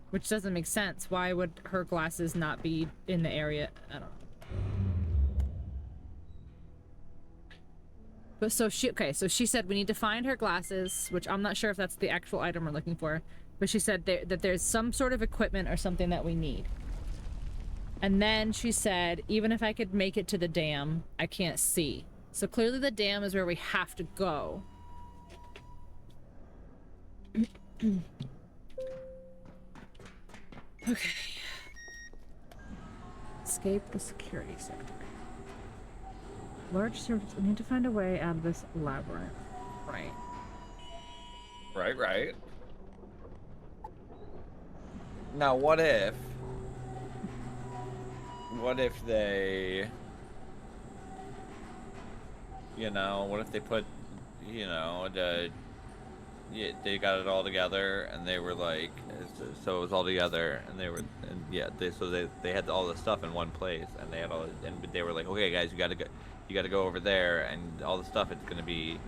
Which doesn't make sense. Why would her glasses not be in the area? I don't know. But so she said we need to find her glasses, which I'm not sure if that's the actual item we're looking for. But she said that there's some sort of equipment or something that we need. And then she said, even if I could make it to the dam, I can't see. So clearly the dam is where we have to go. Okay. Escape the security sector. Large surface. We need to find a way out of this labyrinth. Right. Right. Now, what if they, what if they put, they got it all together and they were like, so it was all together and they had all the stuff in one place and they had all, and they were like, okay guys, you gotta go over there and all the stuff, it's gonna be,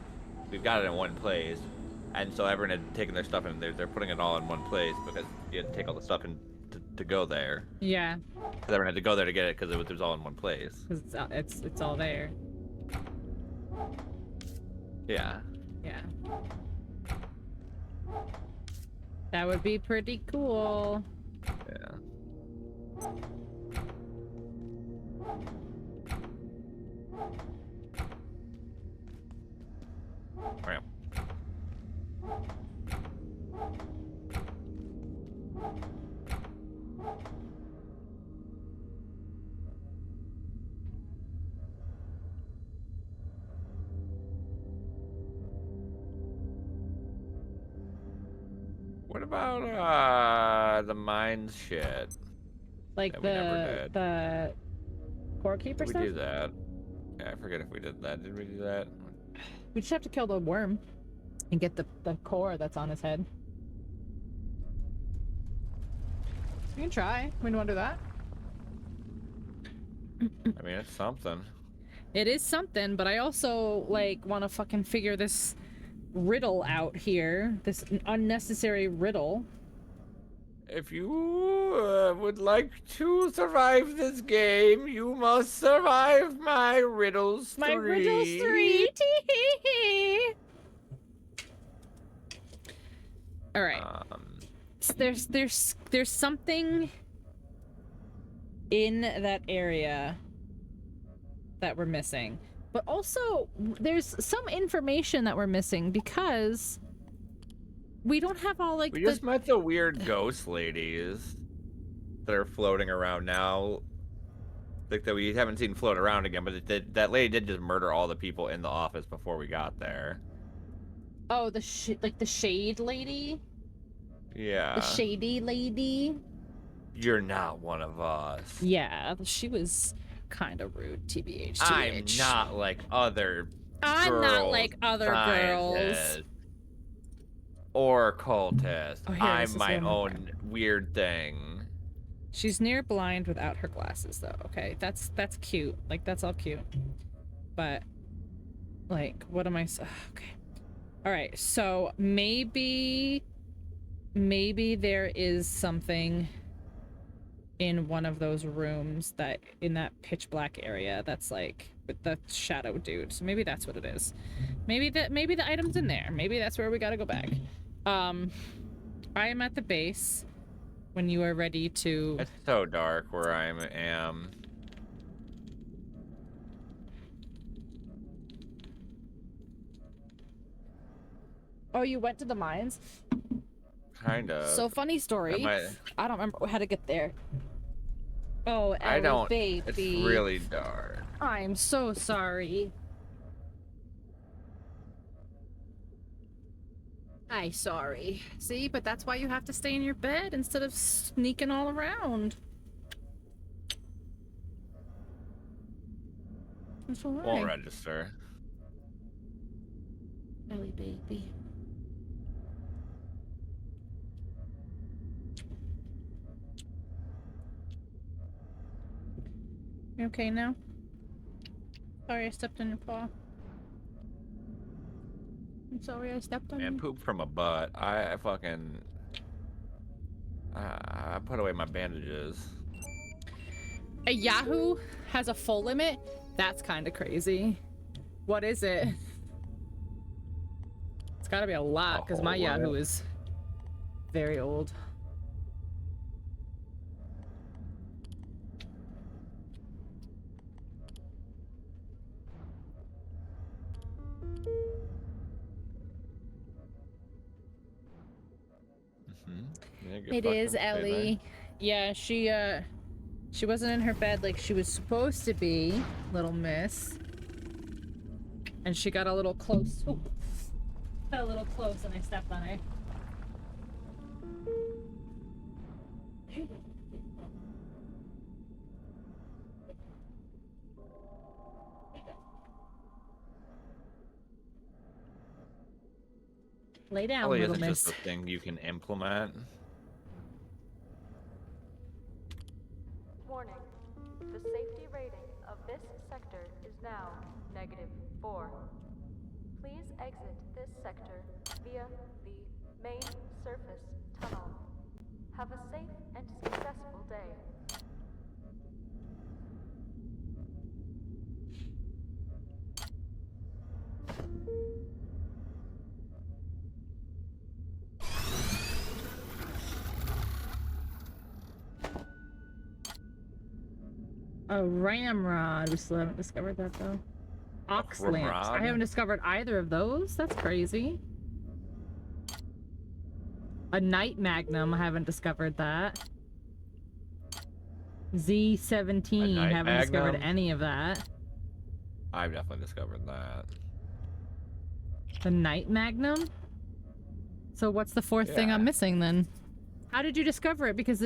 we've got it in one place. And so everyone had taken their stuff and they're putting it all in one place because you had to take all the stuff in to go there. Yeah. Because everyone had to go there to get it because it was all in one place. Because it's all there. Yeah. Yeah. That would be pretty cool. Yeah. Ramp. What about the mines shit? Like the core keeper stuff? Did we do that? Yeah, I forget if we did that. Did we do that? We just have to kill the worm and get the core that's on his head. We can try. We want to do that? I mean, it's something. It is something, but I also, like, want to fucking figure this riddle out here. This unnecessary riddle. If you would like to survive this game, you must survive my riddles 3. My riddles 3. Tee-hee-hee. All right. There's something in that area that we're missing, but also there's some information that we're missing because we don't have all like. We just met the weird ghost ladies that are floating around now, like that we haven't seen float around again. But that lady did just murder all the people in the office before we got there. Oh, the shade lady. Yeah. The shady lady. You're not one of us. Yeah, she was kind of rude, TBH. I'm not like other I'm not like other girls. Or cultist. Oh, here, I'm my own weird thing. She's near blind without her glasses, though. Okay, that's cute. Like, that's all cute. But, like, what am I... Okay. Alright, so maybe there is something in one of those rooms that in that pitch black area that's like with the shadow dude. So maybe that's what it is. Maybe the item's in there. Maybe that's where we gotta go back. I am at the base when you are ready to... It's so dark where I am. Oh, you went to the mines? Kind of. So funny story. I don't remember how to get there. Oh, I don't. Baby. It's really dark. I'm so sorry. I'm sorry. See, but that's why you have to stay in your bed instead of sneaking all around. That's all right. Won't register. Ellie baby. You okay now? Sorry I stepped on your paw. I'm sorry I stepped on Man, you. poop from a butt. I fucking... I put away my bandages. A Yahoo has a full limit? That's kind of crazy. What is it? It's gotta be a lot, because my Yahoo is very old. It is Ellie. Yeah, she wasn't in her bed like she was supposed to be, little miss. And she got a little close. Ooh. Got a little close and I stepped on her. Lay down, Probably little isn't miss. just a thing you can implement. Warning. The safety rating of this sector is now -4. Please exit this sector via the main surface tunnel. Have a safe and successful day. A ramrod. We still haven't discovered that though. Ox lamps. I haven't discovered either of those. That's crazy. A night magnum. I haven't discovered that. Z17. Haven't discovered any of that. I've definitely discovered that. The night magnum? So what's the fourth thing I'm missing then? How did you discover it? Because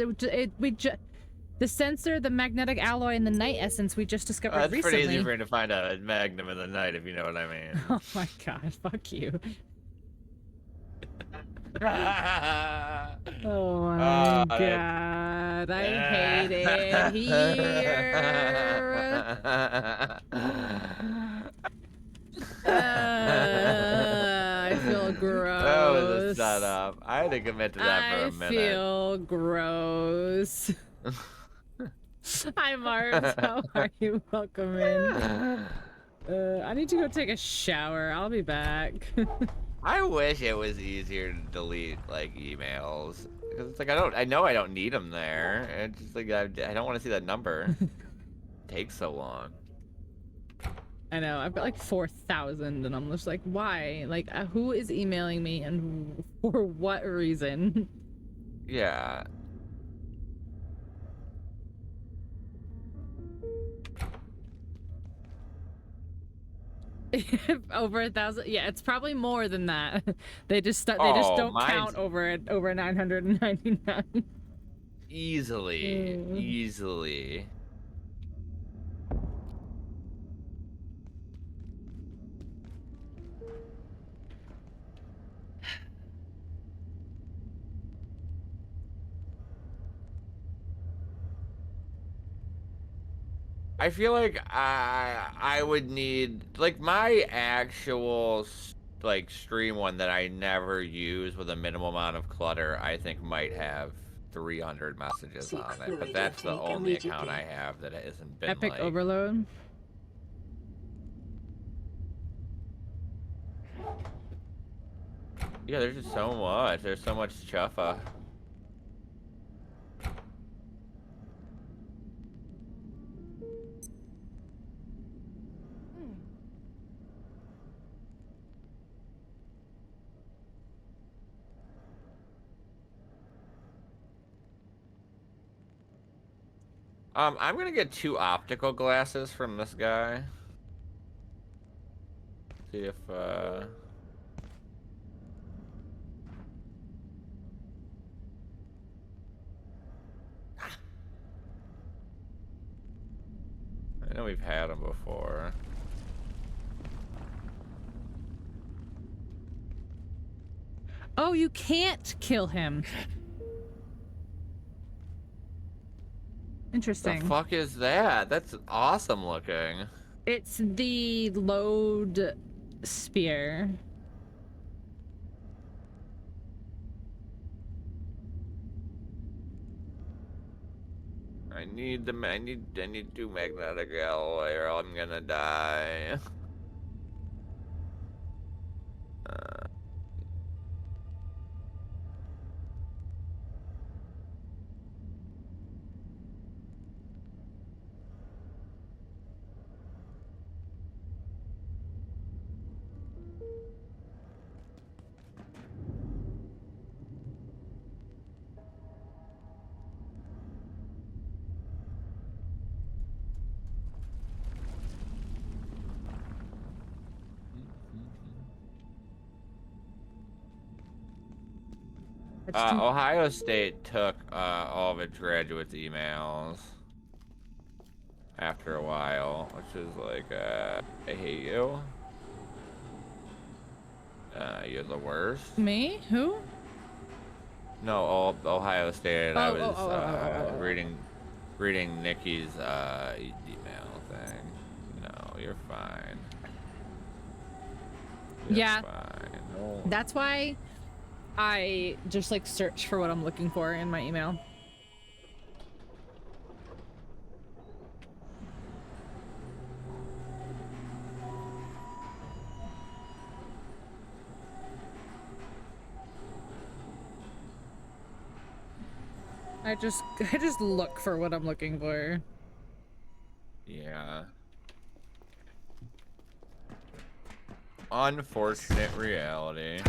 the sensor, the magnetic alloy, and the night essence we just discovered recently. It's pretty easy for me to find a magnum in the night, if you know what I mean. Oh my god, fuck you. Oh my god, I hate it here. I feel gross. That was a setup. I had to commit to that for a minute. I feel gross. Hi, Mars. How are you? Welcome in. I need to go take a shower. I'll be back. I wish it was easier to delete like emails because it's like I know I don't need them there. It's just like I don't want to see that number. It takes so long. I know. I've got like 4,000, and I'm just like, why? Like, who is emailing me, and for what reason? Yeah. Over 1,000? Yeah, it's probably more than that. They just don't count over 999. Easily. I feel like I would need like my actual like stream one that I never use with a minimal amount of clutter. I think might have 300 messages on it, but that's the only account I have that hasn't been Epic like... overload. Yeah, there's just so much. There's so much chuffa. I'm gonna get 2 optical glasses from this guy. See if, I know we've had them before. Oh, you can't kill him. Interesting. The fuck is that? That's awesome looking. It's the load spear. I need 2 magnetic alloy or I'm gonna die. Ohio State took all of its graduates' emails after a while, which is like, I hate you. You're the worst. Me? Who? No, Ohio State. I was reading Nikki's email thing. No, you're fine. Yeah. Fine. No. That's why I just like search for what I'm looking for in my email. I just look for what I'm looking for. Yeah. Unfortunate reality.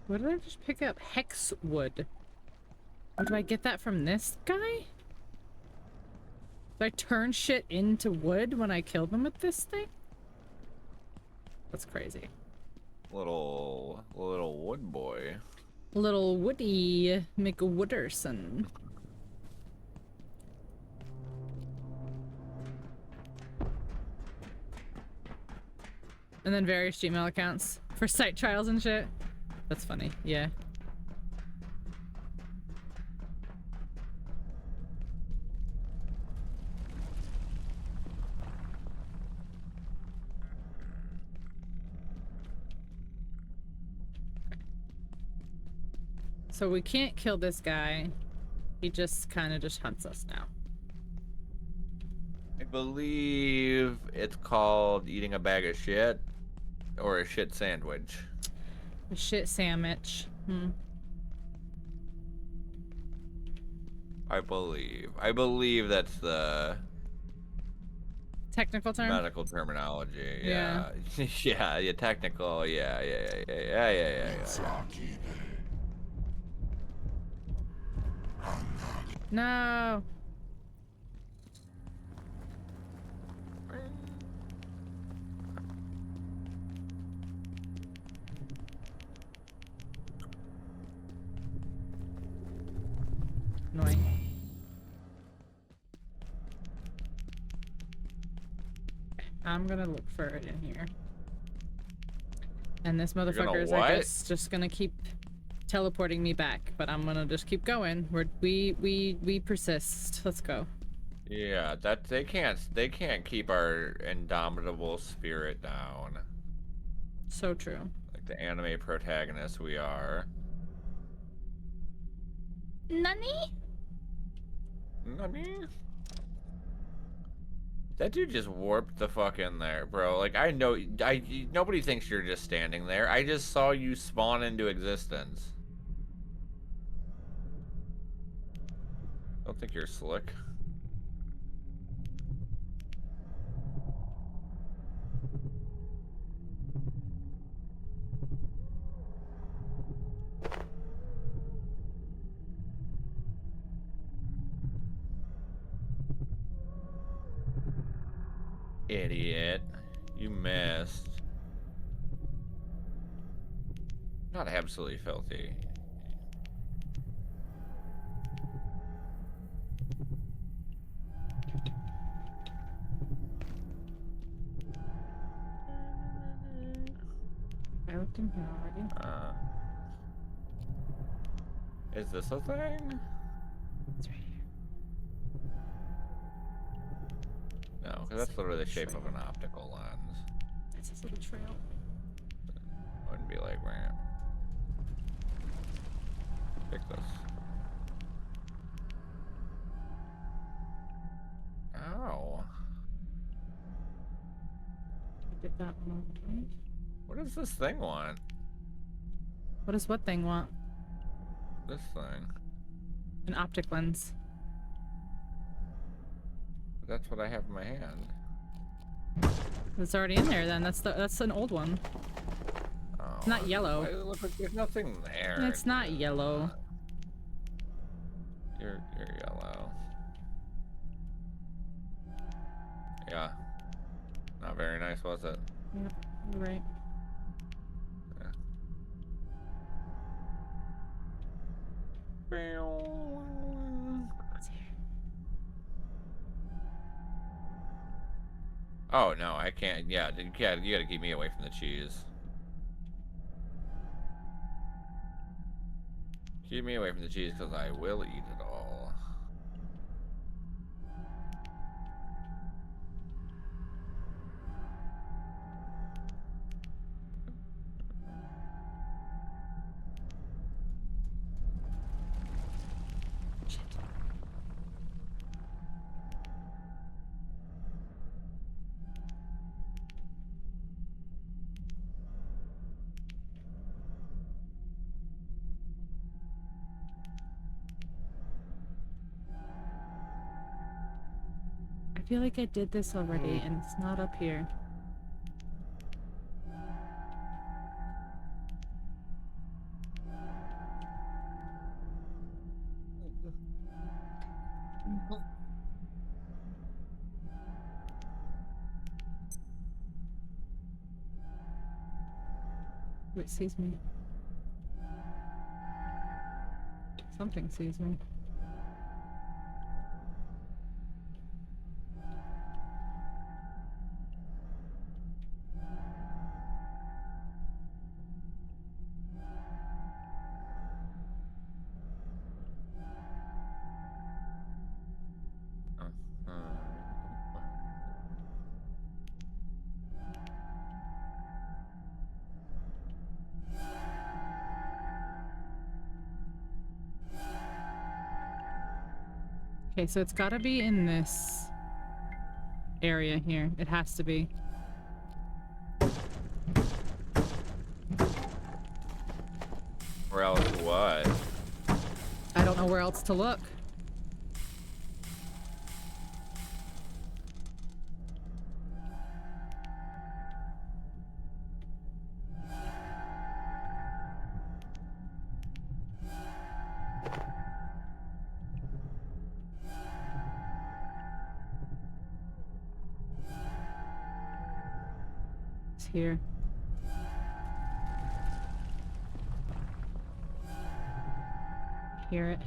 What did I just pick up? Hex wood. Or do I get that from this guy? Do I turn shit into wood when I kill them with this thing? That's crazy. Little wood boy. Little Woody McWooderson. And then various Gmail accounts for site trials and shit. That's funny, yeah. So we can't kill this guy. He just kind of just hunts us now. I believe it's called eating a bag of shit or a shit sandwich. A shit sandwich. I believe that's the technical term? medical terminology. Yeah. Yeah, technical. Yeah. No. Annoying. I'm gonna look for it in here. And this motherfucker is, I guess, just gonna keep teleporting me back, but I'm gonna just keep going. We persist. Let's go. Yeah, that they can't keep our indomitable spirit down. So true. Like the anime protagonists we are. Nani? That dude just warped the fuck in there, bro. Like, nobody thinks you're just standing there. I just saw you spawn into existence. Don't think you're slick. Idiot. You missed. Not absolutely filthy. looked in here already. Is this a thing? It's right here. No, because that's literally the shape of an optical lens. It's this little trail. Wouldn't be like, man. Pick this. Ow. Get that one. Okay. What does this thing want? What does what thing want? This thing. An optic lens. That's what I have in my hand. It's already in there then. That's an old one. Oh, It's not yellow. Why does it look like there's nothing there? It's not yellow. You're yellow. Yeah. Not very nice, was it? Yep, you're right. Oh no, I can't. Yeah, you gotta keep me away from the cheese. Keep me away from the cheese, because I will eat it all. I feel like I did this already and it's not up here. It sees me. Something sees me. Okay, so it's gotta be in this area here. It has to be. Or else what? I don't know where else to look. It's here. Hear it.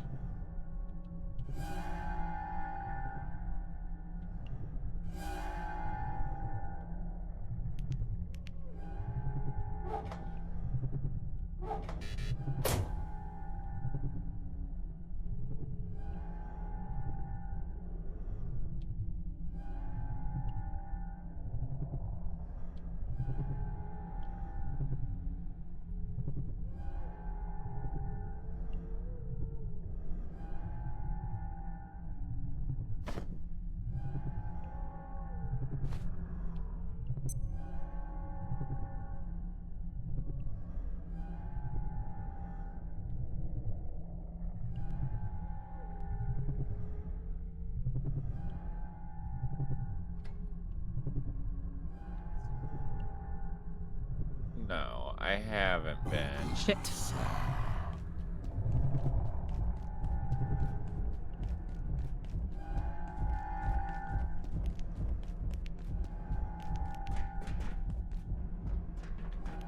No, I haven't been. Shit.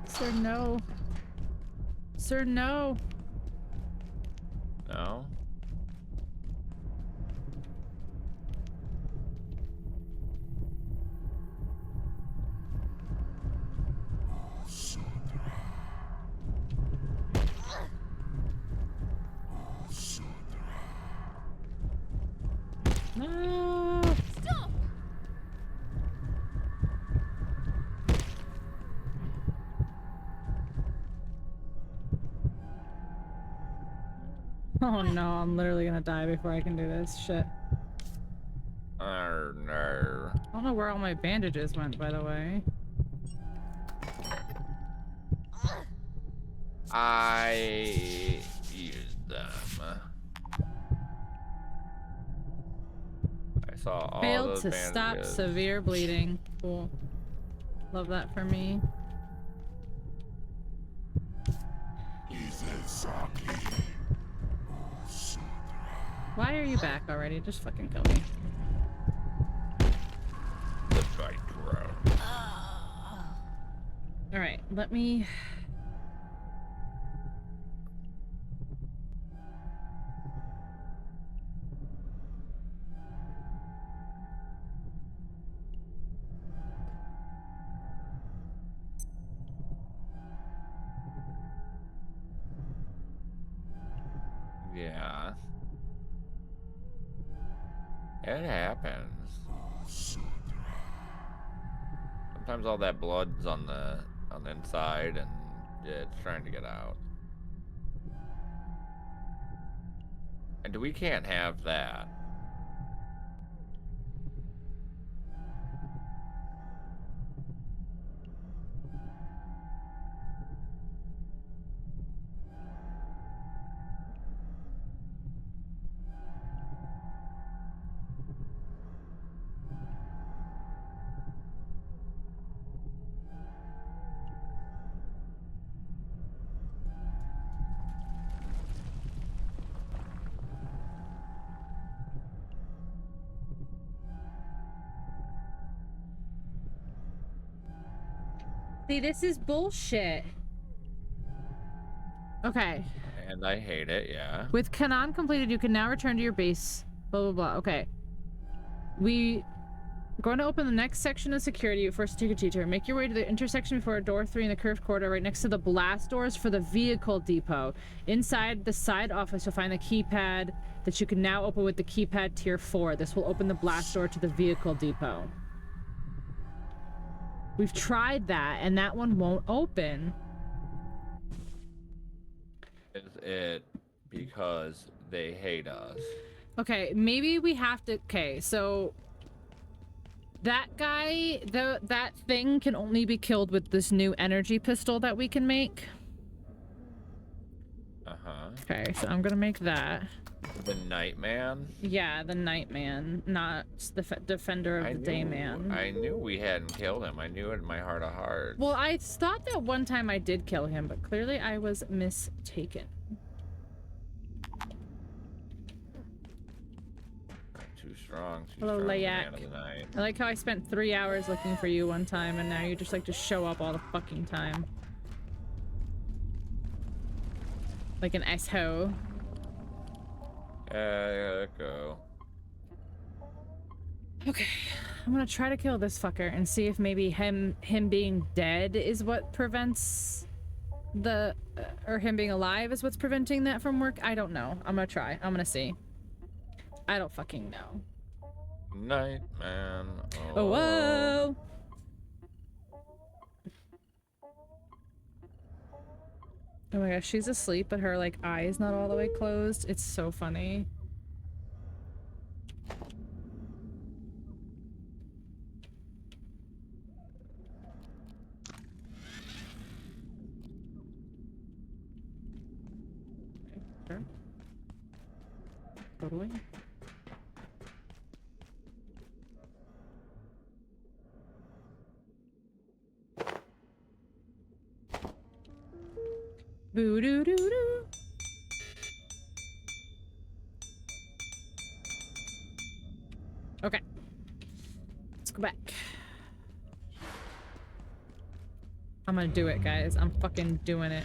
Sir, no. Sir, no. No? No. Stop! Oh no, I'm literally gonna die before I can do this shit. No. I don't know where all my bandages went, by the way. I used them. I saw all Failed those to bandages. stop severe bleeding. Cool. Love that for me. Why are you back already? Just fucking kill me. The fight drone. Alright, let me... Yeah. It happens. Sometimes all that blood's on the inside and it's trying to get out. And we can't have that. See, this is bullshit. Okay. And I hate it, yeah. With Kanan completed, you can now return to your base. Blah, blah, blah. Okay. We... Going to open the next section of security. You first take a detour. Make your way to the intersection before door 3 in the curved corridor right next to the blast doors for the vehicle depot. Inside the side office, you'll find the keypad that you can now open with the keypad tier 4. This will open the blast door to the vehicle depot. We've tried that, and that one won't open. Is it because they hate us? Okay, maybe we have to... Okay, so... That guy, that thing can only be killed with this new energy pistol that we can make. Uh-huh. Okay, so I'm gonna make that. The Nightman? Yeah, the Nightman, not the Defender of the Dayman. I knew we hadn't killed him. I knew it in my heart of hearts. Well, I thought that one time I did kill him, but clearly I was mistaken. Too strong. Too Hello, strong Layak. man of the night. I like how I spent 3 hours looking for you one time, and now you just like to show up all the fucking time. Like an asshole. Yeah, go. Okay, I'm gonna try to kill this fucker and see if maybe him being dead is what prevents the... or him being alive is what's preventing that from work. I don't know. I'm gonna try. I'm gonna see. I don't fucking know. Nightman. Oh, whoa! Oh my gosh, she's asleep, but her like eye is not all the way closed. It's so funny. Sure. Totally. Boo doo doo doo. Okay. Let's go back. I'm gonna do it, guys. I'm fucking doing it.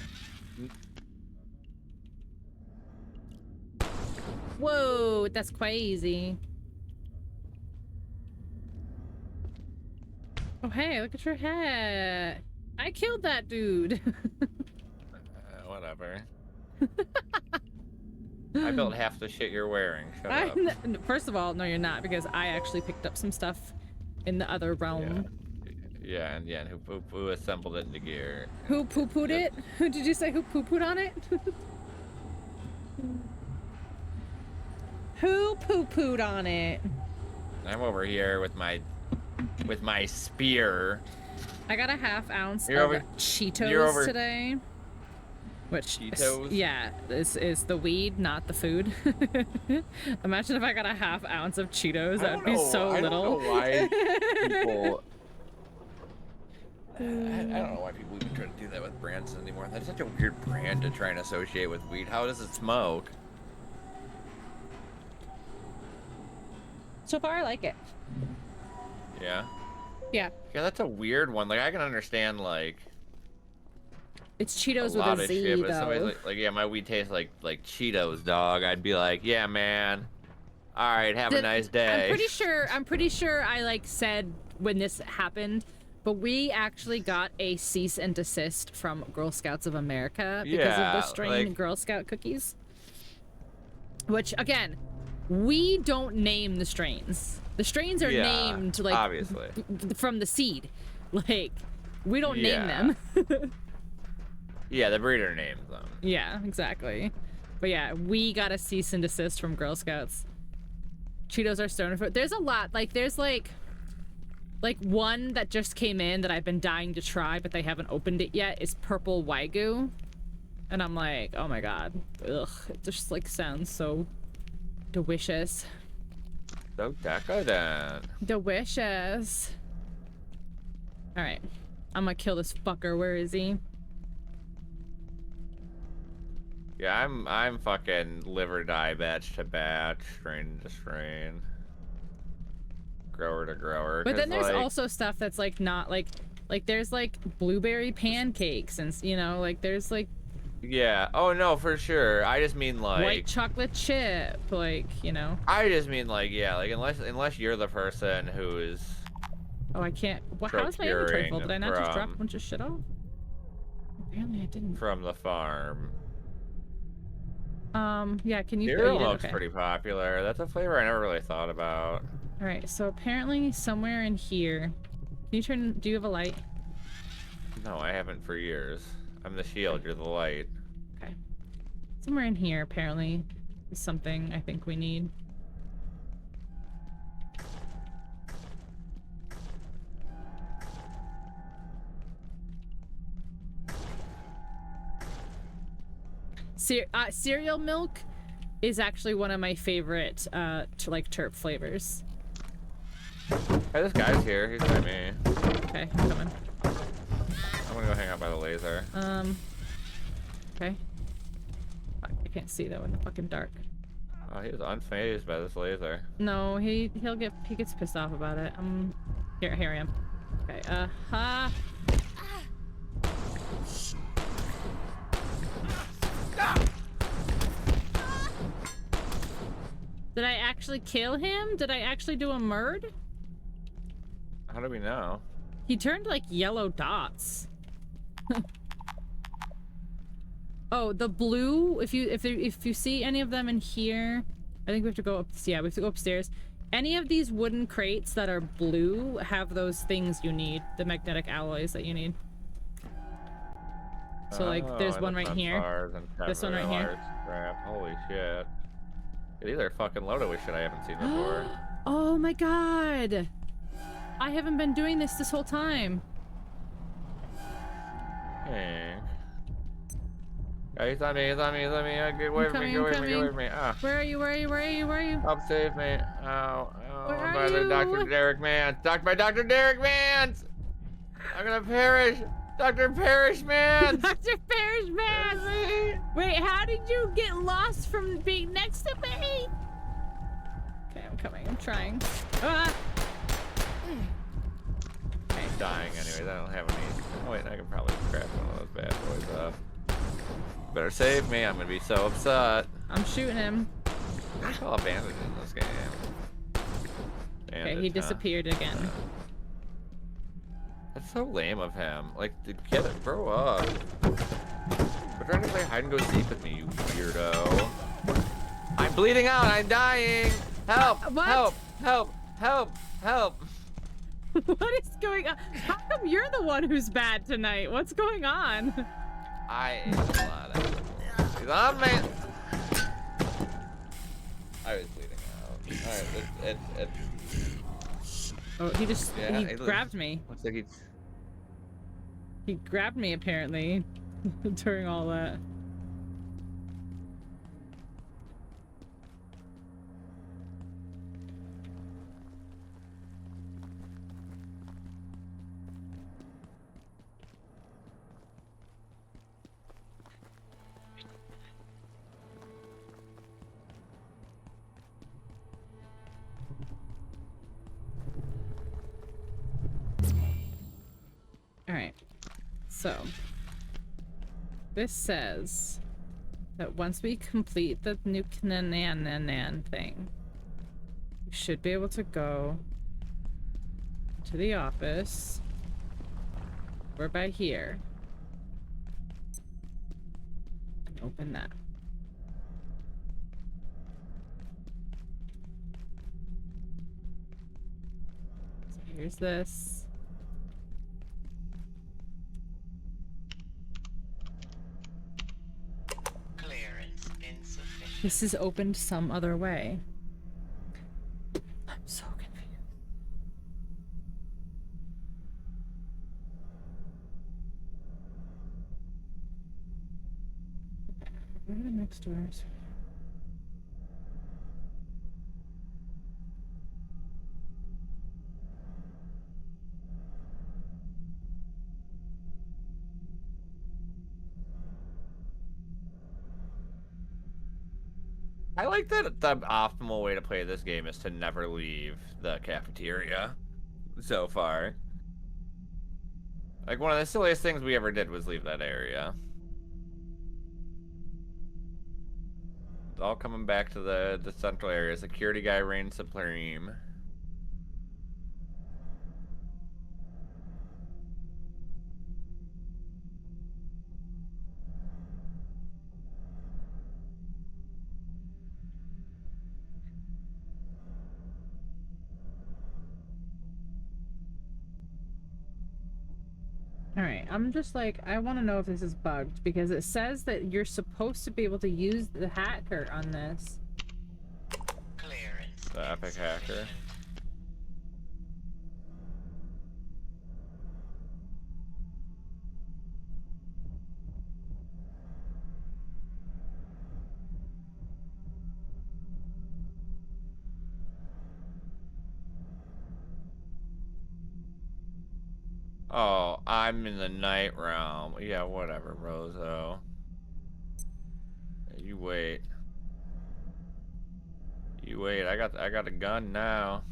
Whoa, that's crazy. Oh, hey, look at your hat. I killed that dude. Whatever. I built half the shit you're wearing. Shut up. First of all, no, you're not, because I actually picked up some stuff in the other realm. Yeah, and who assembled it into gear? Who poo-pooed it? Who did you say who poo-pooed on it? Who poo-pooed on it? I'm over here with my spear. I got a half ounce of Cheetos today. Which Cheetos? is the weed, not the food. Imagine if I got a half ounce of Cheetos. That would be so little. I don't know why people. I don't know why people even try to do that with brands anymore. That's such a weird brand to try and associate with weed. How does it smoke? So far, I like it. Yeah. Yeah. Yeah, that's a weird one. Like, I can understand, like, it's Cheetos a lot with a of Z, shit, but though. somebody's like, yeah, my weed tastes like Cheetos, dog. I'd be like, yeah, man. All right, have a nice day. I'm pretty sure I like said when this happened, but we actually got a cease and desist from Girl Scouts of America because of the strain Girl Scout cookies. Which, again, we don't name the strains. The strains are named, like, obviously, from the seed. Like, we don't name them. Yeah, the breeder names them. Yeah, exactly. But yeah, we got a cease and desist from Girl Scouts. Cheetos are stoner food. There's a lot. Like, there's like one that just came in that I've been dying to try, but they haven't opened it yet. Is purple Wagyu, and I'm like, oh my god, ugh! It just like sounds so delicious. So decadent. Delicious. All right, I'm gonna kill this fucker. Where is he? Yeah, I'm fucking live or die, batch to batch, strain to strain, grower to grower. But then there's also stuff that's like not like there's like blueberry pancakes and like there's like. Yeah. Oh no, for sure. I just mean like white chocolate chip, like I just mean like like unless you're the person who is. Oh, I can't. What? How is my inventory full? Did I not just drop a bunch of shit off? Apparently I didn't. From the farm. Yeah, can you Cereal milk's pretty popular. That's a flavor I never really thought about. All right, so apparently somewhere in here. Do you have a light? No, I haven't for years. I'm the shield, you're the light. Okay. Somewhere in here apparently is something I think we need. Cereal milk is actually one of my favorite terp flavors. Hey, this guy's here. He's by me. Okay, I'm coming. I'm gonna go hang out by the laser. Okay. I can't see though in the fucking dark. Oh, he's unfazed by this laser. No, he gets pissed off about it. Here I am. Okay, Did I actually kill him? Did I actually do a murd? How do we know? He turned like yellow dots. Oh, the blue. If you see any of them in here, I think we have to go up. Yeah, we have to go upstairs. Any of these wooden crates that are blue have those things you need, the magnetic alloys that you need. So like, there's one right here. This one right here. Crap. Holy shit. These are fucking loaded with shit I haven't seen before. Oh my god! I haven't been doing this whole time. Hey. He's on me. Get away from me. Get away from me. Ah. Where are you? Help save me. Ow. Where are by you? Dr. Derek Mans. By Dr. Derek Mans! I'm gonna perish. Dr. Perish Man! Dr. Perish Man! Wait, how did you get lost from being next to me? Okay, I'm coming. I'm trying. Ah! Okay. I'm dying anyways. I don't have any. Oh wait, I can probably craft one of those bad boys up. Better save me. I'm gonna be so upset. I'm shooting him. There's all bandits in this game. Bandits, okay, he disappeared again. That's so lame of him. Like, get it, grow up. We're trying to play hide and go seek with me, you weirdo. I'm bleeding out. I'm dying. Help! What? Help! Help! Help! Help! What is going on? How come you're the one who's bad tonight? What's going on? I ate a lot of it. He's on me. I was bleeding out. Alright, Oh, he just yeah, he grabbed me. Looks like He grabbed me apparently during all that. Alright, so this says that once we complete the new Knanan thing, we should be able to go to the office. We're by here. And open that. So here's this. This is opened some other way. I'm so confused. Where are the next doors? I like that the optimal way to play this game is to never leave the cafeteria so far. Like, one of the silliest things we ever did was leave that area. It's all coming back to the central area. Security guy reigns supreme. Alright, I'm just like, I want to know if this is bugged, because it says that you're supposed to be able to use the hacker on this. The epic hacker. Oh, I'm in the night realm. Yeah, whatever, Rozo. You wait. You wait. I got a gun now.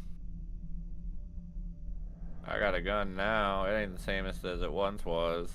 I got a gun now. It ain't the same as it once was.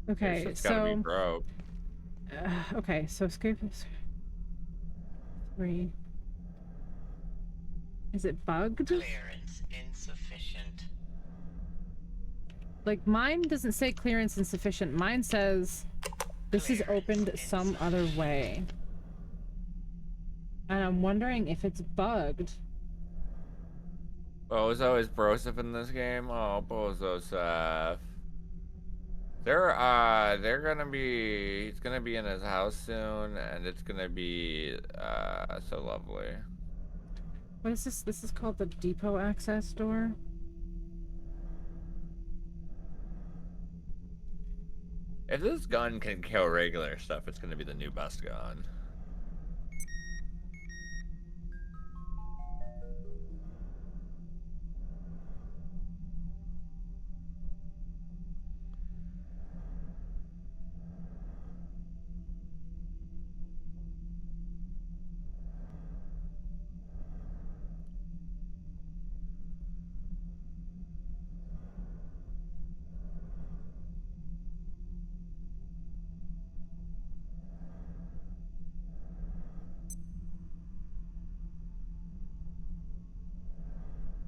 Okay, It's gotta be broke. okay, so escape is 3. Is it bugged? Clearance insufficient. Like, mine doesn't say clearance insufficient. Mine says this is opened some other way. And I'm wondering if it's bugged. Bozo is brosif in this game? Oh, Bozo Seth. They're gonna be, he's gonna be in his house soon, and it's gonna be, so lovely. What is this? This is called the depot access door. If this gun can kill regular stuff, it's gonna be the new best gun.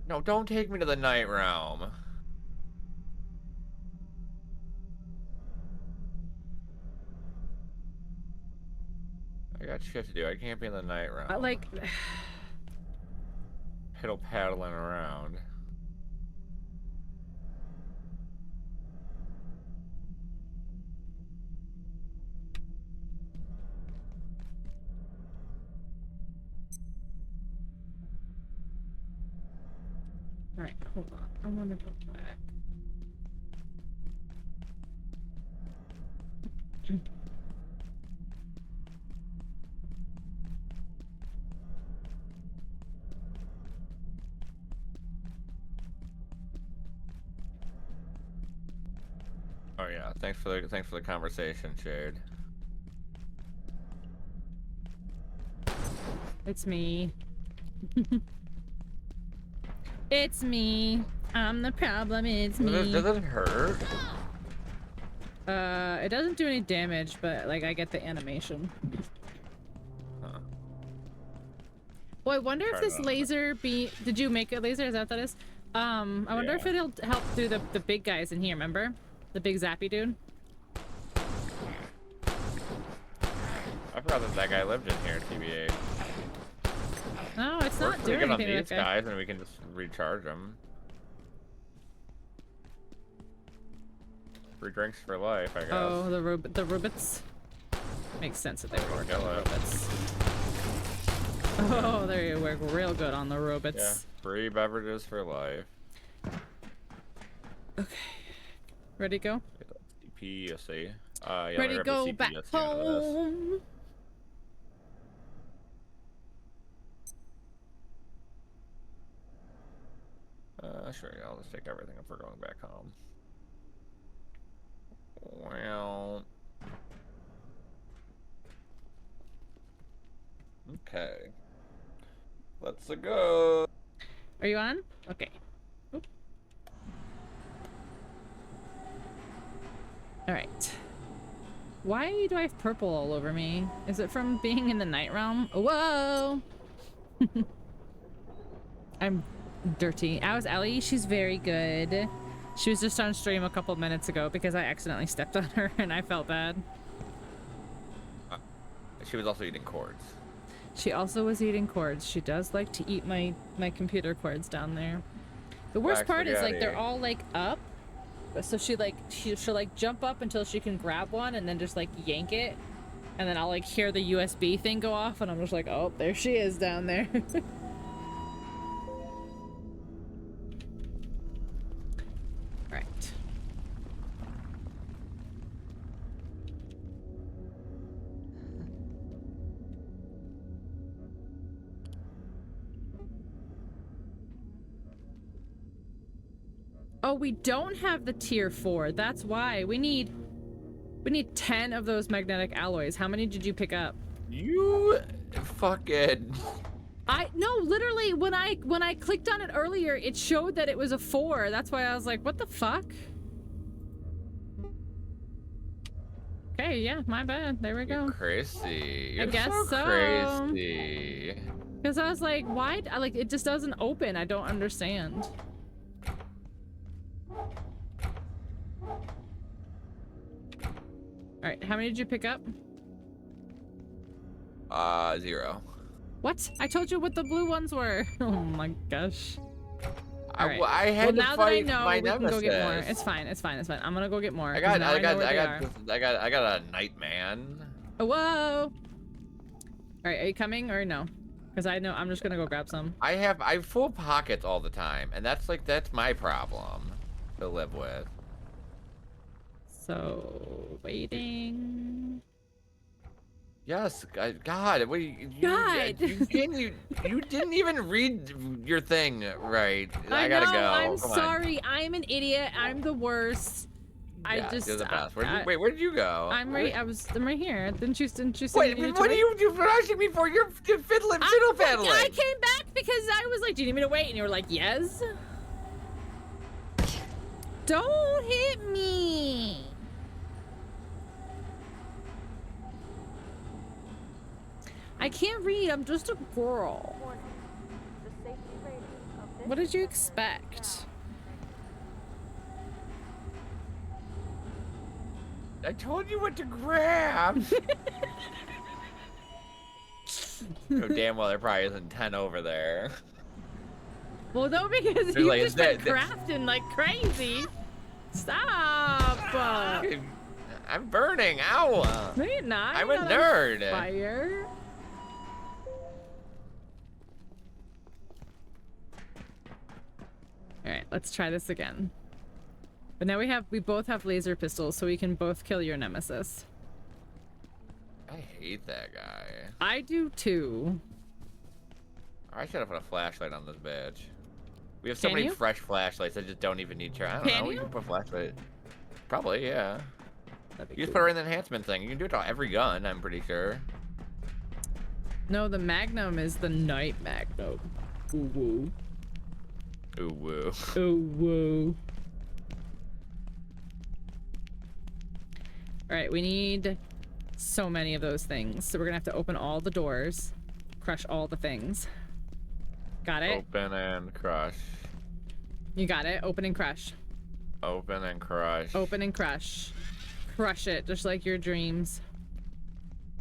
No, don't take me to the night realm. I got shit to do. I can't be in the night realm. Like... Piddle paddling around. Alright, hold on. I want to go back. Oh yeah, thanks for the conversation, Shade. It's me. It's me. I'm the problem. It's me. Does it hurt? It doesn't do any damage, but like I get the animation. Huh. Well, I wonder if this laser be. Did you make a laser? Is that what that is? I wonder if it'll help through the big guys in here. Remember, the big zappy dude. I forgot that guy lived in here. TBA. No, it's not doing We're anything on to these that guy. guys, and we can just recharge them. Free drinks for life, I guess. Oh, the robots. Makes sense that they were working on the Hello. robots. Oh, there you work real good on the robots. Yeah, free beverages for life. Okay. Ready to go? CP, you see. Yeah, Ready to go back home. Sure, yeah, I'll just take everything if we're going back home. Well... Okay. Let's go. Are you on? Okay. Alright. Why do I have purple all over me? Is it from being in the night realm? Whoa! I'm dirty. How's Ellie? She's very good. She was just on stream a couple minutes ago because I accidentally stepped on her and I felt bad. She was also eating cords. She also was eating cords. She does like to eat my computer cords down there. The worst part is like they're all like up. So she'll like jump up until she can grab one and then just like yank it. And then I'll like hear the USB thing go off and I'm just like, oh, there she is down there. Right. Oh, we don't have the tier 4. That's why. We need 10 of those magnetic alloys. How many did you pick up? You fucking... No, literally when I clicked on it earlier, it showed that it was a 4. That's why I was like, what the fuck? Okay, yeah, my bad. There we go. You're crazy. You're I guess so. Crazy. Because I was like, why? Like, it just doesn't open. I don't understand. Alright, how many did you pick up? 0. What? I told you what the blue ones were. Oh my gosh. Alright. I had to now fight that I know, my we can go get more. nemesis. It's fine. It's fine. It's fine. I'm gonna go get more. I got a Nightman. Oh, whoa! Alright, are you coming or no? Because I know I'm just gonna go grab some. I have full pockets all the time, and that's my problem to live with. So waiting. Yes, God, wait, God. you didn't even read your thing right. I gotta go. I'm Come sorry. I'm an idiot. I'm the worst. Yeah, you're the best. Wait, where did you go? I'm right here. Didn't you say Wait, you needed what to are you rushing me for? You're fiddle paddling. I came back because I was like, do you need me to wait? And you were like, yes. Don't hit me. I can't read. I'm just a girl. What did you expect? I told you what to grab. Oh, damn well there probably isn't 10 over there. Well, no, because you like, just been crafting like crazy. Stop. I'm burning. Ow. No, you're not. I'm You're a not nerd. on fire. All right, let's try this again. But now we both have laser pistols, so we can both kill your nemesis. I hate that guy. I do too. I should have put a flashlight on this bitch. We have so Can many you? fresh flashlights. I just don't even need to. I don't know. You can put a flashlight. Probably, yeah. You just put her in the enhancement thing. You can do it to every gun, I'm pretty sure. No, the Magnum is the Night Magnum. Ooh woo. Ooh woo. Ooh woo. Alright, we need so many of those things. So we're gonna have to open all the doors. Crush all the things. Got it? Open and crush. You got it? Open and crush. Open and crush. Open and crush. Crush it, just like your dreams.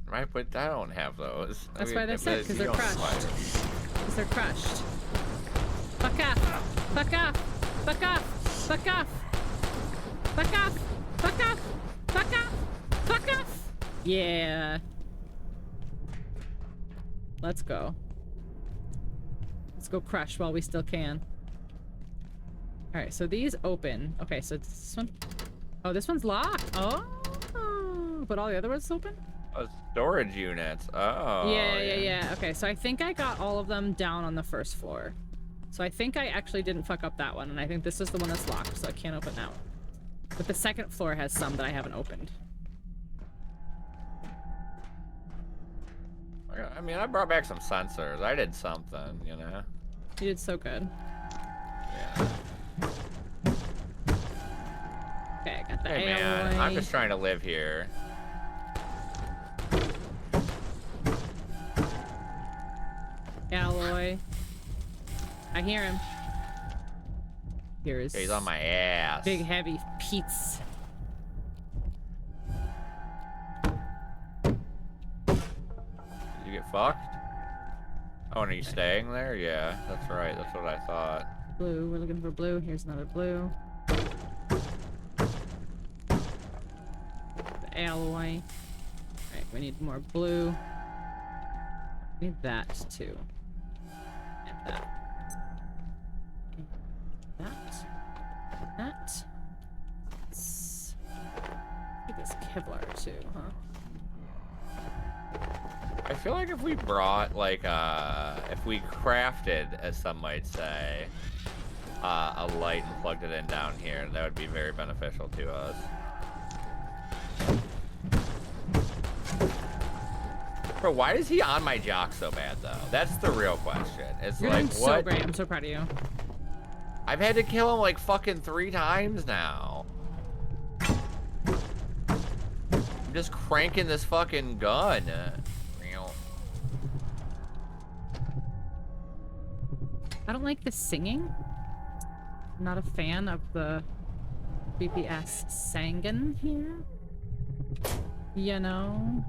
Right, but I don't have those. That's why they're set, because they're crushed. Because they're crushed. Fuck off! Fuck off! Fuck off! Fuck off! Fuck off! Fuck off! Fuck off! Fuck off! Yeah. Let's go. Let's go crush while we still can. Alright, so these open. Okay, so this one... Oh, this one's locked. Oh! But all the other ones open? Oh, storage units. Oh. Yeah. Okay, so I think I got all of them down on the first floor. So I think I actually didn't fuck up that one, and I think this is the one that's locked, so I can't open that one. But the second floor has some that I haven't opened. I mean, I brought back some sensors. I did something, you know? You did so good. Yeah. Okay, I got the Hey, man, alloy. I'm just trying to live here. Alloy. I hear him. Here is... He's on my ass. Big, heavy Pete's. Did you get fucked? Oh, and are you staying there? Yeah, that's right. That's what I thought. Blue. We're looking for blue. Here's another blue. The alloy. Alright, we need more blue. We need that, too. And that. That. Let's get this Kevlar, too, huh? I feel like if we brought, like, if we crafted, as some might say, a light and plugged it in down here, that would be very beneficial to us. Bro, why is he on my jock so bad, though? That's the real question. It's You're like, doing what? so great. I'm so proud of you. I've had to kill him, like, fucking 3 times now. I'm just cranking this fucking gun. I don't like the singing. I'm not a fan of the BPS singing here. You know?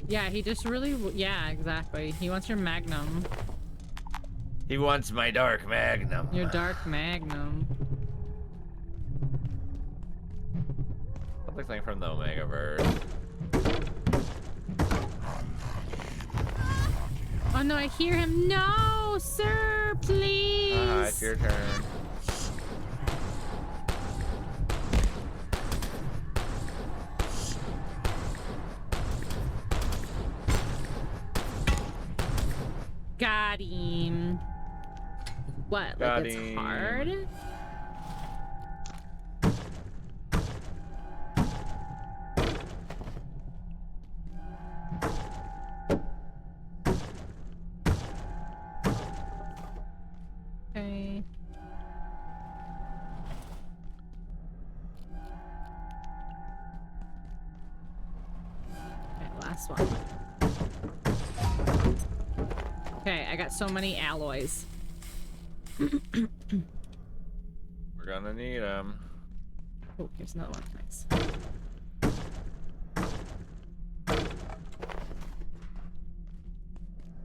Yeah, he just really... Yeah, exactly. He wants your Magnum. He wants my dark Magnum. Your dark Magnum. Something from the Omegaverse. Oh no, I hear him. No, sir, please. It's your turn. Got him. What? Like it's hard? Okay. Okay, last one. Okay, I got so many alloys. We're gonna need them. Oh, here's another one. Nice.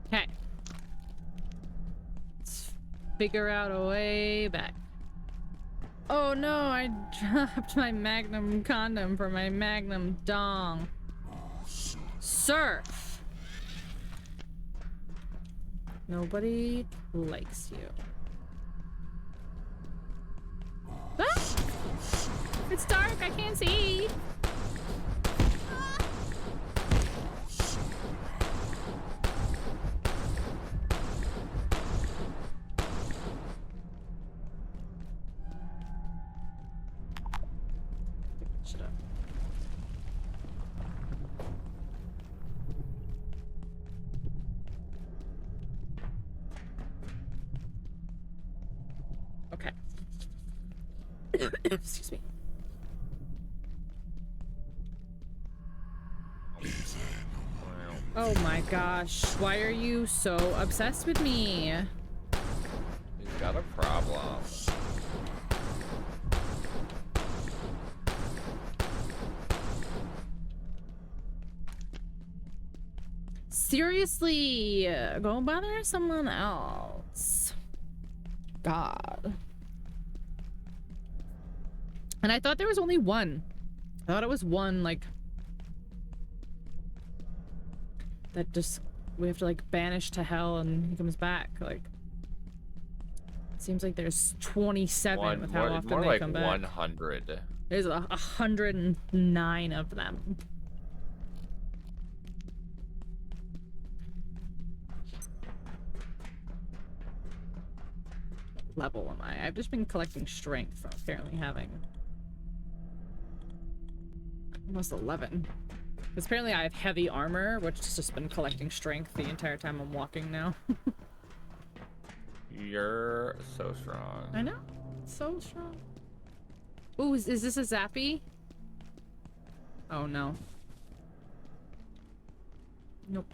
Okay. Let's figure out a way back. Oh no, I dropped my magnum condom for my magnum dong. Sir! Nobody likes you. Ah! It's dark, I can't see. Shut up. Okay. Excuse me. Oh my gosh, why are you so obsessed with me? He's got a problem. Seriously, go bother someone else. God. And I thought there was only one. I thought it was one, like, that just we have to like banish to hell and he comes back. Like, it seems like there's 27 with how often more they like come back. 100. There's 109 of them. What level am I? I've just been collecting strength from apparently having almost 11. Because apparently I have heavy armor, which has just been collecting strength the entire time I'm walking now. You're so strong. I know. So strong. Ooh, is this a zappy? Oh no. Nope.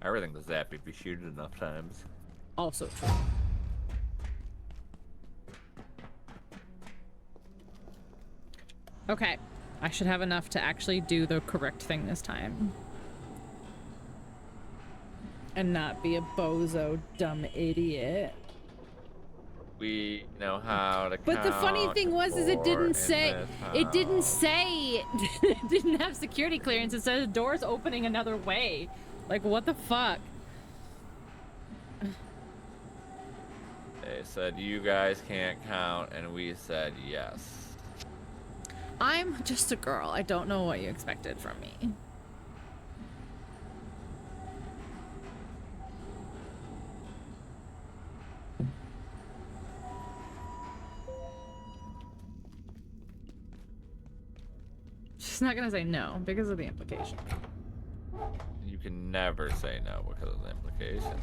Everything's zappy if you shoot it enough times. Also true. Okay. I should have enough to actually do the correct thing this time. And not be a bozo dumb idiot. We know how to But the funny thing was is it didn't say it didn't have security clearance. It says doors opening another way. Like what the fuck? They said you guys can't count and we said yes. I'm just a girl. I don't know what you expected from me. She's not gonna say no because of the implication. You can never say no because of the implications.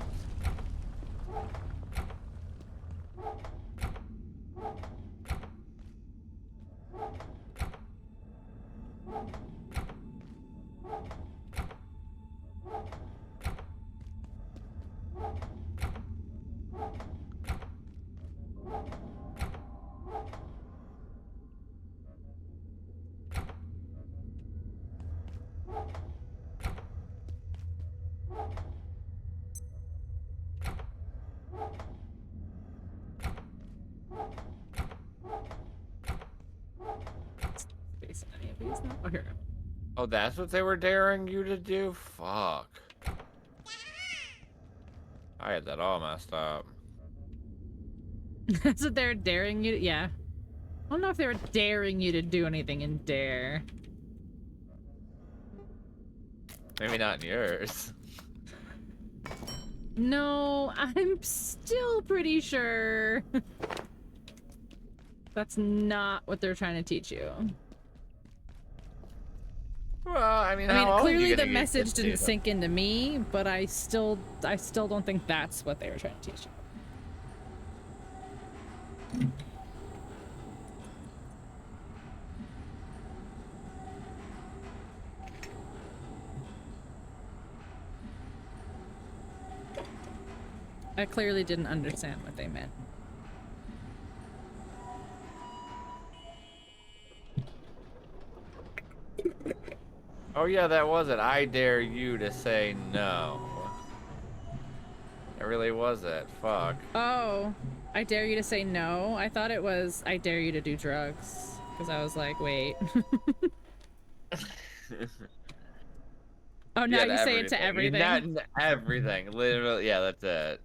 Any of these now? Oh, here we go. Oh, that's what they were daring you to do? Fuck. I had that all messed up. That's what they're daring you to, yeah. I don't know if they were daring you to do anything in Dare. Maybe not in yours. No, I'm still pretty sure that's not what they're trying to teach you. Well, I mean, how clearly the message didn't sink into me, but I still don't think that's what they were trying to teach you. I clearly didn't understand what they meant. Oh yeah, that was it. I dare you to say no. It really was it. Fuck. Oh, I dare you to say no? I thought it was I dare you to do drugs. Because I was like, wait. Oh, now you say it to everything. Not everything. Literally, yeah, that's it.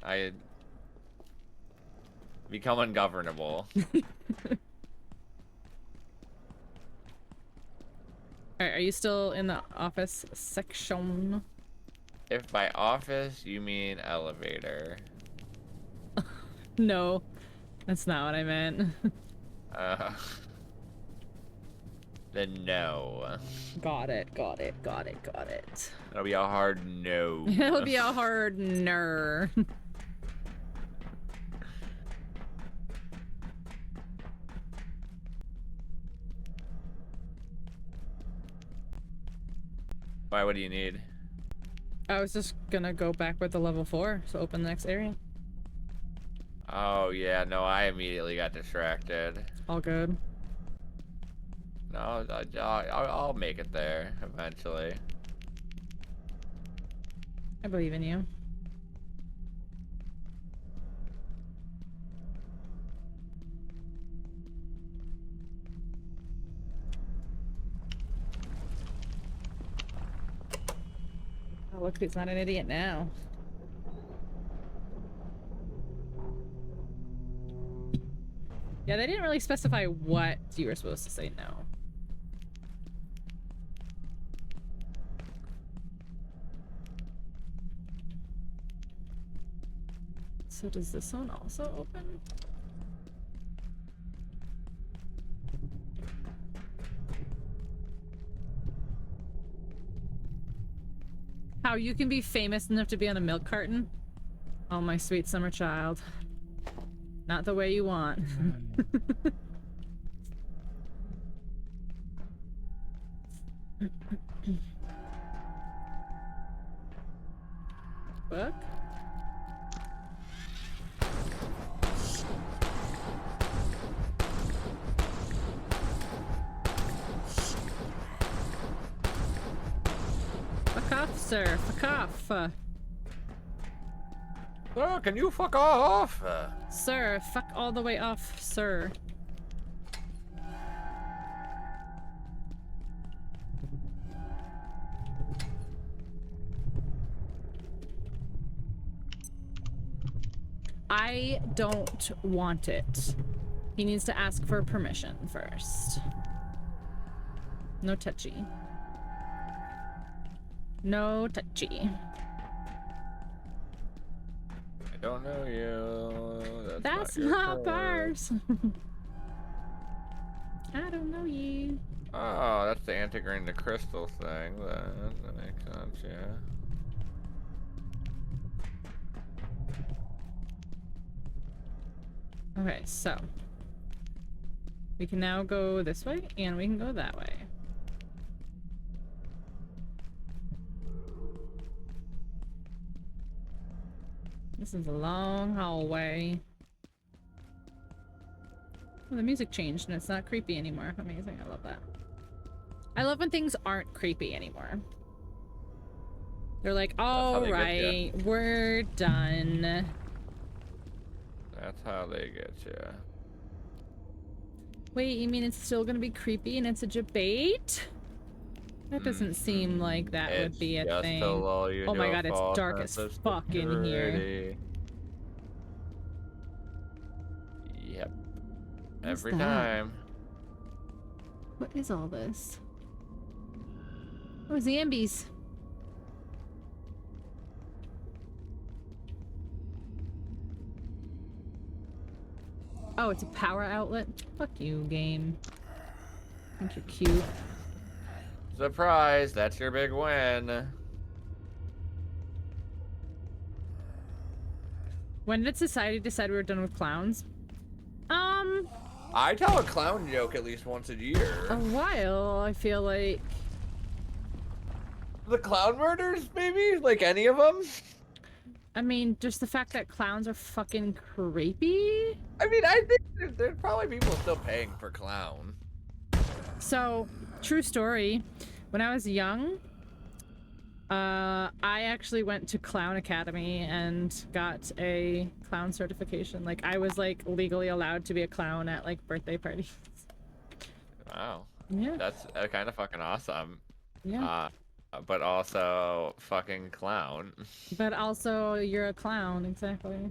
I become ungovernable. Alright, are you still in the office section? If by office you mean elevator. No, that's not what I meant. Then no. Got it. It'll be a hard no. It'll be a hard no. Why, what do you need? I was just gonna go back with the level 4, so open the next area. Oh yeah, no, I immediately got distracted. All good. No, I'll make it there eventually. I believe in you. Oh, look who's not an idiot now. Yeah, they didn't really specify what you were supposed to say no. So does this one also open? How you can be famous enough to be on a milk carton? Oh, my sweet summer child. Not the way you want. Book? Fuck off, sir. Fuck off. Oh, can you fuck off? Sir, fuck all the way off, sir. I don't want it. He needs to ask for permission first. No touchy. No touchy. I don't know you. That's not bars. I don't know you. Oh, that's the antigrain to crystal thing. That makes sense, yeah. Okay, so we can now go this way and we can go that way. This is a long hallway. Oh, the music changed and it's not creepy anymore. Amazing, I love that. I love when things aren't creepy anymore. They're like, all right, we're done. That's how they get you. Wait, you mean it's still gonna be creepy and it's a debate? That doesn't seem like that would be a just thing. to lull you Oh my into a god, it's false dark as sense of fuck in here. security. Yep. What is Every that? time. What is all this? Oh, Zambies. Oh, it's a power outlet? Fuck you, game. I think you're cute. Surprise, that's your big win. When did society decide we were done with clowns? I tell a clown joke at least once a year. A while, I feel like. The clown murders, maybe? Like any of them? I mean, just the fact that clowns are fucking creepy. I mean, I think there's probably people still paying for clown. So, true story. When I was young, I actually went to Clown Academy and got a clown certification. Like, I was, like, legally allowed to be a clown at, like, birthday parties. Wow. Yeah. That's kind of fucking awesome. Yeah. But also fucking clown. But also, you're a clown, exactly.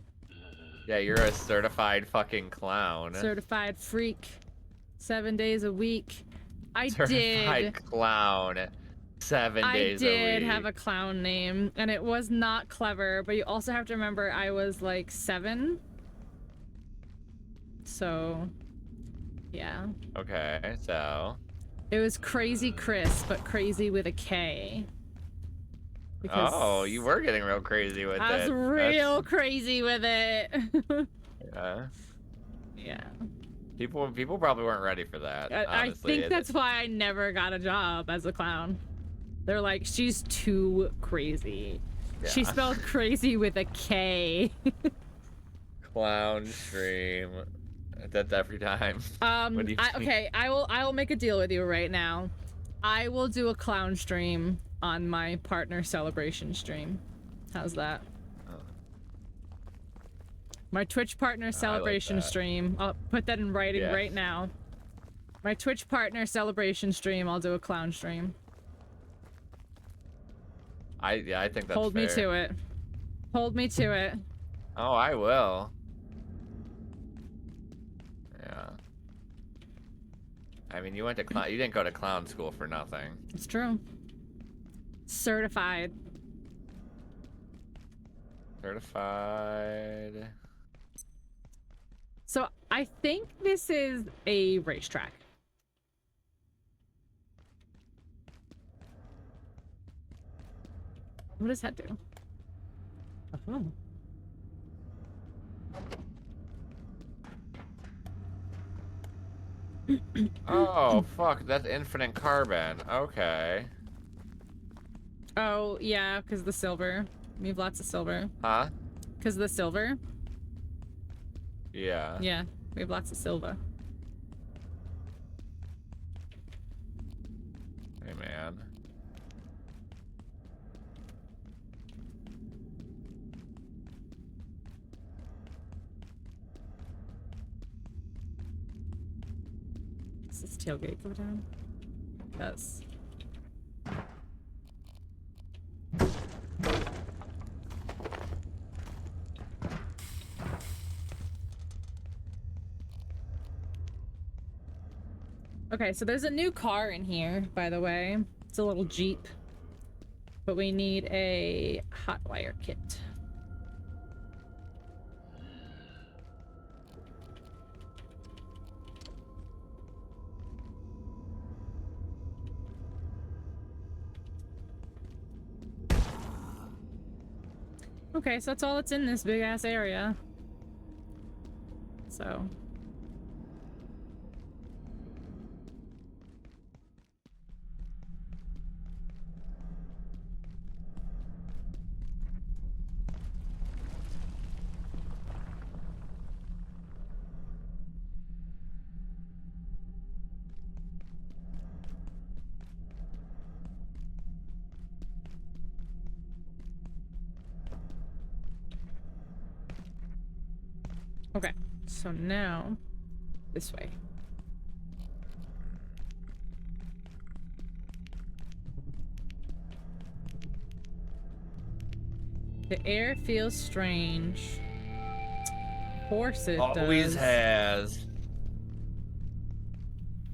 Yeah, you're a certified fucking clown. Certified freak. 7 days a week. Certified clown. 7 days a week. I did have a clown name, and it was not clever, but you also have to remember I was like 7. So, yeah. Okay, so. It was Crazy Chris, but crazy with a K. Because Oh, you were getting real crazy with it. I was real crazy with it. Yeah. Yeah. People probably weren't ready for that. I Honestly. think that's why I never got a job as a clown. They're like, she's too crazy. Yeah. She spelled crazy with a K. Clown stream. That's every time. What do you think? Okay, I will make a deal with you right now. I will do a clown stream on my partner celebration stream. How's that? My Twitch partner celebration stream. I'll put that in writing right now. My Twitch partner celebration stream, I'll do a clown stream. I think that's Hold me to it. Hold me to it. Oh, I will. Yeah. I mean, you didn't go to clown school for nothing. It's true. Certified. Certified. So I think this is a racetrack. What does that do? Oh. Oh, fuck, that's infinite carbon. Okay. Oh, yeah, because the silver. We have lots of silver. Huh? Because the silver? Yeah. Yeah, we have lots of silver. Hey, man. Does this tailgate go down? It does. Okay, so there's a new car in here, by the way. It's a little Jeep. But we need a hot wire kit. Okay, so that's all that's in this big ass area. So. Okay, so now this way. The air feels strange. Of course it does. Always has.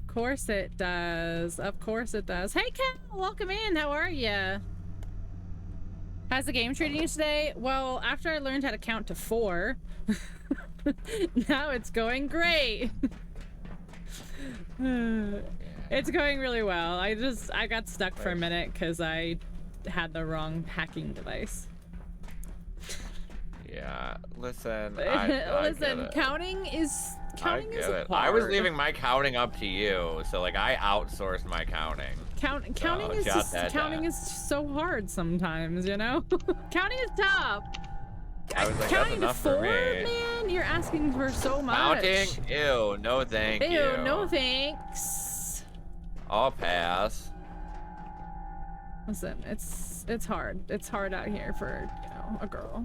Of course it does. Of course it does. Hey, Cal, welcome in. How are ya? How's the game treating you today? Well, after I learned how to count to 4, now it's going great. It's going really well. I got stuck for a minute because I had the wrong hacking device. Yeah, listen. Listen, counting is hard. I was leaving my counting up to you, so like I outsourced my counting. Counting is so hard sometimes, you know. Counting is tough. I was like, counting that's enough to 4, for me. man, you're asking for so much. Counting? Ew, no thank you. Ew, no thanks. I'll pass. Listen, it's hard. It's hard out here for, you know, a girl.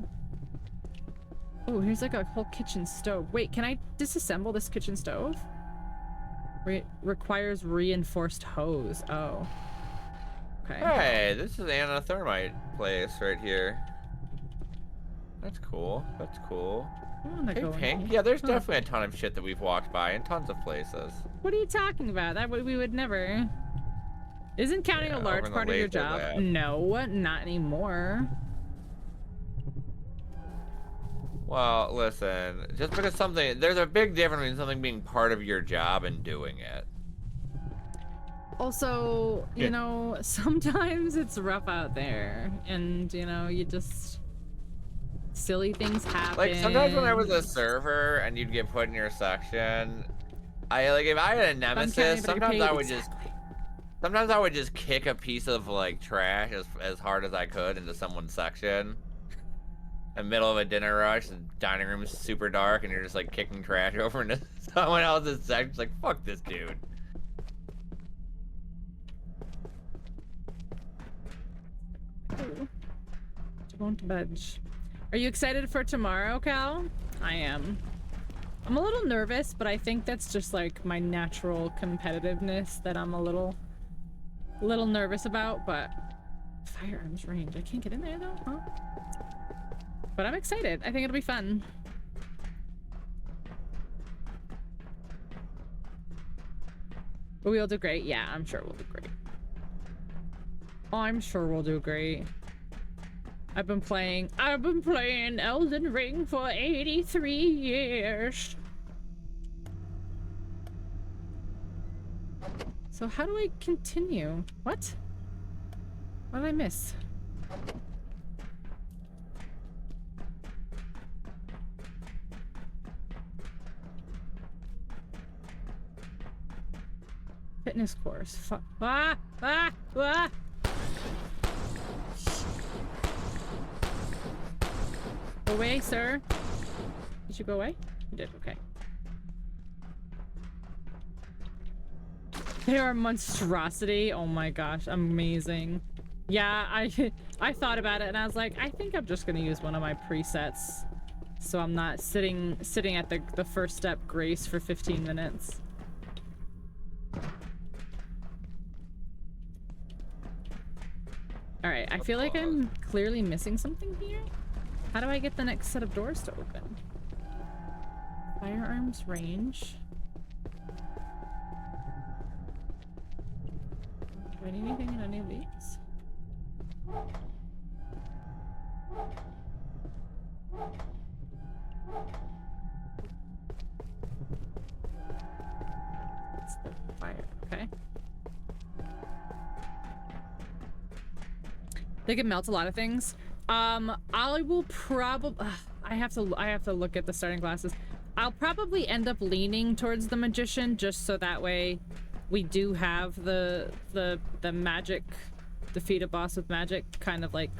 Oh, here's like a whole kitchen stove. Wait, can I disassemble this kitchen stove? Requires reinforced hose. Oh. Okay. Hey, this is Anna Thermite place right here. That's cool. That's cool. Hey, Pink. Yeah, there's definitely a ton of shit that we've walked by in tons of places. What are you talking about? That we would never. Isn't counting a large part of your job? lab. No, not anymore. Well, listen, just because there's a big difference between something being part of your job and doing it. Also, you know, sometimes it's rough out there, and you know, you just silly things happen. Like sometimes when I was a server and you'd get put in your section, if I had a nemesis, sometimes I would just kick a piece of like trash as hard as I could into someone's section. In the middle of a dinner rush, the dining room is super dark, and you're just like kicking trash over into someone else's section. It's like, fuck this dude. Won't budge. Are you excited for tomorrow, Cal? I am. I'm a little nervous, but I think that's just like my natural competitiveness that I'm a little nervous about, but firearms range. I can't get in there though, huh? But I'm excited. I think it'll be fun. But we'll do great. Yeah, I'm sure we'll do great. I'm sure we'll do great. I've been playing Elden Ring for 83 years. So how do I continue? What? What did I miss? Fitness course. Ah! Go away, sir. Did you go away? You did, okay. They are a monstrosity. Oh my gosh, amazing. Yeah, I thought about it and I was like, I think I'm just gonna use one of my presets, so I'm not sitting at the first step grace for 15 minutes. All right, I feel like I'm clearly missing something here. How do I get the next set of doors to open? Firearms range. Do I need anything in any of these? It's the fire, okay. They can melt a lot of things. I will probably I have to look at the starting classes. I'll probably end up leaning towards the magician just so that way we do have the magic, defeat a boss with magic kind of like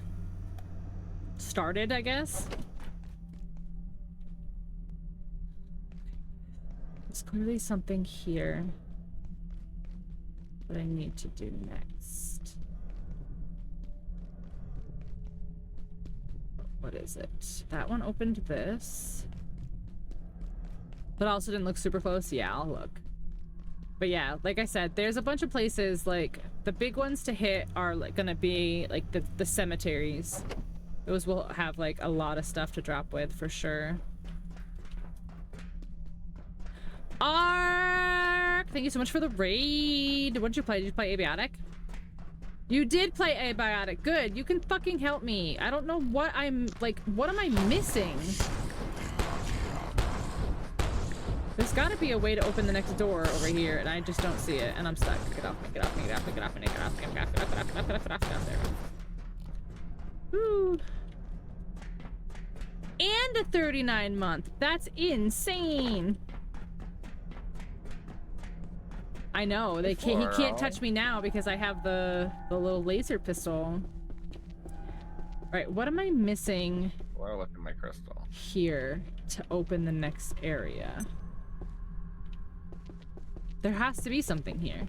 started, I guess. There's clearly something here that I need to do next. What is it? That one opened this. But also didn't look super close. Yeah, I'll look. But yeah, like I said, there's a bunch of places, like, the big ones to hit are like gonna be like the cemeteries. Those will have like a lot of stuff to drop with for sure. Ark! Thank you so much for the raid. What did you play? Did you play Abiotic? You did play Abiotic. Good. You can fucking help me. I don't know what I'm like. What am I missing? There's got to be a way to open the next door over here, and I just don't see it, and I'm stuck. Get off me! Get off me! Get off me! Get off me! Get off me! Get off me! Get off me! Get off me! Get off me! Get off me! There. Woo. And a 39-month. That's insane. I know. He can't touch me now because I have the little laser pistol. Right, what am I missing? Well, I left in my crystal. Here to open the next area. There has to be something here.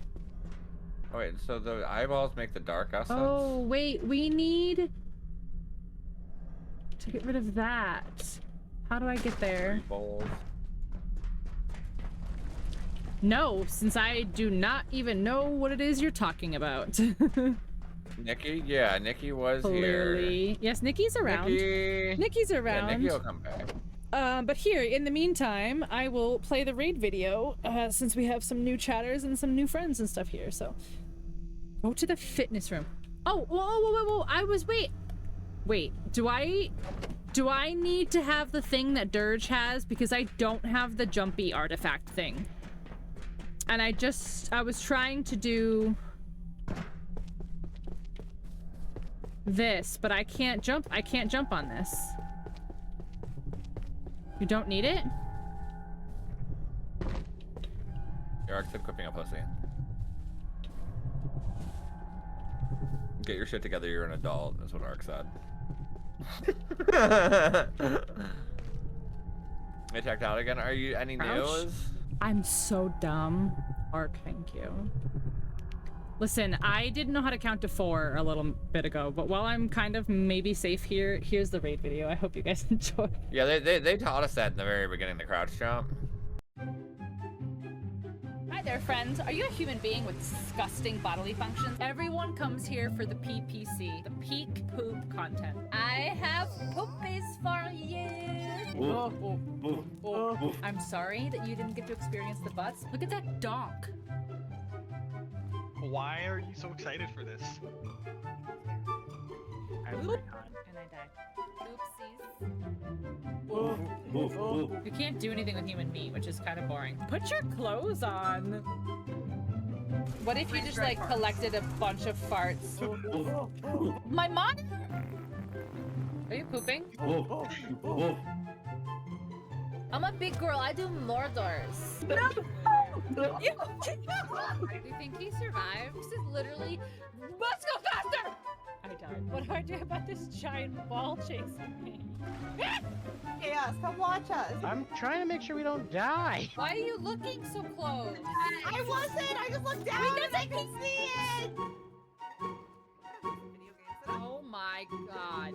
Oh, wait, so the eyeballs make the dark essence? Oh, wait, we need to get rid of that. How do I get there? Bowls. No, since I do not even know what it is you're talking about. Nikki? Yeah, Nikki was Clearly. here. Yes, Nikki's around. Nikki's around. Yeah, Nikki will come back. But here, in the meantime, I will play the raid video, since we have some new chatters and some new friends and stuff here, so. Go to the fitness room. Oh, whoa, I was, wait, do I need to have the thing that Dirge has? Because I don't have the jumpy artifact thing. And I was trying to do this, but I can't jump on this. You don't need it? Your Ark's equipping a pussy. Get your shit together, you're an adult, is what Ark said. I checked out again. Are you any news? I'm so dumb. Ark, thank you. Listen, I didn't know how to count to 4 a little bit ago, but while I'm kind of maybe safe here, here's the raid video. I hope you guys enjoy. Yeah, they taught us that in the very beginning, the crouch jump. Hi there, friends. Are you a human being with disgusting bodily functions? Everyone comes here for the PPC, the peak poop content. I have poopies for you. I'm sorry that you didn't get to experience the butts. Look at that donk. Why are you so excited for this? Oop. And I died. Oopsies. You can't do anything with human meat, which is kind of boring. Put your clothes on. What if you just like collected a bunch of farts? My mom? Are you pooping? I'm a big girl. I do Mordors. No! Do you think he survived? This is literally. Let's go faster! I died. What do I do about this giant ball chasing me? Chaos, come watch us. I'm trying to make sure we don't die. Why are you looking so close? I wasn't. I just looked down because I could see it. Oh my god.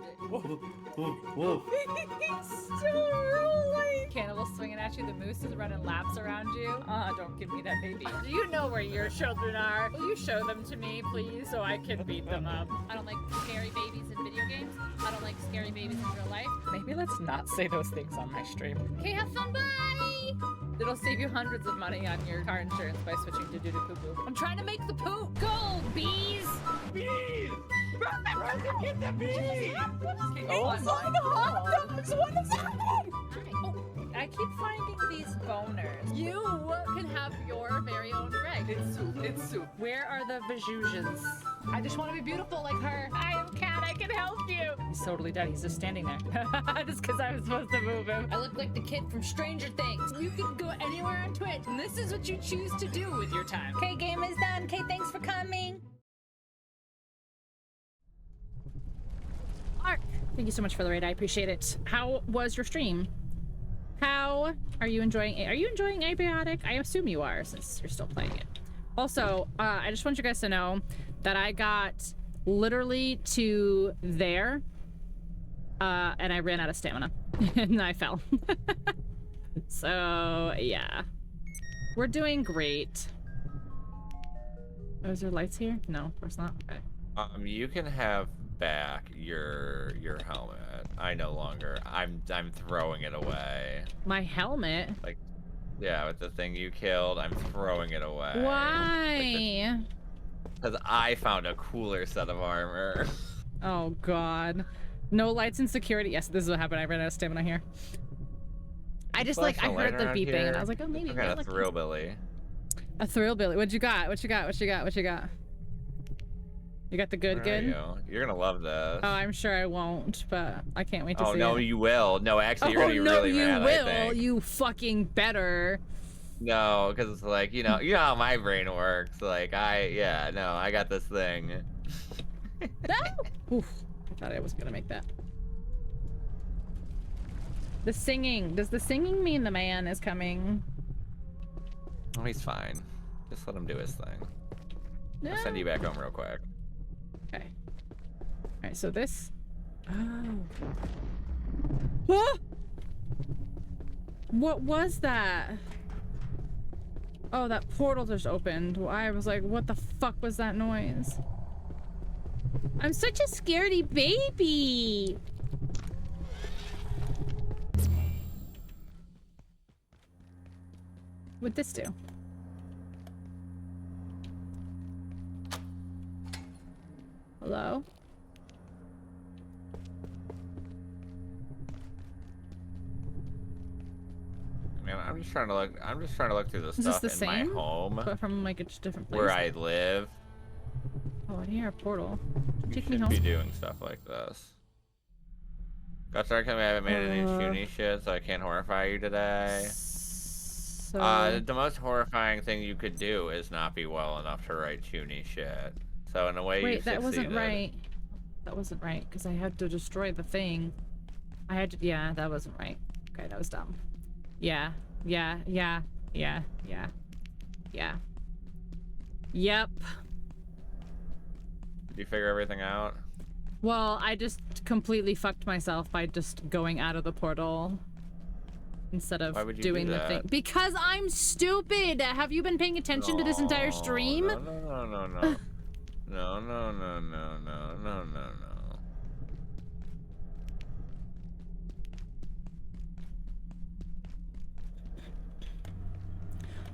He's still rolling. Cannibal swinging at you. The moose is running laps around you. Don't give me that baby. Do you know where your children are? Will you show them to me, please, so I can beat them up? I don't like scary babies in video games. I don't like scary babies in real life. Maybe let's not say those things on my stream. Okay, have fun. Bye. It'll save you hundreds of money on your car insurance by switching to doo-doo-poo-poo. I'm trying to make the poop. Go, bees. Bees. Get the bees. Oh my god. What is happening? I keep finding these boners. You can have your very own Greg. It's soup. It's soup. Where are the Vajuzhans? I just want to be beautiful like her. I am Cat. I can help you. He's totally dead. He's just standing there. Just because I was supposed to move him. I look like the kid from Stranger Things. You can go anywhere on Twitch, and this is what you choose to do with your time. Okay, game is done. Okay, thanks for coming. Ark, thank you so much for the raid. I appreciate it. How was your stream? How are you enjoying it? Are you enjoying Abiotic? I assume you are, since you're still playing it. Also, I just want you guys to know that I got literally to there, and I ran out of stamina, and I fell. So, yeah. We're doing great. Oh, is there lights here? No, of course not. Okay. You can have back your helmet. I no longer. I'm throwing it away. My helmet? Like, yeah, with the thing you killed, I'm throwing it away. Why? Because I found a cooler set of armor. Oh god. No lights and security. Yes, this is what happened. I ran out of stamina here. I just like I heard the beeping and I was like, oh maybe. Some kind of thrillbilly. A thrillbilly. What you got? What you got? What you got? What you got? You got the good. You're gonna love this. Oh, I'm sure I won't, but I can't wait to see it. Oh no, you will. No, actually, you're gonna be really mad. Oh no, you will. You fucking better. No, because it's like you know how my brain works. Like I got this thing. No. Oof. I thought I was gonna make that. The singing. Does the singing mean the man is coming? Oh, he's fine. Just let him do his thing. No. I'll send you back home real quick. Okay. Alright, so this... Oh. What? What was that? Oh, that portal just opened. I was like, what the fuck was that noise? I'm such a scaredy baby! What'd this do? Hello? Man, I'm just trying to look through the stuff in my home. But from like a different place. Where I live. Oh, in here, a portal. Take me home. Be doing stuff like this. Got started coming. I haven't made any shooty shit, so I can't horrify you today. So... the most horrifying thing you could do is not be well enough to write shooty shit. So in a way, wait, that wasn't right. That wasn't right because I had to destroy the thing. I had to. Yeah, that wasn't right. Okay, that was dumb. Yeah. Yep. Did you figure everything out? Well, I just completely fucked myself by just going out of the portal instead of doing the thing. Because I'm stupid! Have you been paying attention to this entire stream? No. No.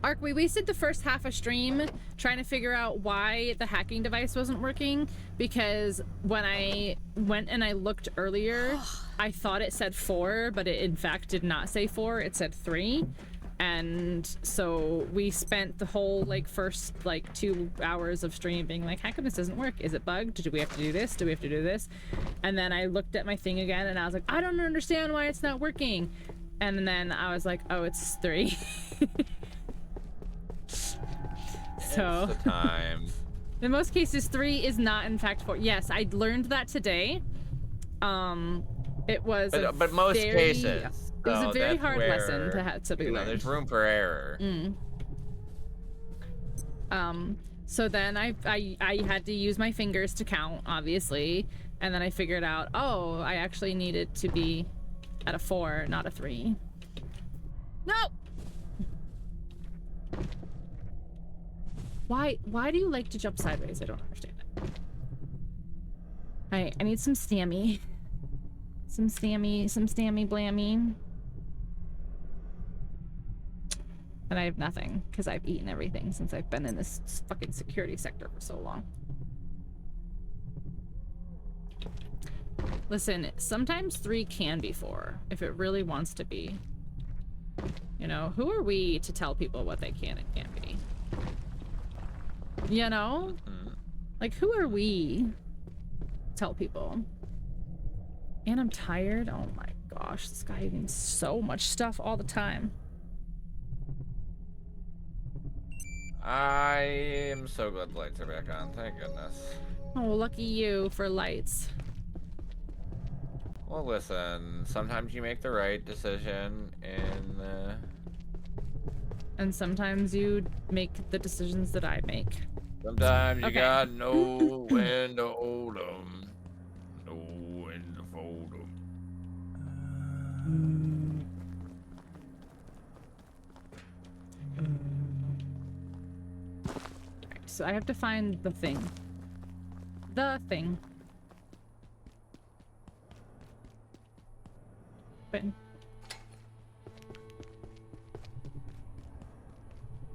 Ark, we wasted the first half of stream trying to figure out why the hacking device wasn't working because when I went and I looked earlier, I thought it said 4, but it in fact did not say 4, it said 3. And so we spent the whole first 2 hours of stream being like, how come this doesn't work? Is it bugged? Do we have to do this? Do we have to do this? And then I looked at my thing again and I was like, I don't understand why it's not working. And then I was like, oh, it's 3. So it's the time. In most cases 3 is not in fact 4. Yes, I learned that today. It was but most cases it was a very hard lesson to be learned. There's room for error. So then I had to use my fingers to count, obviously, and then I figured out, oh, I actually needed to be at a 4, not a 3. No. Why do you like to jump sideways? I don't understand it. Alright, I need some stammy. Some stammy blammy. And I have nothing, because I've eaten everything since I've been in this fucking security sector for so long. Listen, sometimes 3 can be 4, if it really wants to be. You know, who are we to tell people what they can and can't be? You know? Like, who are we to tell people? And I'm tired. Oh my gosh, this guy eating so much stuff all the time. I am so glad the lights are back on. Thank goodness. Oh, lucky you for lights. Well, listen. Sometimes you make the right decision, and sometimes you make the decisions that I make. Sometimes you got know when to hold 'em, know when to fold 'em. So I have to find the thing. The thing. open.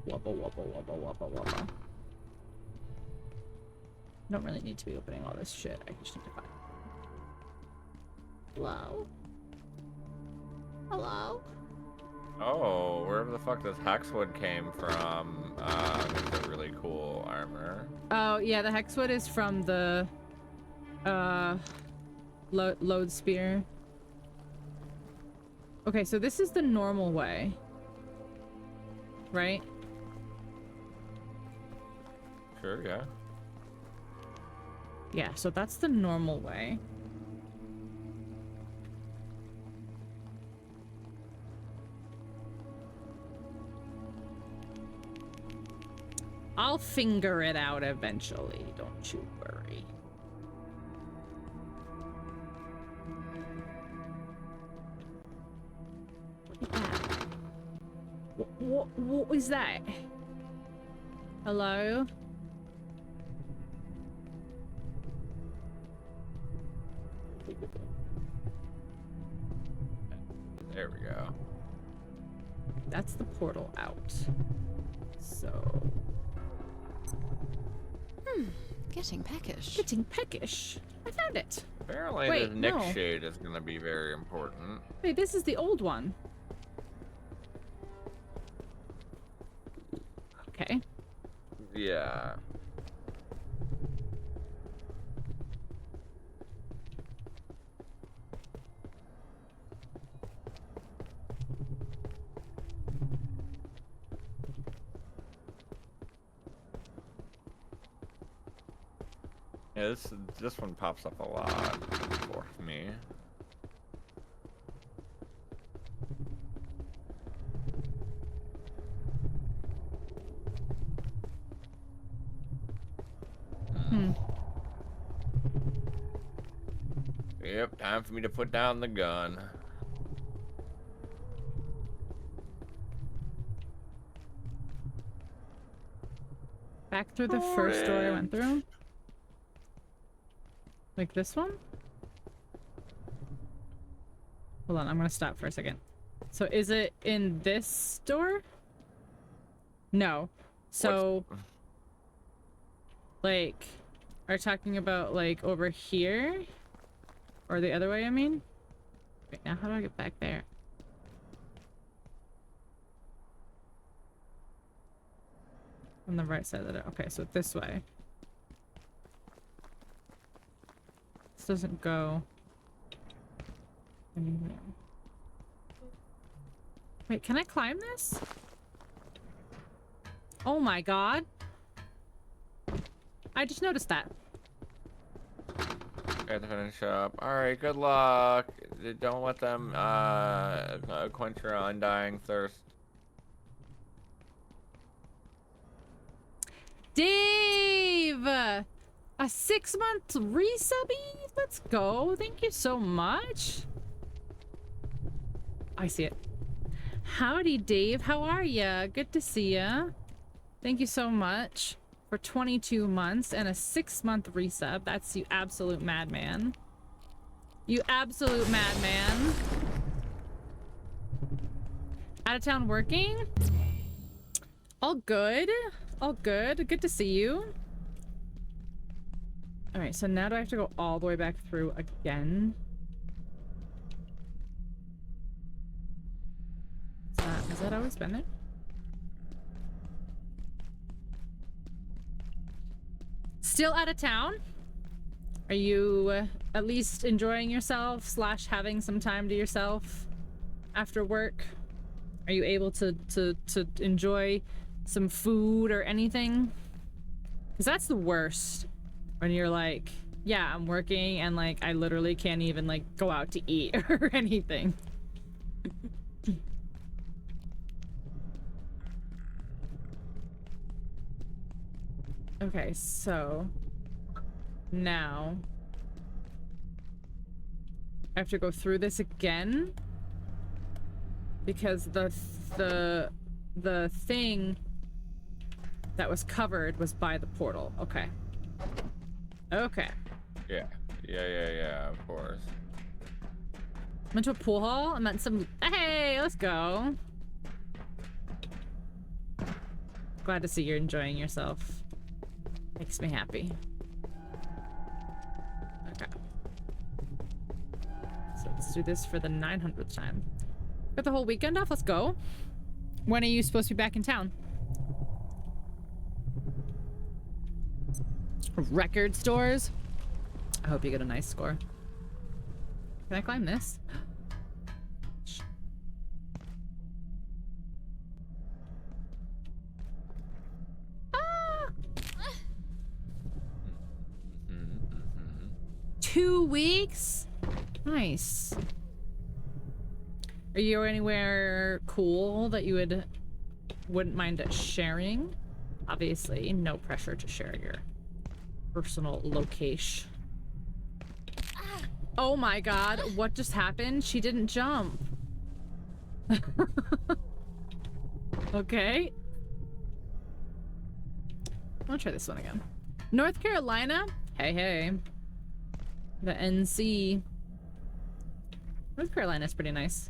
Wubba wubba wubba wubba wubba. Don't really need to be opening all this shit. I just need to find. Hello? Hello? Oh, wherever the fuck this hexwood came from, it's a really cool armor. Oh, yeah, the hexwood is from the, load spear. Okay, so this is the normal way. Right? Sure, yeah. Yeah, so that's the normal way. I'll figure it out eventually, don't you worry. What is that? Hello? There we go. That's the portal out. So... Getting peckish. Getting peckish. I found it. Apparently Wait, the Nick no. shade is gonna be very important. Wait, this is the old one. Okay. Yeah. Yeah, this one pops up a lot for me. Yep, time for me to put down the gun. Back through the first door I went through? Like this one? Hold on, I'm gonna stop for a second. So is it in this door? No. So... Like... Are you talking about, like, over here? Or the other way, I mean? Wait, now how do I get back there? On the right side of the door. Okay, so this way. This doesn't go anywhere. Wait, can I climb this? Oh my god. I just noticed that. Got to finish up. Alright, good luck. Don't let them quench your undying thirst. Dave! A 6-month resubby? Let's go. Thank you so much. I see it. Howdy, Dave. How are ya? Good to see ya. Thank you so much for 22 months and a 6-month resub. That's you absolute madman. You absolute madman. Out of town working? All good. All good. Good to see you. Alright, so now do I have to go all the way back through again? Has that always been there? Still out of town? Are you at least enjoying yourself / having some time to yourself after work? Are you able to enjoy some food or anything? Because that's the worst. When you're like, yeah, I'm working and like I literally can't even like go out to eat or anything. Okay, so now I have to go through this again because the thing that was covered was by the portal. Okay. Okay. Yeah, of course. Went to a pool hall. I met some. Hey, let's go. Glad to see you're enjoying yourself. Makes me happy. Okay. So let's do this for the 900th time. Got the whole weekend off. Let's go. When are you supposed to be back in town? Record stores. I hope you get a nice score. Can I climb this? Ah! 2 weeks? Nice. Are you anywhere cool that you wouldn't mind sharing? Obviously, no pressure to share your personal location. Oh my god, what just happened? She didn't jump. Okay. I'll try this one again. North Carolina? Hey, hey. The NC. North Carolina's pretty nice.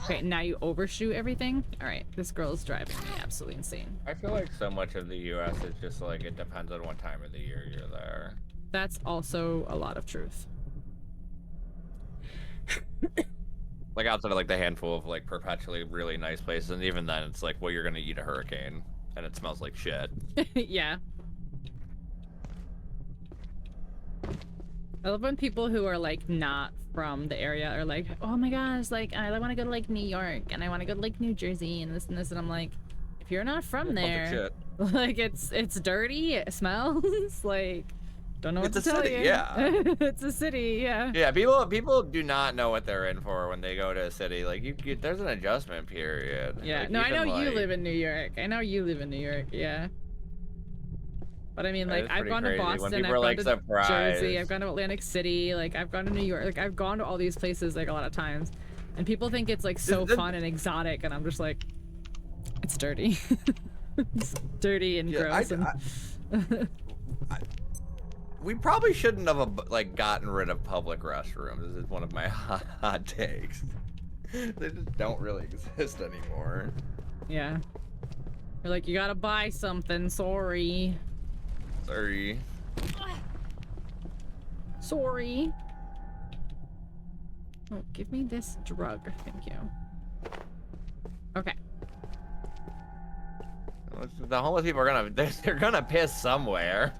Okay, now you overshoot everything? Alright, this girl is driving me absolutely insane. I feel like so much of the US is just like, it depends on what time of the year you're there. That's also a lot of truth. Like outside of like the handful of like perpetually really nice places, and even then it's like, well, you're gonna eat a hurricane and it smells like shit. Yeah. I love when people who are like not from the area are like, oh my gosh, like I want to go to like New York and I want to go to like New Jersey and this, and I'm like, if you're not from there, like it's dirty, it smells, like don't know what to tell you. Yeah. It's a city, yeah. Yeah, people do not know what they're in for when they go to a city. Like there's an adjustment period. Yeah, like, no, I know you live in New York. I know you live in New York, yeah. But I mean, like, I've gone to Boston, I've gone to Jersey, I've gone to Atlantic City, like, I've gone to New York, like, I've gone to all these places, like, a lot of times. And people think it's, like, so fun and exotic, and I'm just like, it's dirty. It's dirty and gross. We probably shouldn't have, like, gotten rid of public restrooms. This is one of my hot takes. They just don't really exist anymore. Yeah. You're like, you gotta buy something, sorry. Sorry. Sorry. Oh, give me this drug. Thank you. Okay. The homeless people are gonna, they're gonna piss somewhere.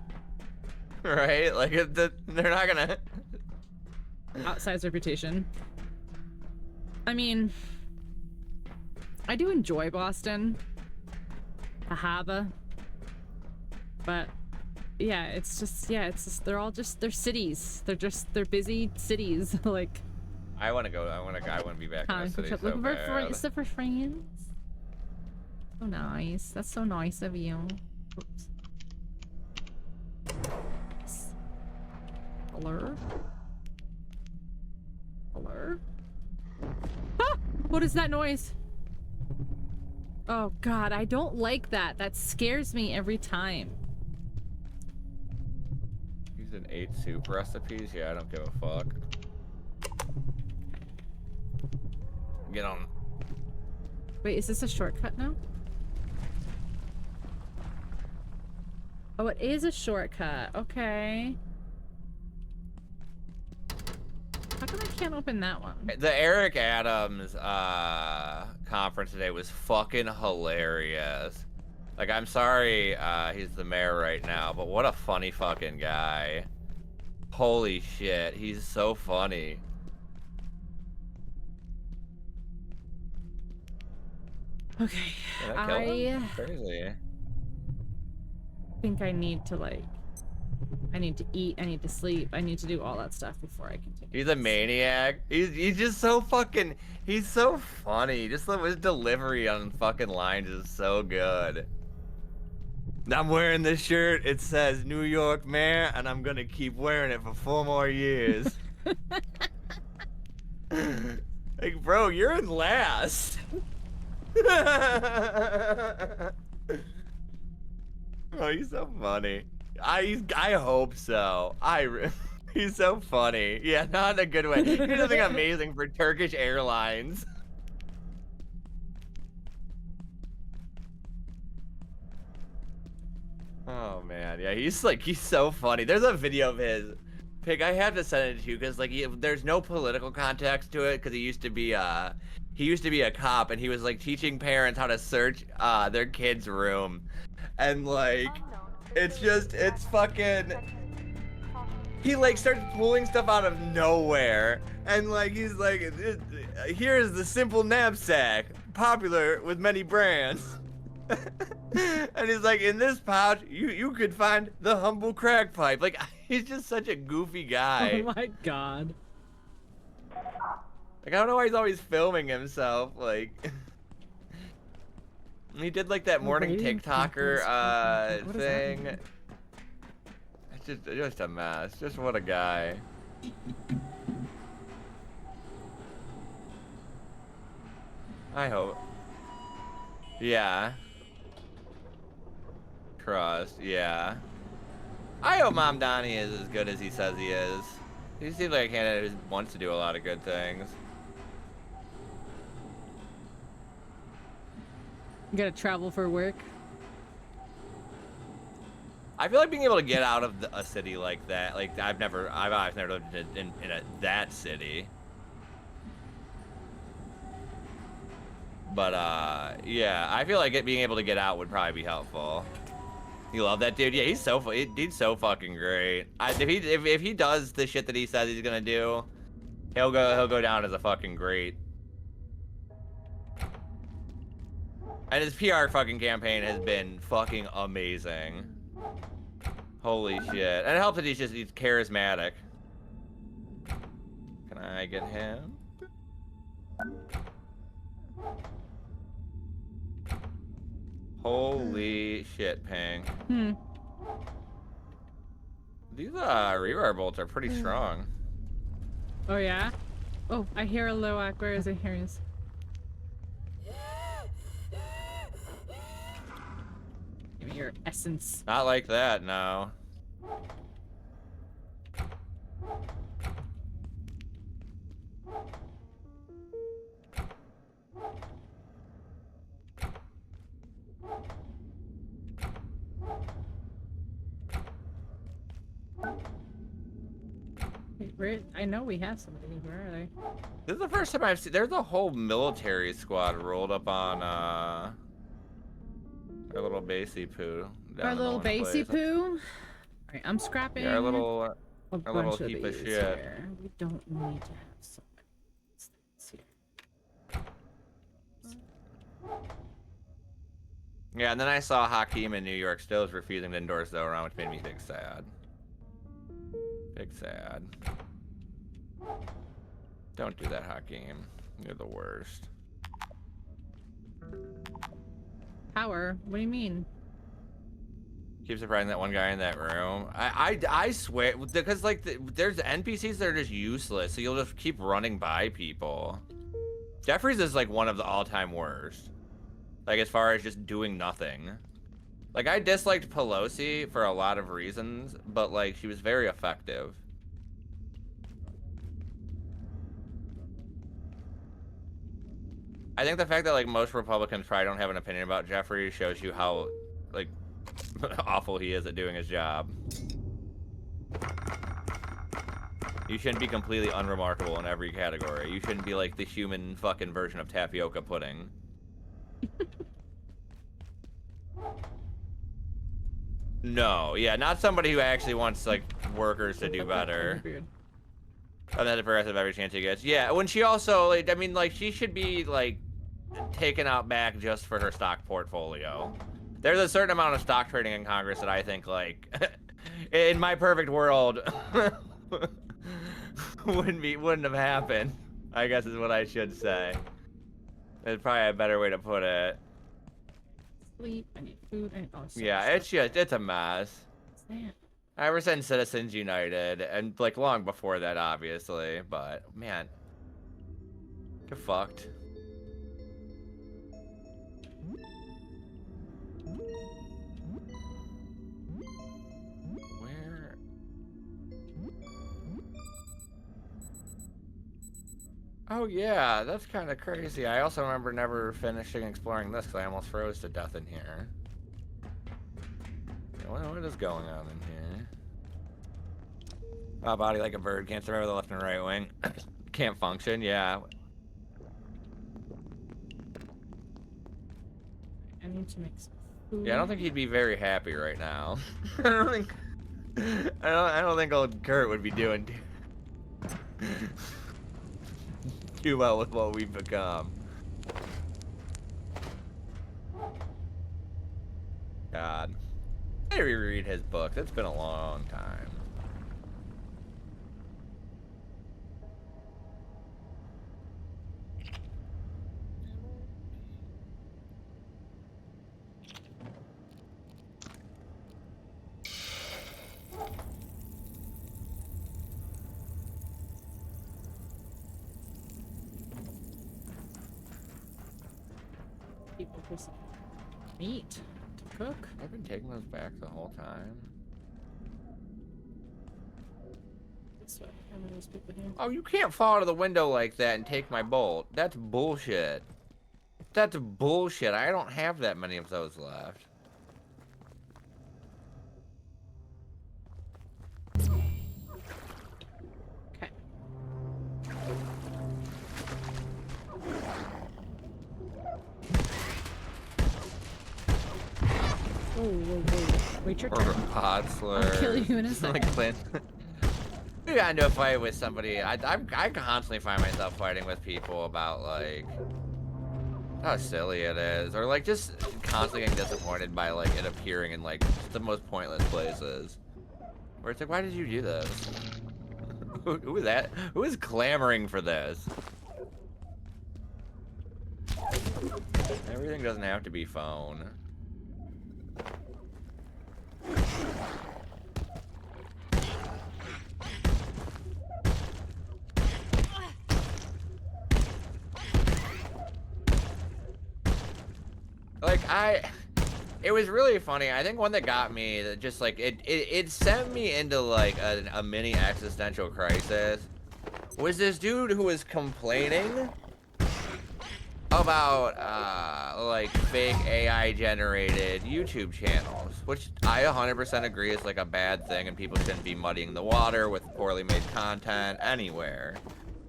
Right? Like, they're not gonna... Outsized reputation. I mean, I do enjoy Boston. Bahaba. But... yeah, it's just they're all just, they're cities. They're busy cities. Like, I want to be back in the city so looking bad. for friends. So nice. That's so nice of you. Oops. Yes. Hello? Hello? Ah! What is that noise? Oh god, I don't like that. That scares me every time. Using 8 soup recipes? Yeah, I don't give a fuck. Get on. Wait, is this a shortcut now? Oh, it is a shortcut. Okay. How come I can't open that one? The Eric Adams conference today was fucking hilarious. Like, I'm sorry he's the mayor right now, but what a funny fucking guy. Holy shit, he's so funny. Okay, I crazy. think I need to, like, I need to eat, I need to sleep, I need to do all that stuff before I continue. He's a maniac. He's just so fucking, he's so funny. Just his delivery on fucking lines is so good. I'm wearing this shirt, it says New York Mayor, and I'm gonna keep wearing it for 4 more years. Like, bro, you're in last. Oh, he's so funny. I hope so. He's so funny. Yeah, not in a good way. He's something amazing for Turkish Airlines. Oh man, yeah, he's so funny. There's a video of his. Pig, I have to send it to you because like there's no political context to it because he used to be a cop and he was like teaching parents how to search their kid's room, and like it's fucking. He like starts pulling stuff out of nowhere and like he's like, here's the simple knapsack, popular with many brands. And he's like, in this pouch, you could find the humble crack pipe. Like, he's just such a goofy guy. Oh my god. Like, I don't know why he's always filming himself. Like, he did like that morning TikToker thing. It's just a mess. Just what a guy. I hope. Yeah. Trust, yeah. I hope Mom Donnie is as good as he says he is. He seems like a candidate who wants to do a lot of good things. You gotta travel for work. I feel like being able to get out of a city like that, like I've never lived in that city. But yeah, I feel like being able to get out would probably be helpful. You love that dude? Yeah, he's so fucking great. If he does the shit that he says he's gonna do, he'll go down as a fucking great. And his PR fucking campaign has been fucking amazing. Holy shit. And it helps that he's charismatic. Can I get him? Holy shit, Ping. These reroar bolts are pretty strong. Oh yeah? Oh, I hear a Loak. Where is it? Here he is. Give me your essence. Not like that, no. Wait, I know we have somebody. Where are they? This is the first time I've seen. There's a whole military squad rolled up on our little basey poo. Our little basey poo. Alright, I'm scrapping. Yeah, our little heap of shit. Here. We don't need to have so many things here. Yeah, and then I saw Hakeem in New York still is refusing to endorse the around, which made me big sad. Big sad. Don't do that, Hakeem. You're the worst. Power? What do you mean? Keep surprising that one guy in that room. I swear, because like there's NPCs that are just useless, so you'll just keep running by people. Jeffries is like one of the all-time worst. Like as far as just doing nothing. Like I disliked Pelosi for a lot of reasons, but like she was very effective. I think the fact that like most Republicans probably don't have an opinion about Jeffries shows you how like awful he is at doing his job. You shouldn't be completely unremarkable in every category. You shouldn't be like the human fucking version of tapioca pudding. No, yeah, not somebody who actually wants like workers to do better. I'm not progressive every chance he gets. Yeah, when she also, like, I mean, like, she should be like taken out back just for her stock portfolio. There's a certain amount of stock trading in Congress that I think, like, in my perfect world, wouldn't have happened. I guess is what I should say. It's probably a better way to put it. Sleep. I need food. I need yeah, it's a mess. What's that? I ever since Citizens United, and like long before that, obviously. But man, you're fucked. Oh yeah, that's kind of crazy. I also remember never finishing exploring this because I almost froze to death in here. What is going on in here? Oh, body like a bird, can't survive the left and right wing. Can't function, yeah. I need to make some food. Yeah, I don't think he'd be very happy right now. I don't think old Kurt would be doing too well with what we've become. God. I reread his books. It's been a long time. People for some meat to cook. I've been taking those back the whole time. This way. How many of those people here? Oh, you can't fall out of the window like that and take my bolt. That's bullshit. That's bullshit. I don't have that many of those left. Okay. Whoa. Wait your turn. Pod slur. I'll kill you in a second. Like Clint. We got into a fight with somebody. I constantly find myself fighting with people about like how silly it is, or like just constantly getting disappointed by like it appearing in like the most pointless places. Where it's like, why did you do this? Who is that? Who is clamoring for this? Everything doesn't have to be phone. Like it was really funny. I think one that got me that just like it sent me into like a mini existential crisis was this dude who was complaining about like fake AI generated YouTube channels, which I 100% agree is like a bad thing and people shouldn't be muddying the water with poorly made content anywhere.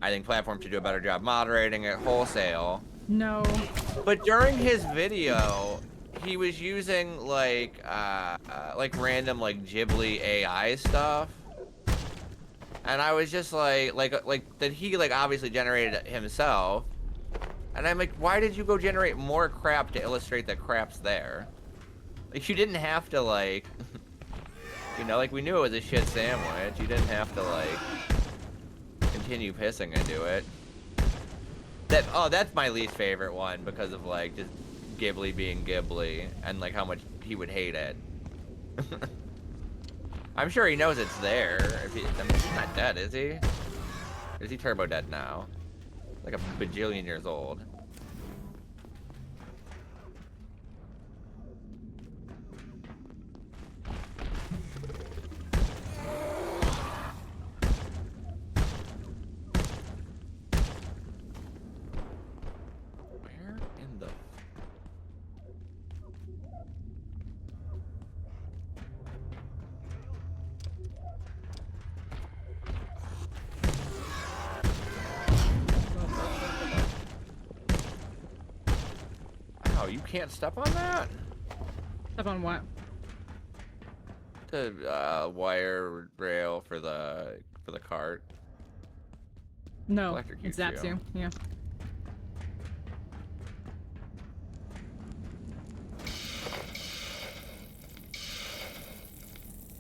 I think platforms should do a better job moderating it wholesale. No. But during his video, he was using like random like Ghibli AI stuff. And I was just like that he like obviously generated it himself. And I'm like, why did you go generate more crap to illustrate that crap's there? Like, you didn't have to, like, you know, like, we knew it was a shit sandwich. You didn't have to, like, continue pissing into it. That's my least favorite one because of, like, just Ghibli being Ghibli and, like, how much he would hate it. I'm sure he knows it's there. He's not dead, is he? Or is he turbo dead now? Like a bajillion years old. Where in the... Oh, you can't step on that? Step on what? The wire rail for the cart. No, it zaps you. Yeah.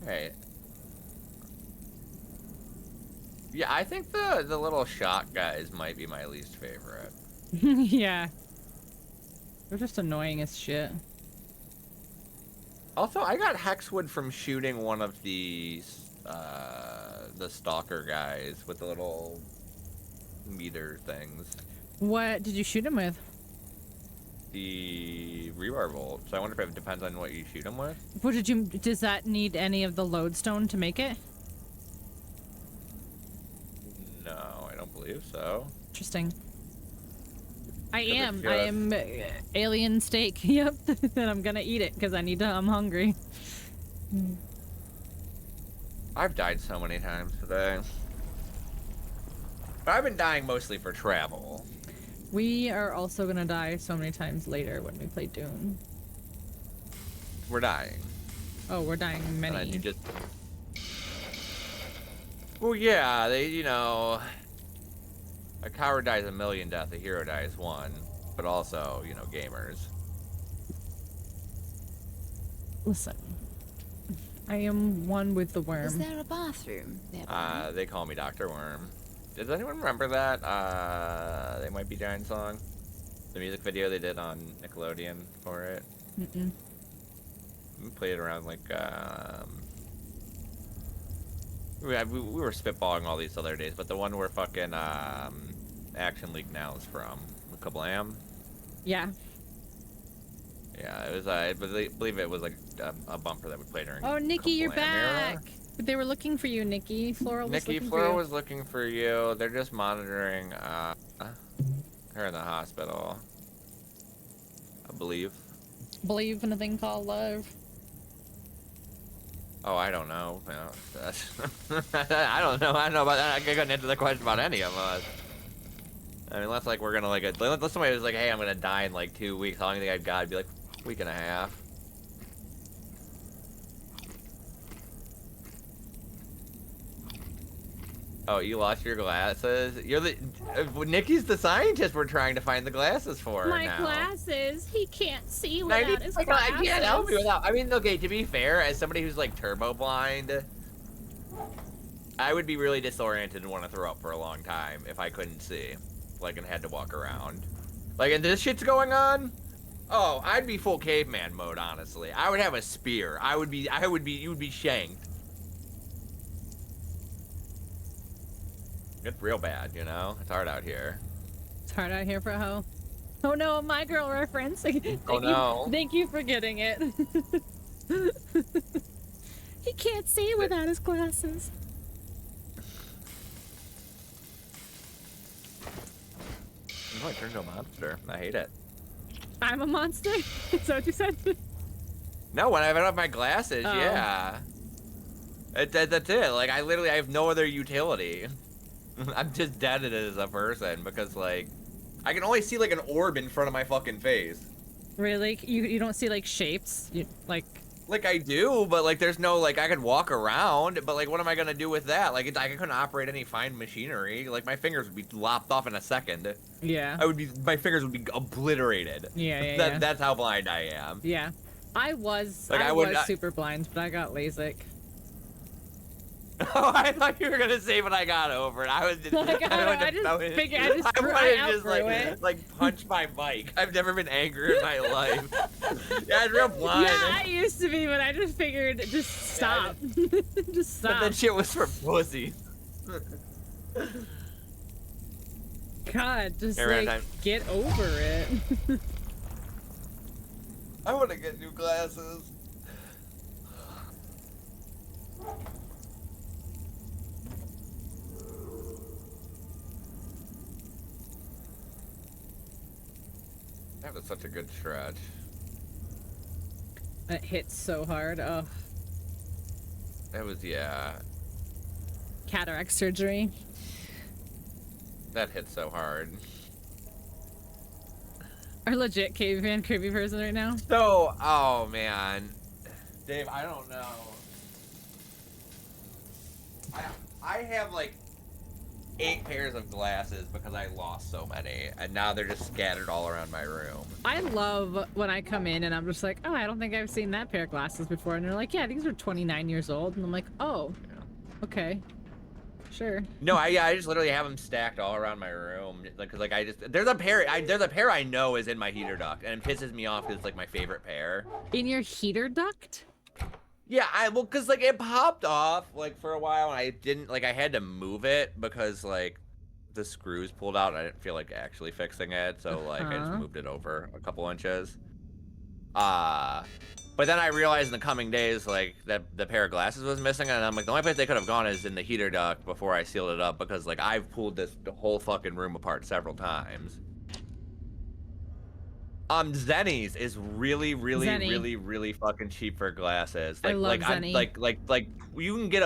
Right. Yeah, I think the little shot guys might be my least favorite. Yeah. They're just annoying as shit. Also, I got hexwood from shooting one of the stalker guys with the little meter things. What did you shoot him with? The rebar bolt. So I wonder if it depends on what you shoot him with. What did you? Does that need any of the lodestone to make it? No, I don't believe so. Interesting. I it's am alien steak. Yep. And I'm gonna eat it because I'm hungry. I've died so many times today. But I've been dying mostly for travel. We are also gonna die so many times later when we play Doom. We're dying. Oh, we're dying many. And you just... Well, yeah, you know... A coward dies a million deaths, a hero dies one. But also, you know, gamers. Listen. I am one with the worm. Is there a bathroom nearby? They call me Dr. Worm. Does anyone remember that? They Might Be Giant song? The music video they did on Nickelodeon for it? Mm-mm. We played it around, like, we were spitballing all these other days, but the one where fucking, Action League Now is from. Kablam? Yeah. Yeah, it was, I believe it was, like, a bumper that we played during Oh, Nikki, you're Kablam back! era. They were looking for you, Nikki. Floral was looking for you. Was looking for you. They're just monitoring, her in the hospital. I believe. Believe in a thing called love. Oh, I don't know. I don't know. I don't know about that. I couldn't answer the question about any of us. I mean, unless like we're gonna like, unless somebody was like, "Hey, I'm gonna die in like 2 weeks." How long do you think I'd got? I'd be like, a week and a half. Oh, you lost your glasses? You're the Nikki's the scientist we're trying to find the glasses for My now. glasses. He can't see without his I glasses. can't help you without. I mean, okay, to be fair, as somebody who's like turbo blind, I would be really disoriented and want to throw up for a long time if I couldn't see, like, and had to walk around. Like, and this shit's going on. Oh, I'd be full caveman mode, honestly. I would have a spear. You would be shanked. It's real bad, you know? It's hard out here. It's hard out here for a hoe. Oh no, my girl reference. Oh no. Thank you for getting it. He can't see without his glasses. Oh, I turned into a monster. I hate it. I'm a monster? Is that what you said? No, when I don't have my glasses, Oh. yeah. That's it. Like, I have no other utility. I'm just dead as a person because, like, I can only see, like, an orb in front of my fucking face. Really? You don't see, like, shapes? Like, I do, but, like, there's no, like, I could walk around, but, like, what am I gonna do with that? Like, I couldn't operate any fine machinery. Like, my fingers would be lopped off in a second. Yeah. My fingers would be obliterated. Yeah. That's how blind I am. Yeah. I was super blind, but I got LASIK. Oh, I thought you were gonna say when I got over it. I just punch my mic. I've never been angry in my life. Yeah, it's real blind. Yeah, I used to be, but I just figured, just stop. Just stop. But that shit was for pussy. God, just Time. get over it. I want to get new glasses. That was such a good stretch. It hits so hard. Oh. That was, yeah. Cataract surgery. That hit so hard. Are legit caveman creepy person right now? So, oh man. Dave, I don't know. I have like 8 pairs of glasses because I lost so many, and now they're just scattered all around my room. I love when I come in and I'm just like, oh, I don't think I've seen that pair of glasses before. And they're like, yeah, these are 29 years old. And I'm like, oh, okay, sure. No, I just literally have them stacked all around my room. There's a pair I know is in my heater duct, and it pisses me off because it's like my favorite pair. In your heater duct? Yeah, cause like it popped off like for a while, and I didn't I had to move it because like the screws pulled out and I didn't feel like actually fixing it, so like I just moved it over a couple inches. But then I realized in the coming days, like, that the pair of glasses was missing, and I'm like, the only place they could have gone is in the heater duct before I sealed it up, because, like, I've pulled this whole fucking room apart several times. Zenny's is really fucking cheap for glasses. Like, I love Zenny. Like, you can get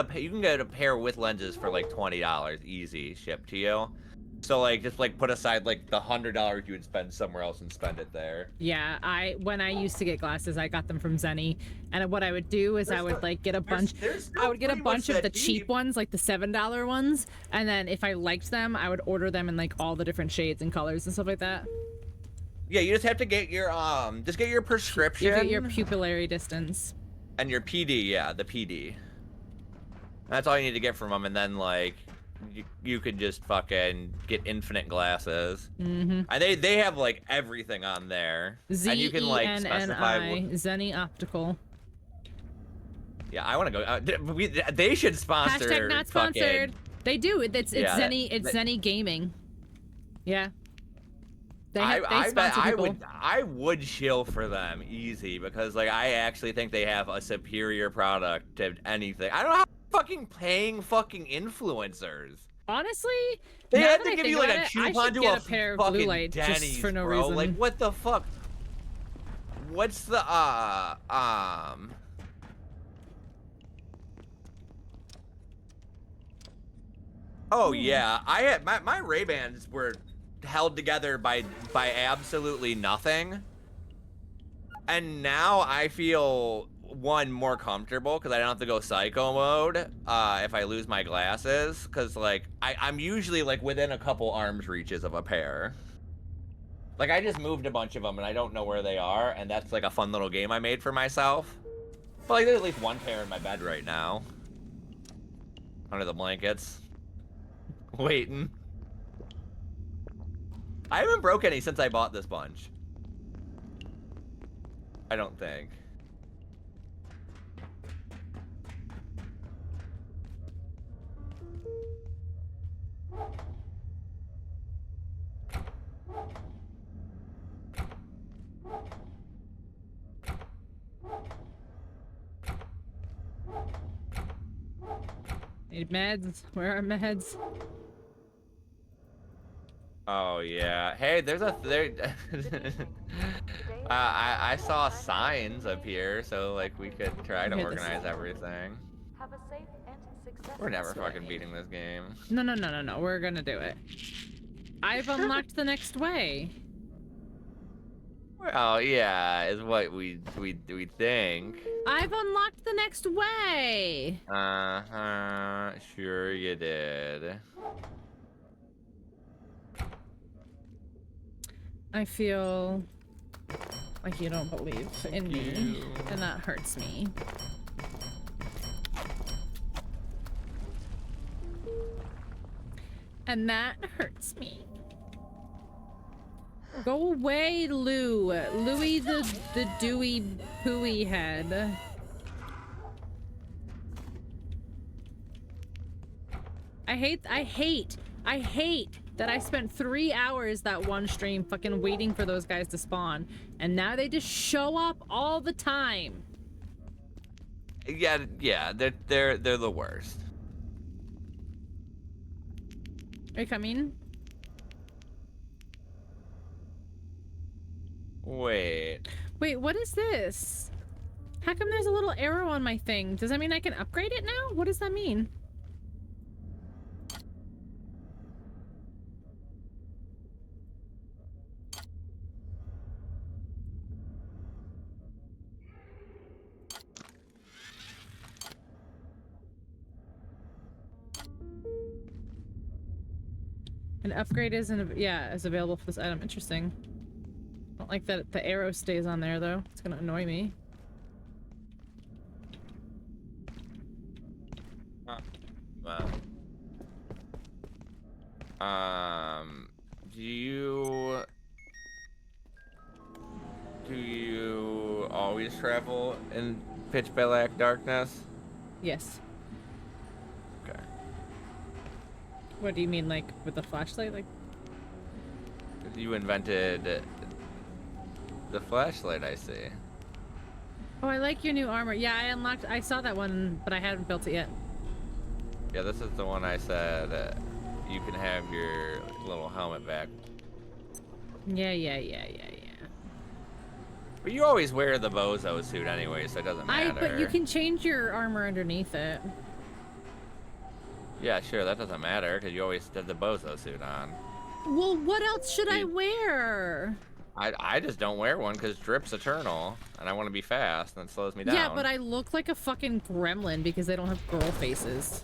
a pair with lenses for like $20 easy shipped to you. So like, just like put aside like the $100 you would spend somewhere else and spend it there. Yeah, when I used to get glasses, I got them from Zenny, and what I would do is I would like get a bunch. I would get a bunch of the cheap ones, like the $7 ones, and then if I liked them, I would order them in like all the different shades and colors and stuff like that. Yeah, you just have to get your just get your prescription. You get your pupillary distance. And your PD, yeah, the PD. That's all you need to get from them, and then like. You could just fucking get infinite glasses. And they have like everything on there. And you can like specify Zenny Optical. Yeah, I want to go. They should sponsor. Hashtag not sponsored. They do. It's yeah, Zenny. It's Zenny Gaming. Yeah. They sponsor people. I would chill for them easy because like I actually think they have a superior product to anything. I don't know how fucking paying fucking influencers. Honestly, they had to give you like a coupon to a pair of blue light Denny's, just for no bro. reason. Like what the fuck? What's the Oh yeah, I had my Ray-Bans were held together by absolutely nothing, and now I feel more comfortable because I don't have to go psycho mode if I lose my glasses, because like I'm usually like within a couple arms reaches of a pair. Like I just moved a bunch of them and I don't know where they are, and that's like a fun little game I made for myself. But like there's at least one pair in my bed right now under the blankets waiting. I haven't broke any since I bought this bunch. I don't think. Need meds? Where are meds? Oh yeah. Hey, there's a I saw signs up here, so like we could try to organize everything. Have a safe and successful We're never fucking beating this game. No. We're gonna do it. I've unlocked the next way. Well, yeah, is what we think. I've unlocked the next way. Sure you did. I feel like you don't believe in me, and that hurts me. And that hurts me. Go away, Louie the dewy pooey head. I hate that I spent 3 hours that one stream fucking waiting for those guys to spawn, and now they just show up all the time. Yeah, they're the worst. Are you coming? Wait, what is this? How come there's a little arrow on my thing? Does that mean I can upgrade it now? What does that mean? An upgrade is available for this item. Interesting. I don't like that the arrow stays on there though. It's gonna annoy me. Well. Do you always travel in pitch black darkness? Yes. Okay. What do you mean, like with the flashlight? Like you invented the flashlight, I see. Oh, I like your new armor. Yeah, I saw that one, but I hadn't built it yet. Yeah, this is the one I said you can have your little helmet back. Yeah. But you always wear the bozo suit anyway, so it doesn't matter. But you can change your armor underneath it. Yeah, sure, that doesn't matter, because you always have the bozo suit on. Well, what else should I wear? I just don't wear one because drip's eternal, and I want to be fast, and it slows me down. Yeah, but I look like a fucking gremlin because they don't have girl faces.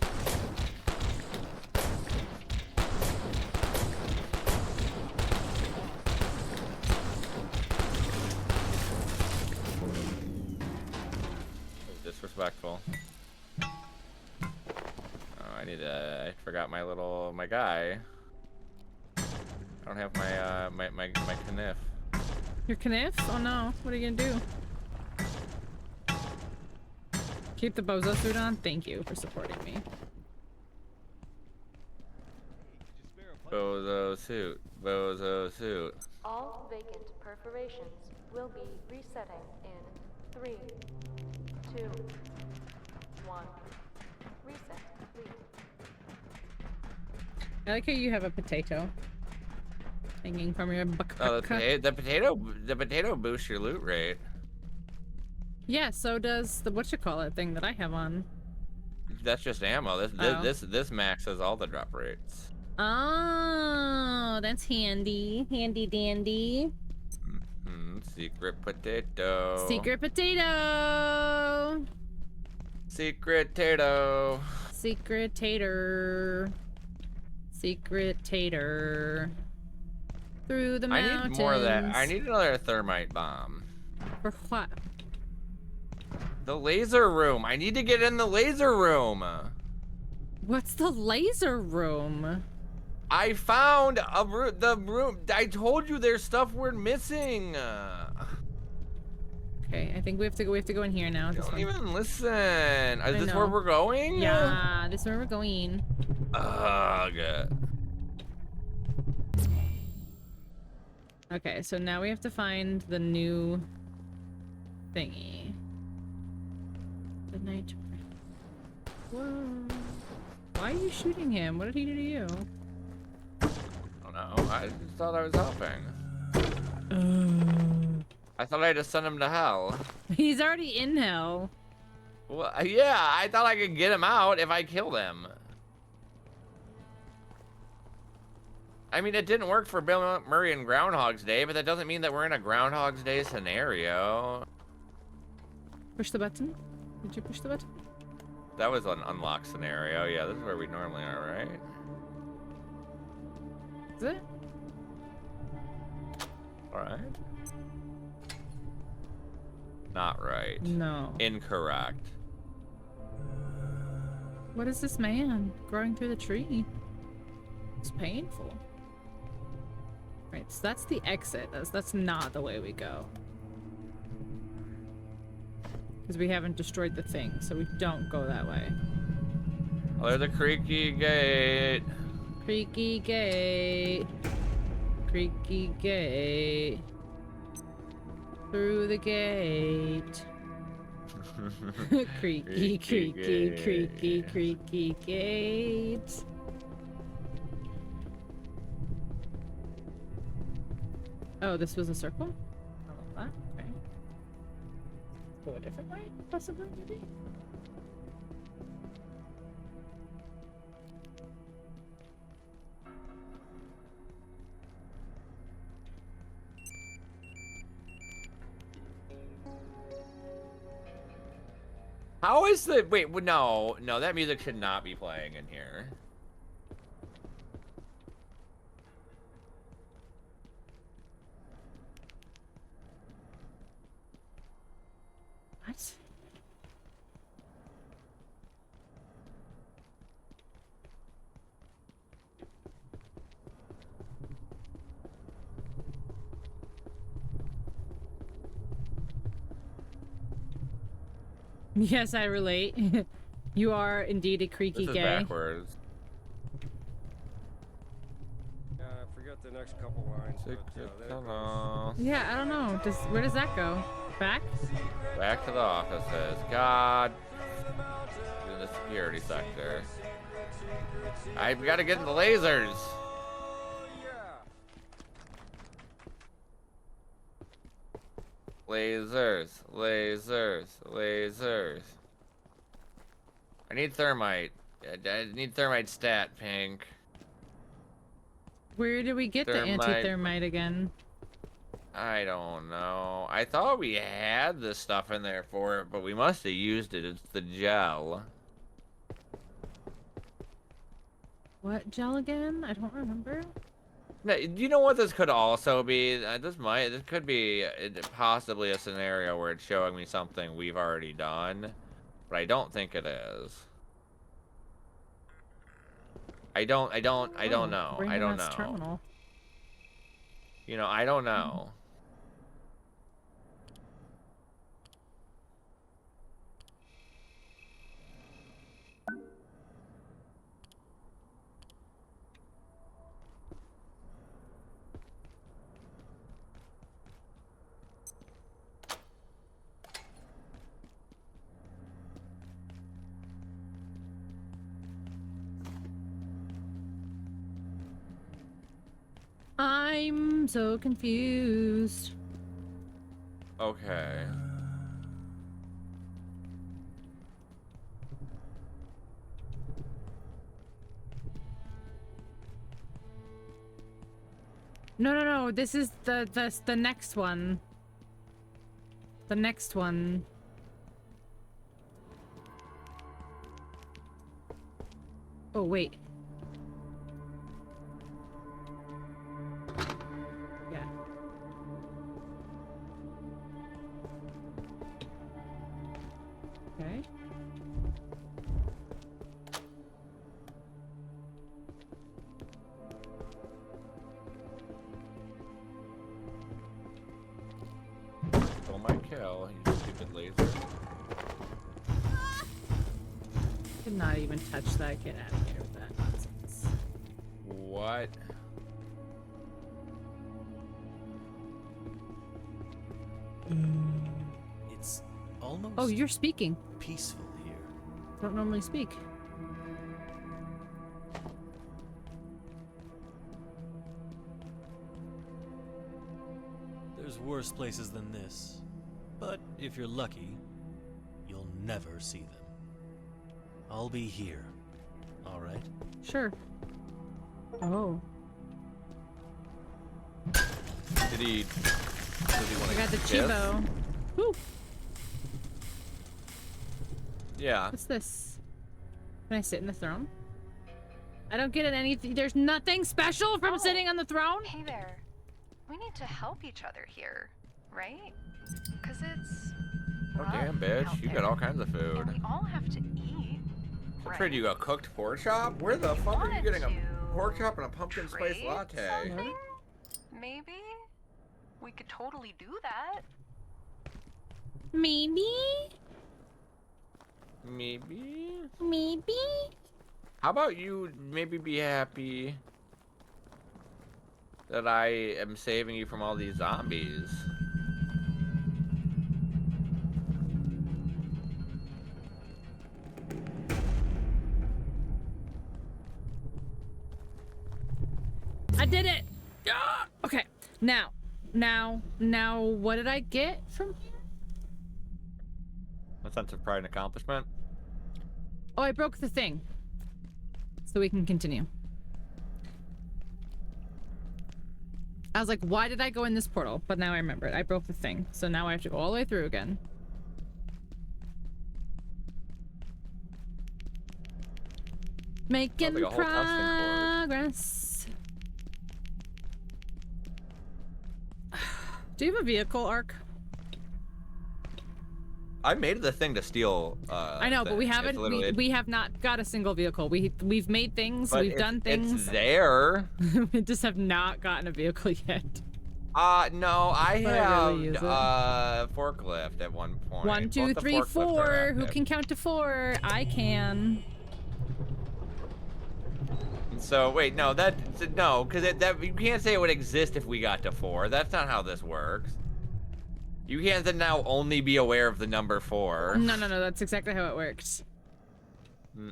Disrespectful. Oh, I forgot my guy. I don't have my kniff. Your kniff? Oh no, what are you gonna do? Keep the bozo suit on? Thank you for supporting me. Bozo suit. Bozo suit. All vacant perforations will be resetting in 3, 2, 1. Reset complete. I like how you have a potato hanging from your buck. Oh, the potato boosts your loot rate. Yeah, so does the whatchamacallit thing that I have on. That's just ammo. This maxes all the drop rates. Oh, that's handy. Handy dandy. Secret potato. Secret potato. Secret tato. Secret tater. Secret tater. Through the mountains. I need more of that. I need another thermite bomb. For what? The laser room. I need to get in the laser room. What's the laser room? I found the room. I told you there's stuff we're missing. Okay, I think we have to go in here now. Don't even listen. Is this where we're going? Yeah, this is where we're going. Good. Okay, so now we have to find the new thingy. The night. Whoa. Why are you shooting him? What did he do to you? I don't know. I just thought I was helping. I thought I had to send him to hell. He's already in hell. Well, yeah, I thought I could get him out if I killed him. I mean, it didn't work for Bill Murray in Groundhog's Day, but that doesn't mean that we're in a Groundhog's Day scenario. Push the button? Did you push the button? That was an unlocked scenario. Yeah, this is where we normally are, right? Is it? Alright. Not right. No. Incorrect. What is this man growing through the tree? It's painful. Right, so that's the exit. That's not the way we go. Because we haven't destroyed the thing, so we don't go that way. Oh, there's a creaky gate. Creaky gate. Creaky gate. Through the gate. Creaky, creaky, creaky, creaky gate. Oh, this was a circle? I love that. Okay. Go a different way, possibly, maybe? How is the... Wait, no, that music should not be playing in here. What? Yes, I relate. You are indeed a creaky this gay. Is backwards. I forgot the next couple lines. But, Hello. Yeah, I don't know. Where does that go? Back? Back to the offices. God. In the security sector. I've got to get in the lasers. Lasers. Lasers. Lasers. I need thermite. I need thermite stat, Pink. Where did we get the anti-thermite again? I don't know. I thought we had the stuff in there for it, but we must have used it. It's the gel. What gel again? I don't remember. No, you know what this could also be? This could be possibly a scenario where it's showing me something we've already done, but I don't think it is. I don't know. I don't know. Terminal. You know, I don't know. I'm so confused. Okay. No. This is the next one. The next one. Oh wait. Yeah. Okay. Kill my kill, you stupid laser. Did not even touch that. Get out of here with that nonsense. What? It's almost Oh, you're speaking. peaceful here. Don't normally speak. There's worse places than this. But if you're lucky, you'll never see them. I'll be here. All right? Sure. Oh. Did he want I to got the kiss? Chivo. Woo. Yeah. What's this? Can I sit in the throne? I don't get it. Anything. There's nothing special from sitting on the throne. Hey there. We need to help each other here, right? Because it's Oh damn, bitch! out You got there. all kinds of food. And we all have to eat. I'm afraid you got cooked pork chop. Where the fuck are you getting a pork chop and a pumpkin spice trade latte? something? Maybe we could totally do that. Maybe. Maybe. Maybe. How about you maybe be happy that I am saving you from all these zombies? I did it. Ah! Okay. Now, what did I get from here? A sense of pride and accomplishment. Oh, I broke the thing. So we can continue. I was like, why did I go in this portal? But now I remember it. I broke the thing. So now I have to go all the way through again. Making like a whole testing course. progress. Do you have a vehicle, Ark? I made the thing to steal. I know, but we haven't. We have not got a single vehicle. We've made things. But We've done things. It's there. We just have not gotten a vehicle yet. No, I But I have really use it. forklift at one point. 1, 2, Both the 3, forklifts are 4. Who active. can count to 4? I can. So wait, no, because that you can't say it would exist if we got to 4. That's not how this works. You can't then now only be aware of the number 4. No, that's exactly how it works.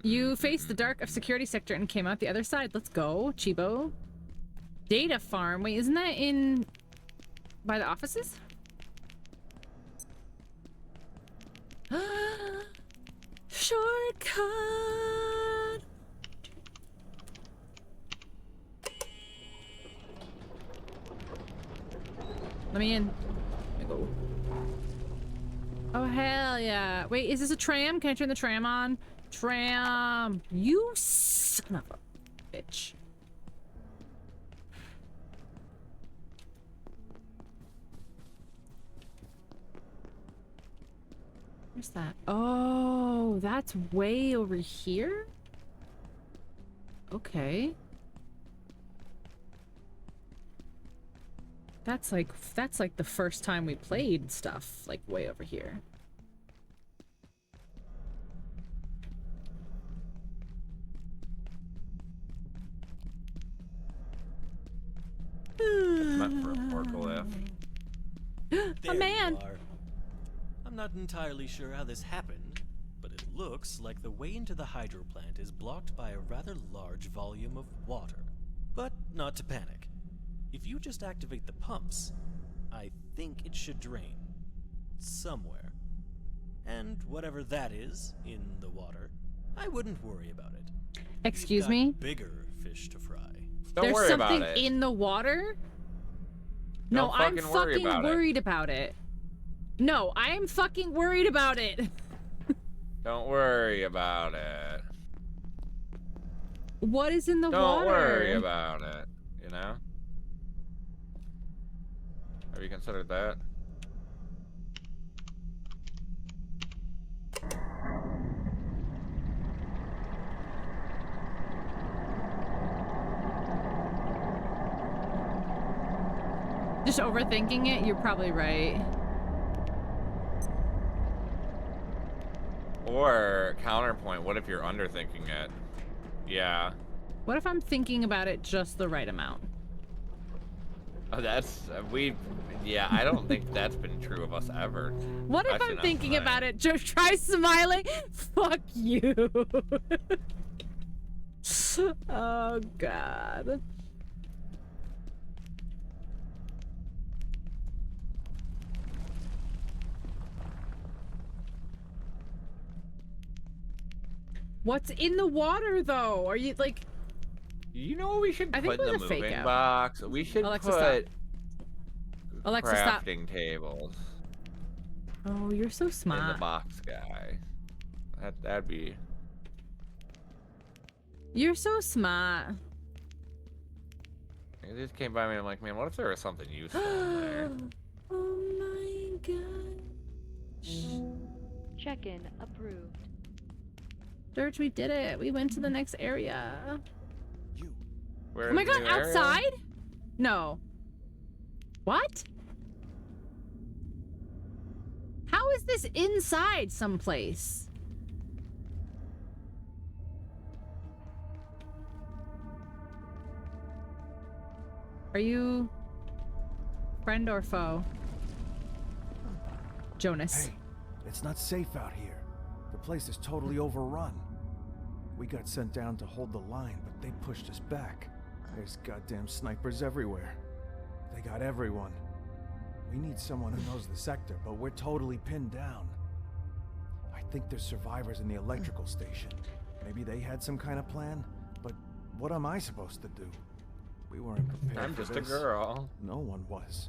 You faced the dark of security sector and came out the other side. Let's go, Chibo. Data farm. Wait, isn't that in... by the offices? Shortcut! Let me in. Let me go. Oh, hell yeah. Wait, is this a tram? Can I turn the tram on? Tram! You son of a bitch. Where's that? Oh, that's way over here? Okay. That's like the first time we played stuff, like way over here. It's meant for a forklift. A man! I'm not entirely sure how this happened, but it looks like the way into the hydro plant is blocked by a rather large volume of water. But not to panic. If you just activate the pumps, I think it should drain. Somewhere. And whatever that is, in the water, I wouldn't worry about it. Excuse me? Bigger fish to fry. Don't worry about it. There's something in the water? No, I'm fucking worried about it. No, I'm fucking worried about it. Don't worry about it. What is in the water? Don't worry about it, you know? Have you considered that? Just overthinking it? You're probably right. Or, counterpoint, what if you're underthinking it? Yeah. What if I'm thinking about it just the right amount? Oh, that's... yeah, I don't think that's been true of us ever. What if I'm thinking about it? Just try smiling? Fuck you. Oh, God. What's in the water, though? Are you, like... You know what we should put in the moving box? We should Alexa, put... stop. Alexa, crafting tables. Oh, you're so smart. In the box, guy. That'd be... You're so smart. It just came by me and I'm like, man, what if there was something useful in there? Oh my gosh. Check-in approved. Dirge, we did it. We went to the next area. Where Oh my god, outside? No. What? How is this inside someplace? Are you friend or foe? Jonas. Hey, it's not safe out here. The place is totally overrun. We got sent down to hold the line, but they pushed us back. There's goddamn snipers everywhere. They got everyone. We need someone who knows the sector, but we're totally pinned down. I think there's survivors in the electrical station. Maybe they had some kind of plan, but what am I supposed to do? We weren't prepared I'm for just this. a girl. No one was.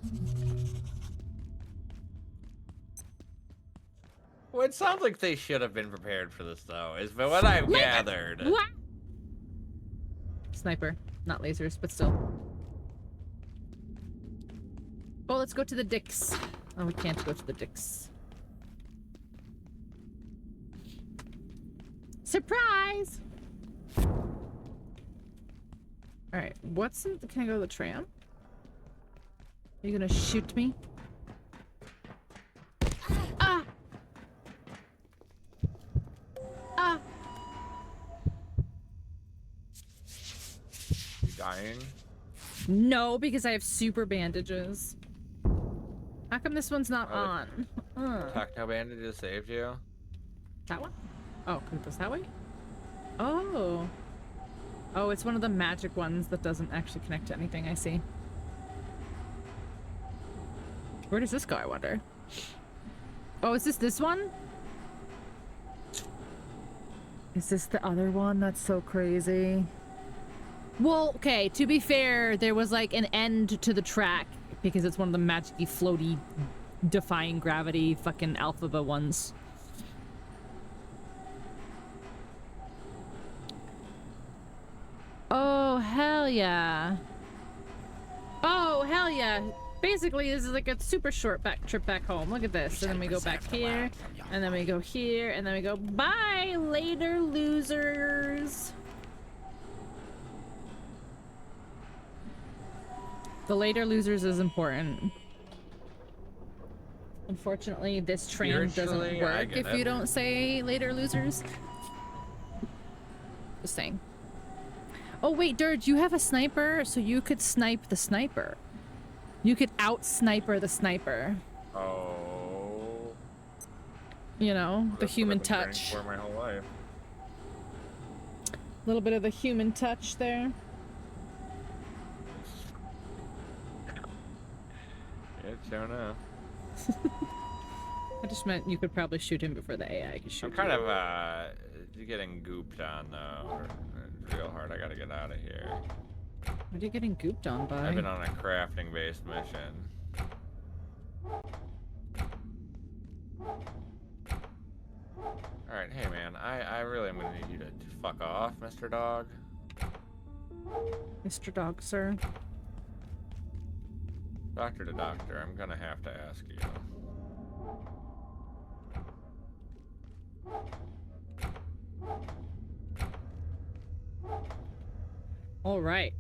Well, it sounds like they should have been prepared for this, though, is what I've gathered. What? Sniper. Not lasers, but still. Oh, let's go to the dicks. Oh, we can't go to the dicks. Surprise! Alright, what's in... Can I go to the tram? Are you gonna shoot me? Ah! Ah! You dying? No, because I have super bandages. How come this one's not on? Tactile bandage just saved you. That one? Oh, can it goes that way? Oh. Oh, it's one of the magic ones that doesn't actually connect to anything, I see. Where does this go, I wonder? Oh, is this one? Is this the other one? That's so crazy. Well, okay, to be fair, there was like an end to the track because it's one of the magic-y, floaty, defying gravity fucking alphaba ones. Oh, hell yeah. Oh, hell yeah. Basically, this is like a super short trip back home. Look at this. And then we go back here, and then we go here, and then we go, bye, later, losers. The later losers is important. Unfortunately, this train doesn't work if you don't say later losers. Just saying. Oh wait, Dirge, you have a sniper, so you could snipe the sniper. You could out-sniper the sniper. Oh. You know, the human touch. For my whole life. A little bit of the human touch there. It's don't know. I just meant you could probably shoot him before the AI could shoot I'm kind of getting gooped on though. Real hard. I gotta get out of here. What are you getting gooped on by? I've been on a crafting based mission. Alright, hey man, I really am gonna need you to fuck off, Mr. Dog. Mr. Dog, sir. Doctor to doctor, I'm gonna have to ask you. All right,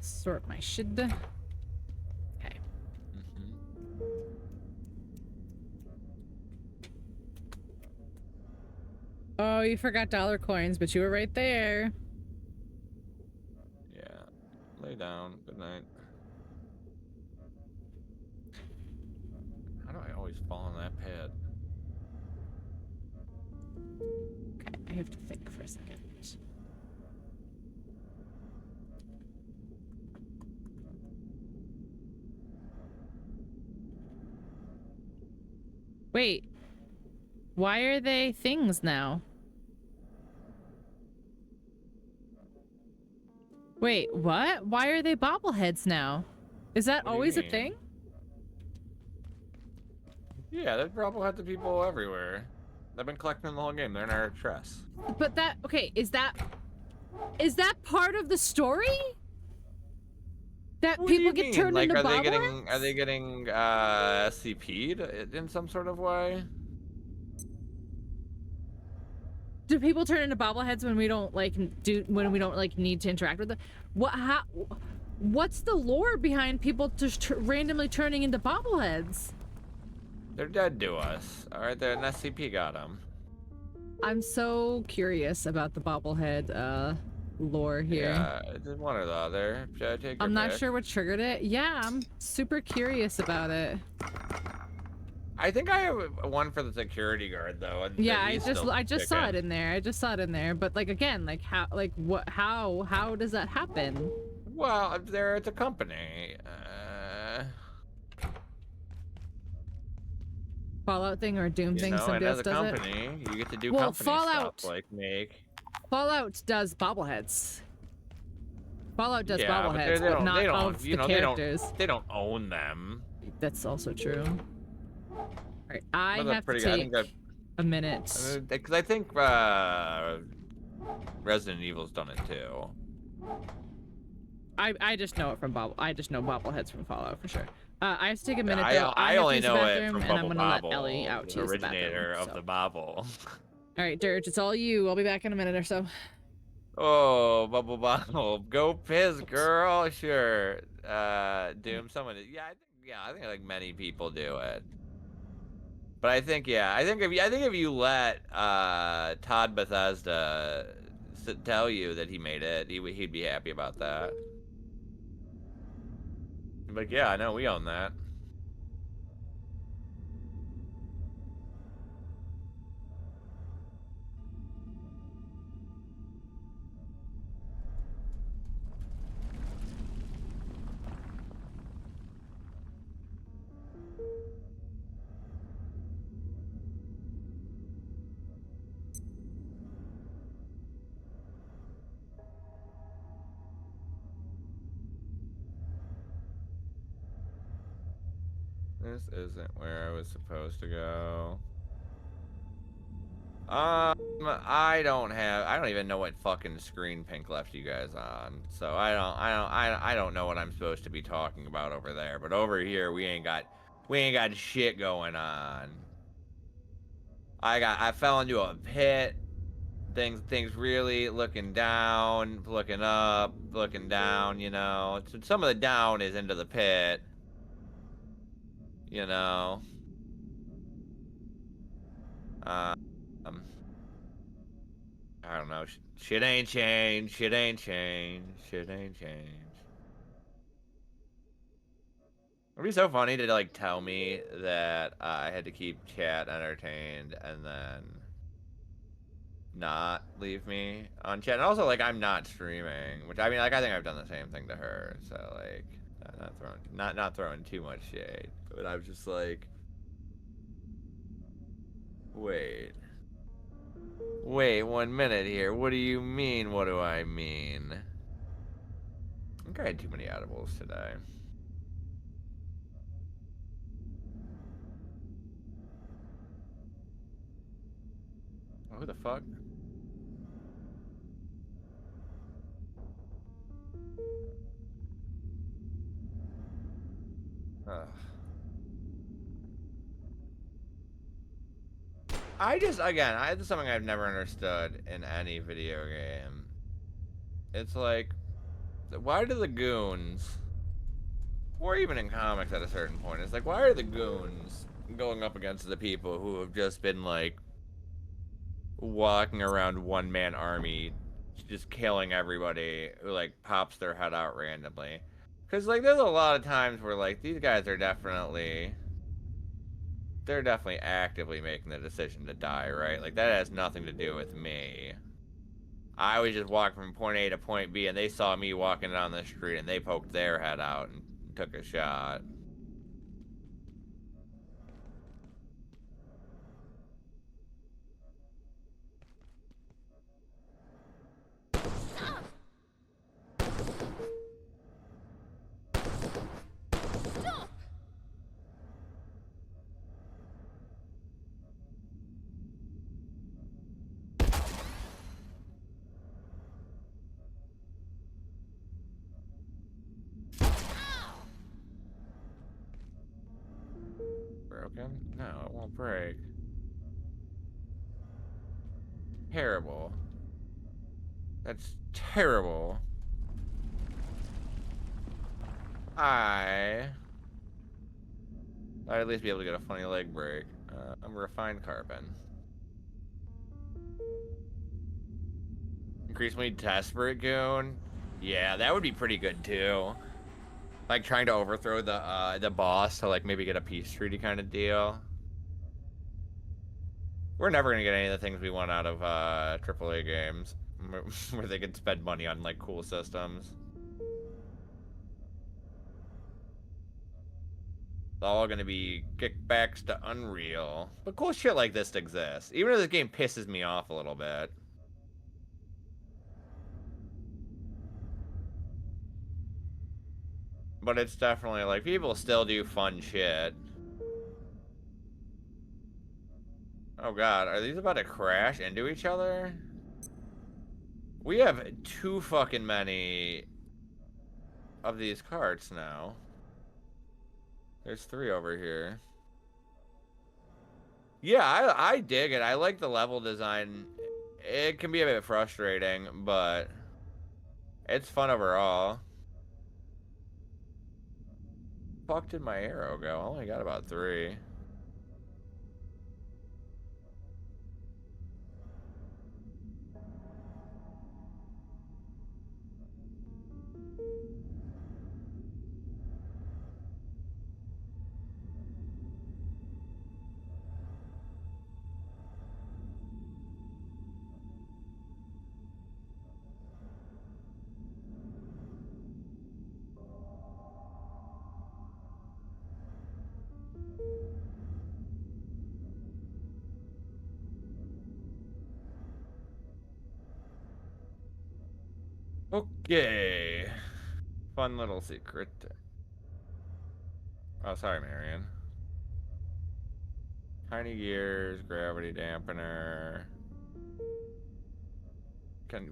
sort my shit. Okay. Oh, you forgot dollar coins, but you were right there. Yeah. Lay down. Good night. How do I always fall in that pit? Okay, I have to think for a second. Wait, why are they things now? Wait, what? Why are they bobbleheads now? Is that always a thing? Yeah, they've bobbleheads of people everywhere. They've been collecting them the whole game. They're in our dress. But that, okay, is that part of the story? That people get turned into bobbleheads? Are they getting SCP'd in some sort of way? Do people turn into bobbleheads when we don't need to interact with them? What's the lore behind people just randomly turning into bobbleheads? They're dead to us. All right, an SCP got them. I'm so curious about the bobblehead lore here. Yeah, it's one or the other. I'm not sure what triggered it. Yeah, I'm super curious about it. I think I have one for the security guard though. Yeah, I just saw it in there. I just saw it in there. But like again, like how does that happen? Well, it's a company. Fallout thing or a Doom thing? Somebody else does company, you get to do company Fallout, stuff like make. Fallout does bobbleheads. Fallout does yeah, bobbleheads, but not all of the characters. They don't own them. That's also true. Alright, I have to take a minute. Because I think Resident Evil's done it too. I just know it from I just know bobbleheads from Fallout for sure. I have to take a minute though. I only know it from and I'm gonna Bobble, let Ellie out to use the bathroom. Originator of the bobble. Alright, Dirge, it's all you. I'll be back in a minute or so. Oh, bubble, go piss, girl. Sure. Doom. Someone. I think like many people do it. But I think if you let Todd Bethesda tell you that he made it, he'd be happy about that. Like, yeah, I know we own that. This isn't where I was supposed to go. I don't even know what fucking screen Pink left you guys on. So I don't know what I'm supposed to be talking about over there. But over here we ain't got shit going on. I fell into a pit. Things really looking down, looking up, looking down, you know. Some of the down is into the pit. You know. I don't know. Shit ain't changed. Shit ain't changed. Shit ain't changed. It'd be so funny to like tell me that I had to keep chat entertained and then not leave me on chat. And also, like, I'm not streaming, which I mean, like, I think I've done the same thing to her. So like, not throwing too much shade, but I was just like, wait 1 minute here. What do you mean? What do I mean? I think I had too many edibles today. Oh, who the fuck? Ugh. this is something I've never understood in any video game. It's like, why do the goons, or even in comics at a certain point, it's like, why are the goons going up against the people who have just been, like, walking around one-man army, just killing everybody who, like, pops their head out randomly? Because, like, there's a lot of times where, like, these guys are definitely actively making the decision to die, right? Like, that has nothing to do with me. I was just walking from point A to point B, and they saw me walking down the street, and they poked their head out and took a shot. Broken? No, it won't break. Terrible. That's terrible. I'd at least be able to get a funny leg break. I'm refined carbon. Increasingly desperate goon? Yeah, that would be pretty good too. Like trying to overthrow the boss to like maybe get a peace treaty kind of deal. We're never gonna get any of the things we want out of AAA games where they can spend money on like cool systems. It's all gonna be kickbacks to Unreal. But cool shit like this exists. Even if this game pisses me off a little bit. But it's definitely like people still do fun shit. Oh god, are these about to crash into each other? We have too fucking many of these carts now. There's 3 over here. Yeah, I dig it. I like the level design. It can be a bit frustrating, but it's fun overall. Fuck did my arrow go? I only got about 3. Okay. Fun little secret. Oh, sorry, Marion. Tiny gears, gravity dampener.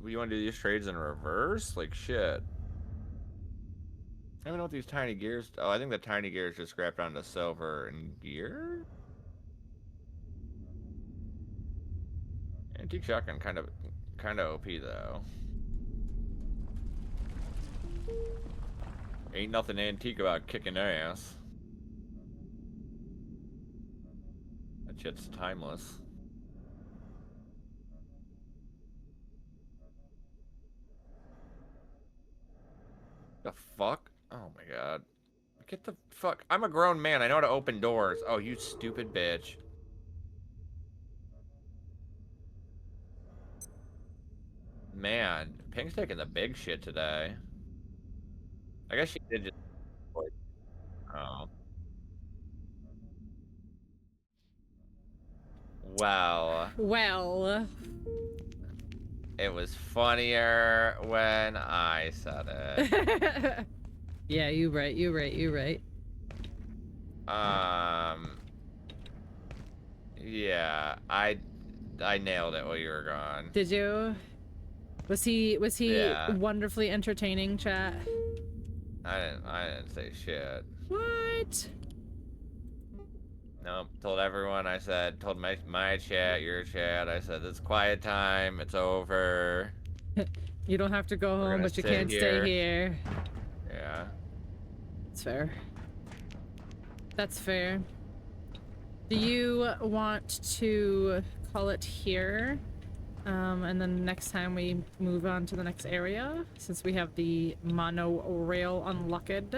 You want to do these trades in reverse? Like shit. I don't know what these tiny gears. Oh, I think the tiny gears just scrapped onto silver and gear. Antique shotgun kind of OP though. Ain't nothing antique about kicking ass. That shit's timeless. The fuck? Oh my god. Get the fuck. I'm a grown man. I know how to open doors. Oh, you stupid bitch. Man, Pink's taking the big shit today. I guess she did just. Oh. Well. Well. It was funnier when I said it. Yeah, you right. Yeah, I nailed it while you were gone. Did you? Was he Yeah. wonderfully entertaining, chat? I didn't say shit. What? Nope. Told everyone. I said. Told my chat, your chat. I said it's quiet time. It's over. You don't have to go home, but you can't stay here. Yeah. That's fair. That's fair. Do you want to call it here? And then next time we move on to the next area, since we have the monorail unlocked.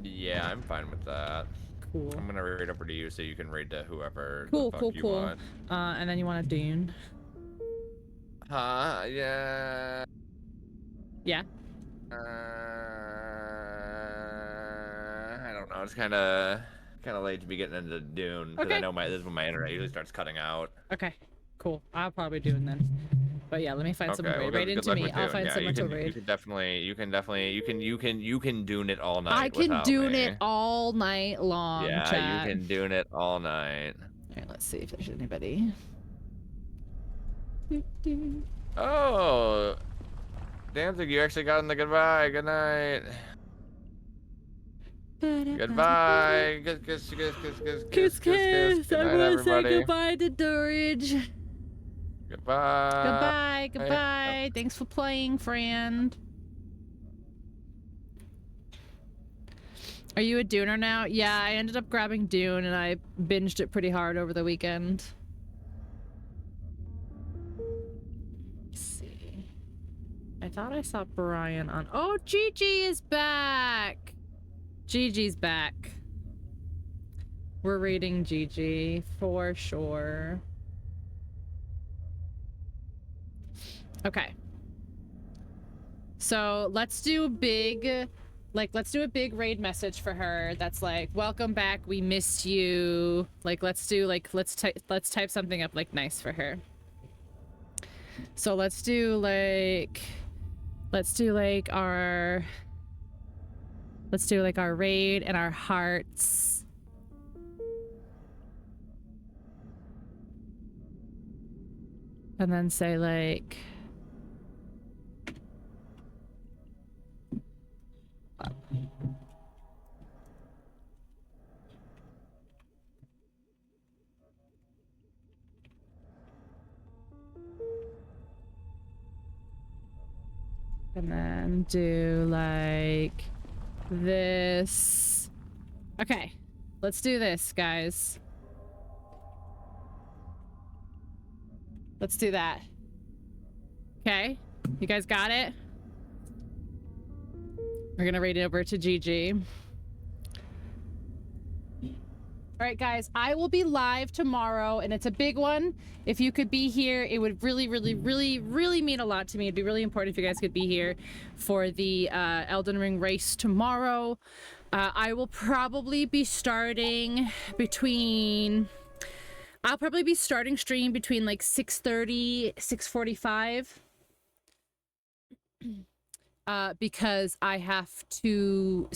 Yeah, I'm fine with that. Cool. I'm gonna read over to you so you can read to whoever Cool, the fuck you want. And then you want a dune. Huh? Yeah. Yeah. I don't know. It's kind of late to be getting into Dune because I know this is when my internet usually starts cutting out. Okay. Cool. I'll probably dune then. But yeah, let me find someone to raid. Raid into me. I'll find someone to raid. You can dune it all night. I can dune it all night long. Yeah, chat. you can dune it all night. Alright, let's see if there's anybody. Oh, Danzig, you actually got in the goodbye. Good night. Goodbye. Kiss. Kiss. I'm gonna say goodbye to Dirge. Goodbye. Goodbye. Thanks for playing, friend. Are you a Duner now? Yeah, I ended up grabbing Dune and I binged it pretty hard over the weekend. Let's see. I thought I saw Brian on. Oh, Gigi is back. Gigi's back. We're raiding Gigi for sure. Okay. So let's do a big, let's do a big raid message for her. That's like, welcome back. We missed you. Like, let's type something up like nice for her. So let's do our raid and our hearts. And then say like, and then do like this. Okay, let's do this, guys. Let's do that. Okay, you guys got it? We're gonna raid it over to GG. All right, guys, I will be live tomorrow, and it's a big one. If you could be here, it would really mean a lot to me. It'd be really important if you guys could be here for the Elden Ring race tomorrow. I will probably be starting between... I'll probably be starting stream between like 6:30, 6:45. Because I have to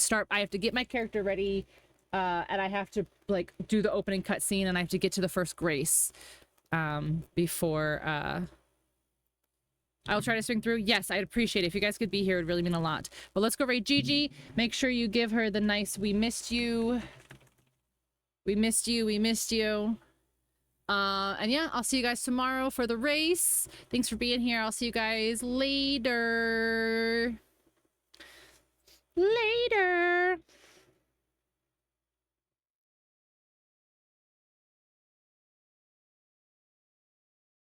get my character ready and I have to like do the opening cutscene, and I have to get to the first Grace before I'll try to swing through. Yes, I'd appreciate it. If you guys could be here, it would really mean a lot. But let's go raid Gigi. Make sure you give her the nice "we missed you. We missed you. We missed you." And yeah, I'll see you guys tomorrow for the race. Thanks for being here. I'll see you guys later. Later.